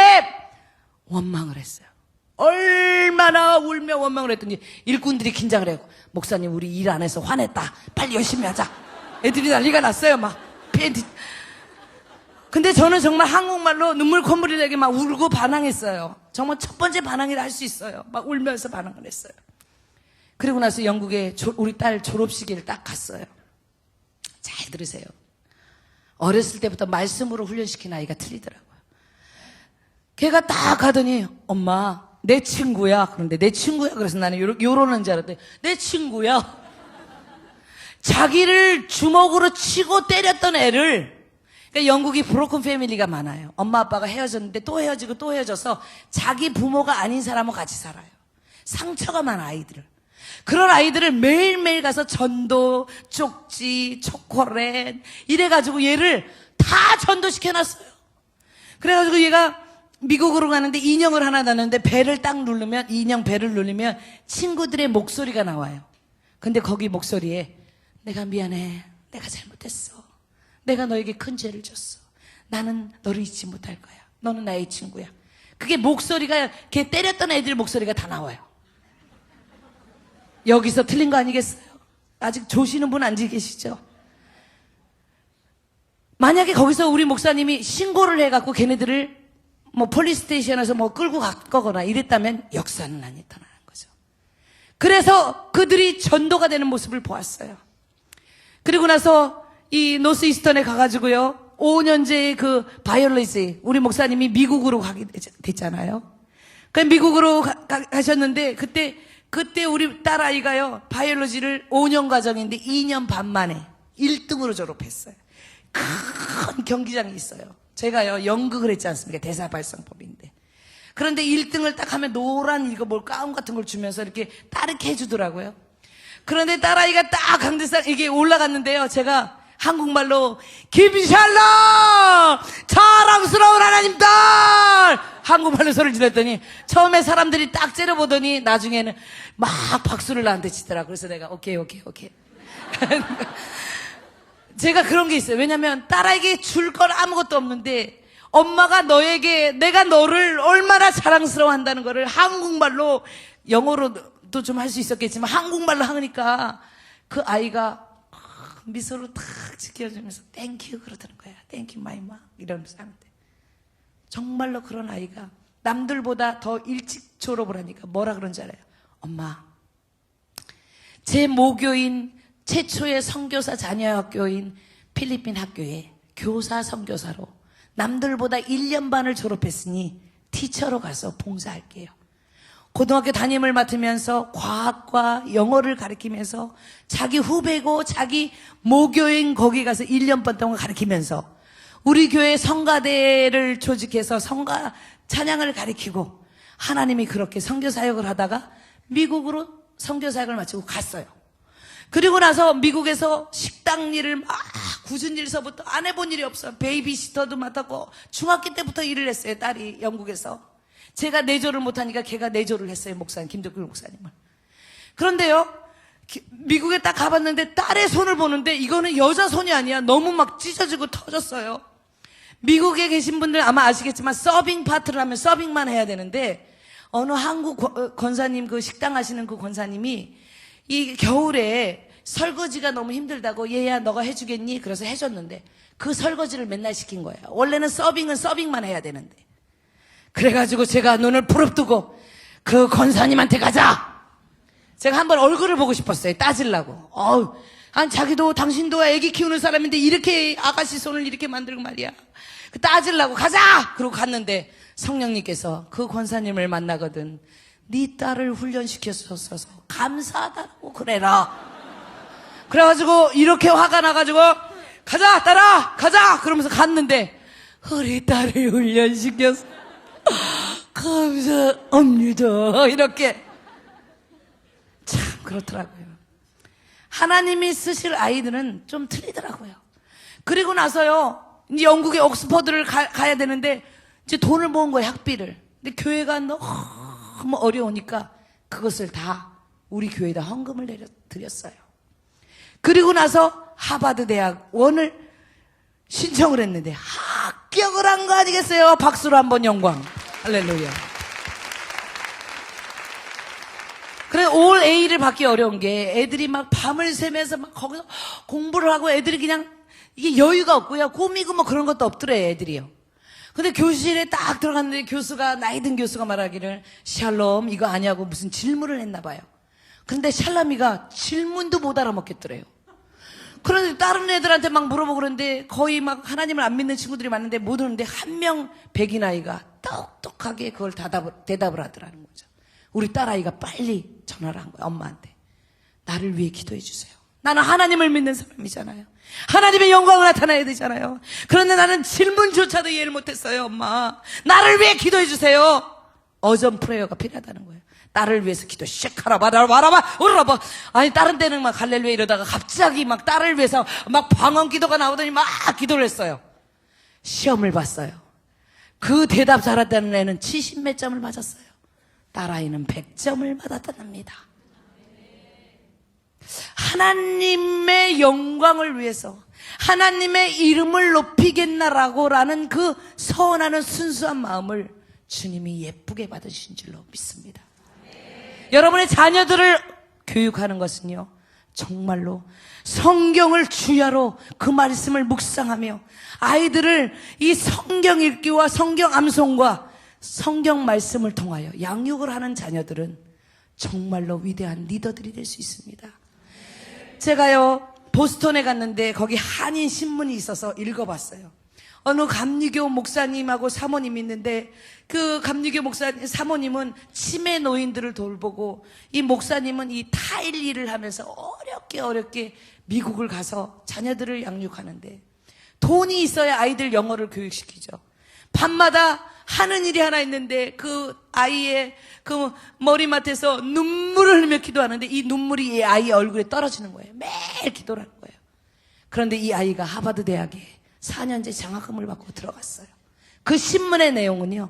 원망을 했어요. 얼마나 울며 원망을 했더니 일꾼들이 긴장을 해요. 목사님 우리 일 안 해서 화냈다. 빨리 열심히 하자. 애들이 난리가 났어요. 막 팬티. 근데 저는 정말 한국말로 눈물 콧물이 나게 막 울고 반항했어요. 정말 첫 번째 반항이라 할 수 있어요. 막 울면서 반항을 했어요. 그리고 나서 영국에 우리 딸 졸업식을 딱 갔어요. 잘 들으세요. 어렸을 때부터 말씀으로 훈련시킨 아이가 틀리더라고요. 걔가 딱 가더니 엄마 내 친구야. 그런데 내 친구야. 그래서 나는 요러는 줄 알았더니 내 친구야. 자기를 주먹으로 치고 때렸던 애를 그러니까 영국이 브로큰 패밀리가 많아요. 엄마 아빠가 헤어졌는데 또 헤어지고 또 헤어져서 자기 부모가 아닌 사람하고 같이 살아요. 상처가 많은 아이들을. 그런 아이들을 매일매일 가서 전도, 쪽지, 초콜릿 이래가지고 얘를 다 전도시켜놨어요. 그래가지고 얘가 미국으로 가는데 인형을 하나 놨는데 배를 딱 누르면, 인형 배를 누르면 친구들의 목소리가 나와요. 근데 거기 목소리에 내가 미안해. 내가 잘못했어. 내가 너에게 큰 죄를 줬어. 나는 너를 잊지 못할 거야. 너는 나의 친구야. 그게 목소리가, 걔 때렸던 애들 목소리가 다 나와요. 여기서 틀린 거 아니겠어요? 아직 조시는 분 안 계시죠? 만약에 거기서 우리 목사님이 신고를 해갖고 걔네들을 뭐 폴리스테이션에서 뭐 끌고 갔거나 이랬다면 역사는 안 나타나는 거죠. 그래서 그들이 전도가 되는 모습을 보았어요. 그리고 나서 이 노스 이스턴에 가가지고요, 5년제의 그 바이올로지, 우리 목사님이 미국으로 가게 됐잖아요. 그 미국으로 가셨는데 그때 우리 딸아이가요, 바이올로지를 5년 과정인데 2년 반 만에 1등으로 졸업했어요. 큰 경기장이 있어요. 제가요, 연극을 했지 않습니까? 대사발성법인데. 그런데 1등을 딱 하면 노란 이거 뭘 가운 같은 걸 주면서 이렇게 따르게 해주더라고요. 그런데 딸아이가 딱 강대상 이게 올라갔는데요, 제가 한국말로 김샬롬 자랑스러운 하나님 딸 한국말로 소리를 질렀더니 처음에 사람들이 딱 째려보더니 나중에는 막 박수를 나한테 치더라고요. 그래서 내가 오케이 제가 그런 게 있어요. 왜냐면 딸에게 줄 건 아무것도 없는데 엄마가 너에게 내가 너를 얼마나 자랑스러워 한다는 거를 한국말로, 영어로도 좀 할 수 있었겠지만 한국말로 하니까 그 아이가 미소로 탁 지켜주면서 땡큐 그러더는 거야. 땡큐 마이 마 이러면서 하는데, 정말로 그런 아이가 남들보다 더 일찍 졸업을 하니까 뭐라 그런지 알아요? 엄마, 제 모교인 최초의 선교사 자녀학교인 필리핀 학교에 교사 선교사로 남들보다 1년 반을 졸업했으니 티처로 가서 봉사할게요. 고등학교 담임을 맡으면서 과학과 영어를 가르치면서 자기 후배고 자기 모교인 거기 가서 1년 반 동안 가르치면서 우리 교회 성가대를 조직해서 성가 찬양을 가르치고, 하나님이 그렇게 선교사역을 하다가 미국으로 선교사역을 마치고 갔어요. 그리고 나서 미국에서 식당 일을 막 굳은 일서부터 안 해본 일이 없어. 베이비시터도 맡았고 중학교 때부터 일을 했어요. 딸이 영국에서. 제가 내조를 못하니까 걔가 내조를 했어요. 목사님, 김덕길 목사님을. 그런데요, 미국에 딱 가봤는데 딸의 손을 보는데 이거는 여자 손이 아니야. 너무 막 찢어지고 터졌어요. 미국에 계신 분들 아마 아시겠지만 서빙 파트를 하면 서빙만 해야 되는데, 어느 한국 권사님, 그 식당 하시는 그 권사님이 이 겨울에 설거지가 너무 힘들다고, 얘야 너가 해주겠니? 그래서 해줬는데 그 설거지를 맨날 시킨 거예요. 원래는 서빙은 서빙만 해야 되는데. 그래가지고 제가 눈을 부릅뜨고 그 권사님한테 가자. 제가 한번 얼굴을 보고 싶었어요. 따지려고. 아니 자기도 당신도 애기 키우는 사람인데 이렇게 아가씨 손을 이렇게 만들고 말이야. 그 따지려고 가자. 그러고 갔는데 성령님께서 그 권사님을 만나거든. 네 딸을 훈련시켰어서 감사하다고 그래라. 그래가지고 이렇게 화가 나가지고 가자 딸아 가자 그러면서 갔는데, 우리 딸을 훈련시켜서 감사합니다 이렇게. 참 그렇더라고요. 하나님이 쓰실 아이들은 좀 틀리더라고요. 그리고 나서요, 이제 영국의 옥스퍼드를 가야 되는데 이제 돈을 모은 거예요, 학비를. 근데 교회가 너무 어려우니까 그것을 다 우리 교회에다 헌금을 드렸어요. 그리고 나서 하버드 대학원을 신청을 했는데 합격을 한 거 아니겠어요? 박수로 한번 영광. 할렐루야. 그래, 올 A를 받기 어려운 게 애들이 막 밤을 새면서 막 거기서 공부를 하고, 애들이 그냥 이게 여유가 없고요. 꿈이고 뭐 그런 것도 없더래요, 애들이요. 근데 교실에 딱 들어갔는데 교수가, 나이 든 교수가 말하기를 샬롬 이거 아냐고 무슨 질문을 했나 봐요. 근데 샬롬이가 질문도 못 알아먹겠더래요. 그런데 다른 애들한테 막 물어보고 그러는데 거의 막 하나님을 안 믿는 친구들이 많은데 못 오는데 한 명 백인 아이가 똑똑하게 그걸 대답을 하더라는 거죠. 우리 딸아이가 빨리 전화를 한 거예요, 엄마한테. 나를 위해 기도해 주세요. 나는 하나님을 믿는 사람이잖아요. 하나님의 영광을 나타나야 되잖아요. 그런데 나는 질문조차도 이해를 못했어요. 엄마, 나를 위해 기도해 주세요. 어전 프레이어가 필요하다는 거예요. 딸을 위해서 기도 시작하라 바라봐 오라봐. 아니 다른 때는 막 할렐루야 이러다가 갑자기 막 딸을 위해서 막 방언 기도가 나오더니 막 기도를 했어요. 시험을 봤어요. 그 대답 잘했다는 애는 70몇 점을 맞았어요. 딸아이는 100점을 받았답니다. 하나님의 영광을 위해서 하나님의 이름을 높이겠나라고라는 그 서운하는 순수한 마음을 주님이 예쁘게 받으신 줄로 믿습니다. 여러분의 자녀들을 교육하는 것은요, 정말로 성경을 주야로 그 말씀을 묵상하며 아이들을 이 성경 읽기와 성경 암송과 성경 말씀을 통하여 양육을 하는 자녀들은 정말로 위대한 리더들이 될 수 있습니다. 제가요, 보스턴에 갔는데 거기 한인 신문이 있어서 읽어봤어요. 어느 감리교 목사님하고 사모님이 있는데 그 감리교 사모님은 치매 노인들을 돌보고 이 목사님은 이 타일 일을 하면서 어렵게 미국을 가서 자녀들을 양육하는데 돈이 있어야 아이들 영어를 교육시키죠. 밤마다 하는 일이 하나 있는데 그 아이의 그 머리맡에서 눈물을 흘리며 기도하는데 이 눈물이 이 아이의 얼굴에 떨어지는 거예요. 매일 기도를 하는 거예요. 그런데 이 아이가 하버드 대학에 4년제 장학금을 받고 들어갔어요. 그 신문의 내용은요,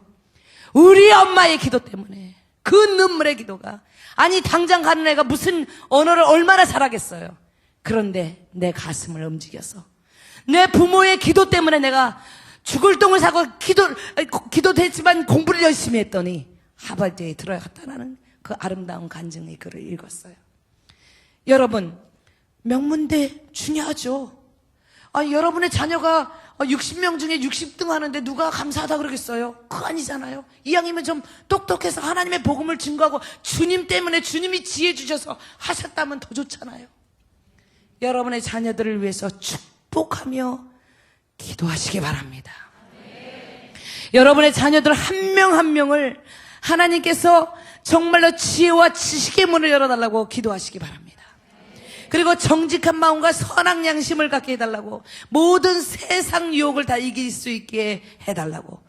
우리 엄마의 기도 때문에 그 눈물의 기도가, 아니 당장 가는 애가 무슨 언어를 얼마나 잘하겠어요. 그런데 내 가슴을 움직여서 내 부모의 기도 때문에 내가 죽을 똥을 사고 기도도 했지만 공부를 열심히 했더니 하버드에 들어갔다는 그 아름다운 간증의 글을 읽었어요. 여러분, 명문대 중요하죠. 여러분의 자녀가 60명 중에 60등 하는데 누가 감사하다 그러겠어요? 그거 아니잖아요. 이왕이면 좀 똑똑해서 하나님의 복음을 증거하고 주님 때문에 주님이 지혜 주셔서 하셨다면 더 좋잖아요. 여러분의 자녀들을 위해서 축복하며 기도하시기 바랍니다. 여러분의 자녀들 한 명 한 명을 하나님께서 정말로 지혜와 지식의 문을 열어달라고 기도하시기 바랍니다. 그리고 정직한 마음과 선한 양심을 갖게 해달라고, 모든 세상 유혹을 다 이길 수 있게 해달라고.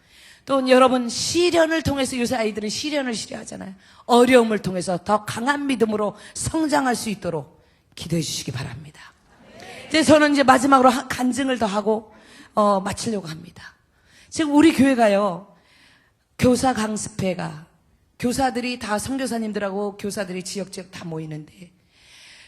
또 여러분, 시련을 통해서, 요새 아이들은 시련을 싫어하잖아요. 어려움을 통해서 더 강한 믿음으로 성장할 수 있도록 기도해 주시기 바랍니다. 이제 저는 이제 마지막으로 간증을 더 하고 마치려고 합니다. 지금 우리 교회가요, 교사 강습회가, 교사들이 다 선교사님들하고 교사들이 지역지역 다 모이는데,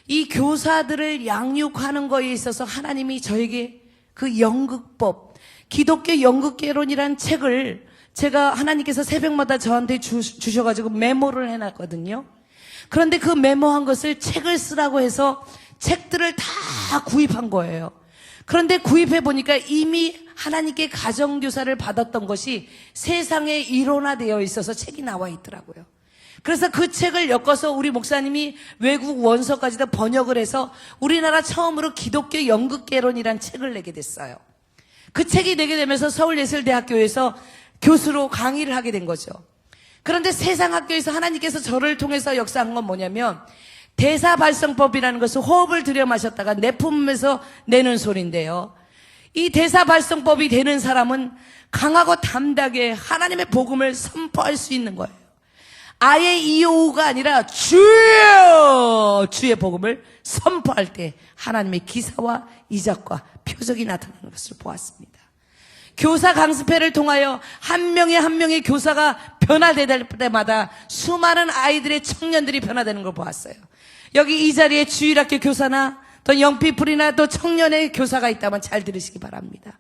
이 교사들을 양육하는 거에 있어서 하나님이 저에게 그 연극법, 기독교 연극개론이라는 책을 제가 하나님께서 새벽마다 저한테 주셔가지고 메모를 해놨거든요. 그런데 그 메모한 것을 책을 쓰라고 해서 책들을 다 구입한 거예요. 그런데 구입해 보니까 이미 하나님께 가정교사를 받았던 것이 세상에 일원화되어 있어서 책이 나와 있더라고요. 그래서 그 책을 엮어서 우리 목사님이 외국 원서까지도 번역을 해서 우리나라 처음으로 기독교 연극개론이라는 책을 내게 됐어요. 그 책이 내게 되면서 서울예술대학교에서 교수로 강의를 하게 된 거죠. 그런데 세상 학교에서 하나님께서 저를 통해서 역사한 건 뭐냐면, 대사발성법이라는 것은 호흡을 들여 마셨다가 내뿜으면서 내는 소리인데요. 이 대사발성법이 되는 사람은 강하고 담대하게 하나님의 복음을 선포할 수 있는 거예요. 아예 이오우가 아니라 주여! 주의 복음을 선포할 때 하나님의 기사와 이적과 표적이 나타나는 것을 보았습니다. 교사 강습회를 통하여 한 명의 한 명의 교사가 변화될 때마다 수많은 아이들의 청년들이 변화되는 걸 보았어요. 여기 이 자리에 주일학교 교사나 또 영피풀이나 또 청년의 교사가 있다면 잘 들으시기 바랍니다.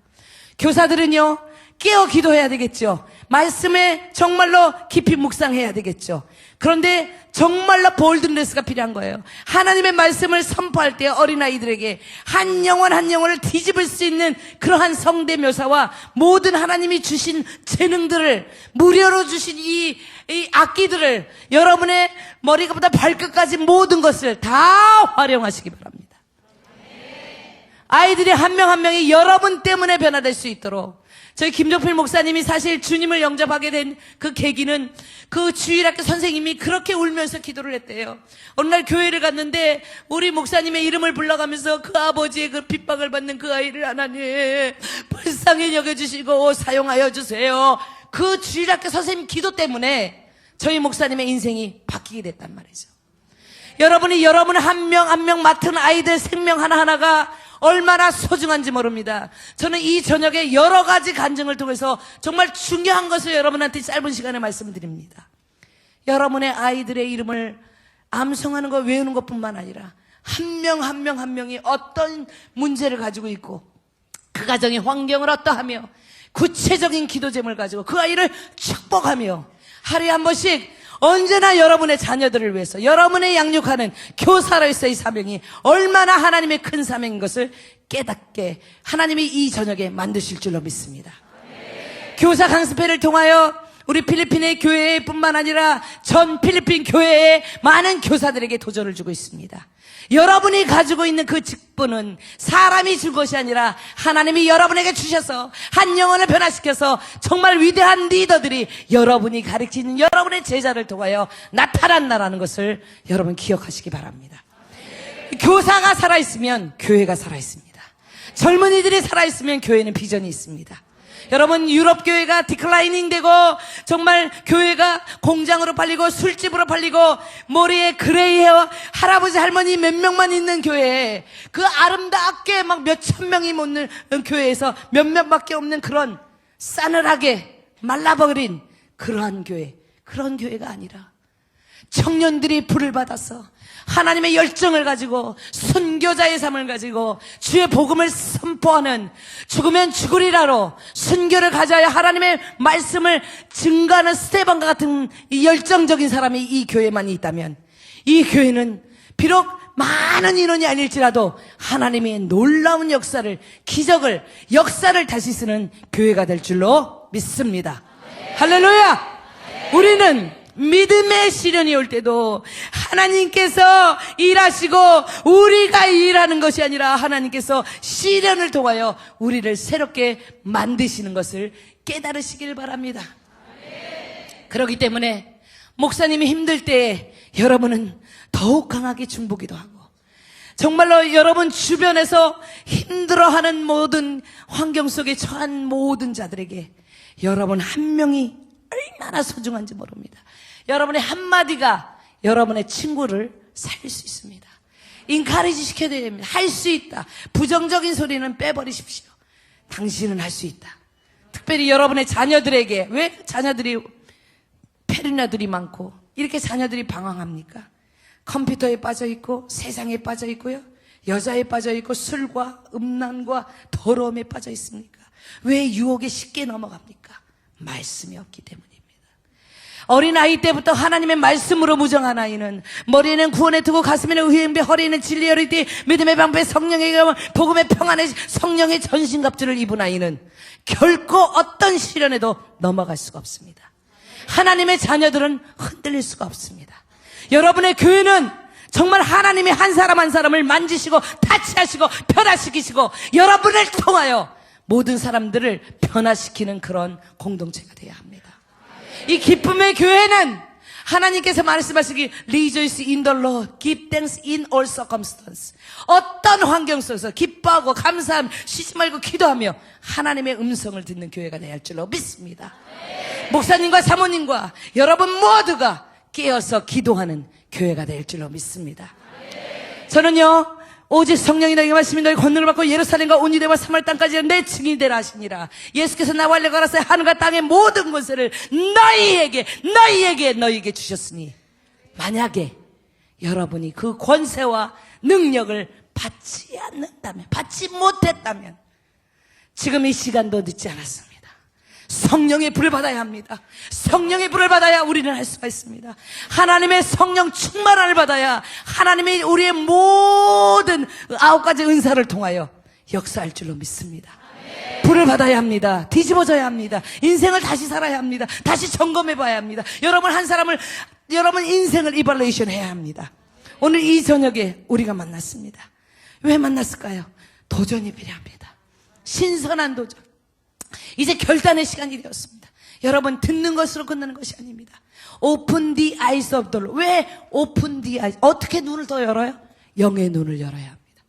교사들은요, 깨어 기도해야 되겠죠. 말씀에 정말로 깊이 묵상해야 되겠죠. 그런데 정말로 볼드네스가 필요한 거예요. 하나님의 말씀을 선포할 때 어린아이들에게 한 영혼 한 영혼을 뒤집을 수 있는 그러한 성대묘사와 모든 하나님이 주신 재능들을, 무료로 주신 이 악기들을, 여러분의 머리부터 발끝까지 모든 것을 다 활용하시기 바랍니다. 아이들이 한 명 한 명이 여러분 때문에 변화될 수 있도록. 저희 김종필 목사님이 사실 주님을 영접하게 된 그 계기는 그 주일학교 선생님이 그렇게 울면서 기도를 했대요. 어느 날 교회를 갔는데 우리 목사님의 이름을 불러가면서 그 아버지의 그 핍박을 받는 그 아이를 하나님 불쌍히 여겨주시고 사용하여 주세요. 그 주일학교 선생님 기도 때문에 저희 목사님의 인생이 바뀌게 됐단 말이죠. 여러분이 여러분 한 명 한 명 맡은 아이들 생명 하나하나가 얼마나 소중한지 모릅니다. 저는 이 저녁에 여러 가지 간증을 통해서 정말 중요한 것을 여러분한테 짧은 시간에 말씀드립니다. 여러분의 아이들의 이름을 암송하는 거, 외우는 것뿐만 아니라 한 명 한 명 한 명이 어떤 문제를 가지고 있고 그 가정의 환경을 어떠하며 구체적인 기도 제목을 가지고 그 아이를 축복하며 하루에 한 번씩 언제나 여러분의 자녀들을 위해서 여러분의 양육하는 교사로서의 사명이 얼마나 하나님의 큰 사명인 것을 깨닫게 하나님이 이 저녁에 만드실 줄로 믿습니다. 교사 강습회를 통하여 우리 필리핀의 교회뿐만 아니라 전 필리핀 교회의 많은 교사들에게 도전을 주고 있습니다. 여러분이 가지고 있는 그 직분은 사람이 준 것이 아니라 하나님이 여러분에게 주셔서 한 영혼을 변화시켜서 정말 위대한 리더들이 여러분이 가르치는 여러분의 제자를 통하여 나타난다라는 것을 여러분 기억하시기 바랍니다. 교사가 살아있으면 교회가 살아있습니다. 젊은이들이 살아있으면 교회는 비전이 있습니다. 여러분, 유럽 교회가 디클라이닝 되고 정말 교회가 공장으로 팔리고 술집으로 팔리고 머리에 그레이 헤어 할아버지 할머니 몇 명만 있는 교회에 그 아름답게 막 몇천 명이 모는 교회에서 몇 명밖에 없는 그런 싸늘하게 말라버린 그러한 교회, 그런 교회가 아니라 청년들이 불을 받아서 하나님의 열정을 가지고 순교자의 삶을 가지고 주의 복음을 선포하는 죽으면 죽으리라로 순교를 가져야 하나님의 말씀을 증거하는 스테반과 같은 이 열정적인 사람이 이 교회만 있다면 이 교회는 비록 많은 인원이 아닐지라도 하나님의 놀라운 역사를, 기적을, 역사를 다시 쓰는 교회가 될 줄로 믿습니다. 할렐루야! 우리는 믿음의 시련이 올 때도 하나님께서 일하시고 우리가 일하는 것이 아니라 하나님께서 시련을 통하여 우리를 새롭게 만드시는 것을 깨달으시길 바랍니다. 그렇기 때문에 목사님이 힘들 때 여러분은 더욱 강하게 중보기도 하고 정말로 여러분 주변에서 힘들어하는 모든 환경 속에 처한 모든 자들에게 여러분 한 명이 얼마나 소중한지 모릅니다. 여러분의 한마디가 여러분의 친구를 살릴 수 있습니다. 인카리지 시켜야 됩니다. 할 수 있다. 부정적인 소리는 빼버리십시오. 당신은 할 수 있다. 특별히 여러분의 자녀들에게, 왜 자녀들이 페르나들이 많고 이렇게 자녀들이 방황합니까? 컴퓨터에 빠져 있고 세상에 빠져 있고요, 여자에 빠져 있고 술과 음란과 더러움에 빠져 있습니까? 왜 유혹에 쉽게 넘어갑니까? 말씀이 없기 때문입니다. 어린아이 때부터 하나님의 말씀으로 무정한 아이는 머리에는 구원의 투구, 가슴에는 의의 은배, 허리에는 진리의 허리띠, 믿음의 방패, 성령의 감, 복음의 평안의 성령의 전신갑주를 입은 아이는 결코 어떤 시련에도 넘어갈 수가 없습니다. 하나님의 자녀들은 흔들릴 수가 없습니다. 여러분의 교회는 정말 하나님이 한 사람 한 사람을 만지시고 타치하시고 변화시키시고 여러분을 통하여 모든 사람들을 변화시키는 그런 공동체가 되어야 합니다. 이 기쁨의 교회는 하나님께서 말씀하시기 Rejoice in the Lord, give thanks in all circumstances. 어떤 환경 속에서 기뻐하고 감사하며 쉬지 말고 기도하며 하나님의 음성을 듣는 교회가 되어야 할 줄로 믿습니다. 목사님과 사모님과 여러분 모두가 깨어서 기도하는 교회가 될 줄로 믿습니다. 저는요, 오직 성령이 너에게 말씀이 너희 권능을 받고 예루살렘과 온 유대와 사마리아 땅까지 내 증인이 되라 하시니라. 예수께서 나와 알려가라사 하늘과 땅의 모든 권세를 너희에게 주셨으니 만약에 여러분이 그 권세와 능력을 받지 않는다면, 받지 못했다면 지금 이 시간도 늦지 않았습니다. 성령의 불을 받아야 합니다. 성령의 불을 받아야 우리는 할 수가 있습니다. 하나님의 성령 충만함을 받아야 하나님이 우리의 모든 9가지 은사를 통하여 역사할 줄로 믿습니다. 불을 받아야 합니다. 뒤집어져야 합니다. 인생을 다시 살아야 합니다. 다시 점검해 봐야 합니다. 여러분 한 사람을, 여러분 인생을 이발레이션 해야 합니다. 오늘 이 저녁에 우리가 만났습니다. 왜 만났을까요? 도전이 필요합니다. 신선한 도전. 이제 결단의 시간이 되었습니다. 여러분, 듣는 것으로 끝나는 것이 아닙니다. Open the eyes of the Lord. 왜 open the eyes? 어떻게 눈을 더 열어요? 영의 눈을 열어야 합니다.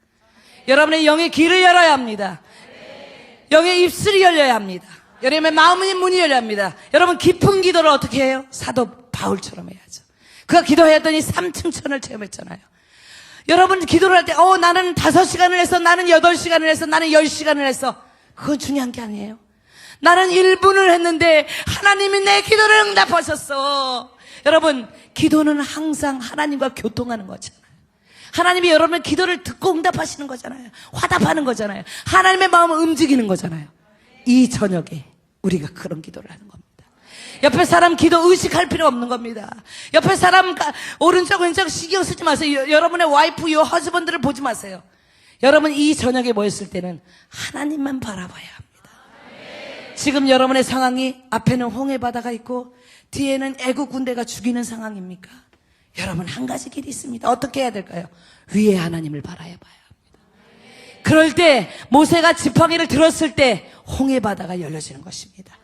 여러분의 영의 귀를 열어야 합니다. 영의 입술이 열려야 합니다. 여러분의 마음의 문이 열려야 합니다. 여러분, 깊은 기도를 어떻게 해요? 사도 바울처럼 해야죠. 그가 기도했더니 3층천을 체험했잖아요. 여러분 기도를 할 때, 나는 5시간을 했어, 나는 8시간을 했어, 나는 10시간을 했어. 그건 중요한 게 아니에요. 나는 1분을 했는데 하나님이 내 기도를 응답하셨어. 여러분, 기도는 항상 하나님과 교통하는 거잖아요. 하나님이 여러분의 기도를 듣고 응답하시는 거잖아요. 화답하는 거잖아요. 하나님의 마음을 움직이는 거잖아요. 이 저녁에 우리가 그런 기도를 하는 겁니다. 옆에 사람 기도 의식할 필요 없는 겁니다. 옆에 사람 오른쪽 왼쪽 신경 쓰지 마세요. 여러분의 와이프, 허즈번들을 보지 마세요. 여러분 이 저녁에 모였을 때는 하나님만 바라봐야 합니다. 지금 여러분의 상황이 앞에는 홍해 바다가 있고 뒤에는 애국 군대가 죽이는 상황입니까? 여러분 한 가지 길이 있습니다. 어떻게 해야 될까요? 위에 하나님을 바라봐야 합니다. 그럴 때 모세가 지팡이를 들었을 때 홍해 바다가 열려지는 것입니다.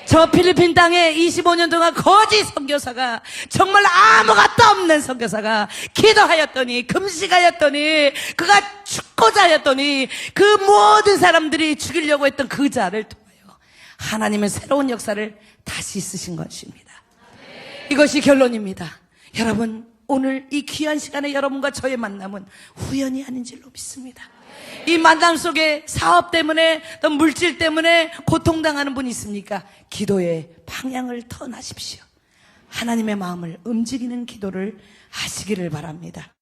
저 필리핀 땅에 25년 동안 거지 선교사가, 정말 아무것도 없는 선교사가 기도하였더니, 금식하였더니, 그가 죽고자 하였더니 그 모든 사람들이 죽이려고 했던 그 자를 통하여 하나님은 새로운 역사를 다시 쓰신 것입니다. 이것이 결론입니다. 여러분, 오늘 이 귀한 시간에 여러분과 저의 만남은 우연이 아닌 줄로 믿습니다. 이 만남 속에 사업 때문에 또 물질 때문에 고통당하는 분이 있습니까? 기도의 방향을 터나십시오. 하나님의 마음을 움직이는 기도를 하시기를 바랍니다.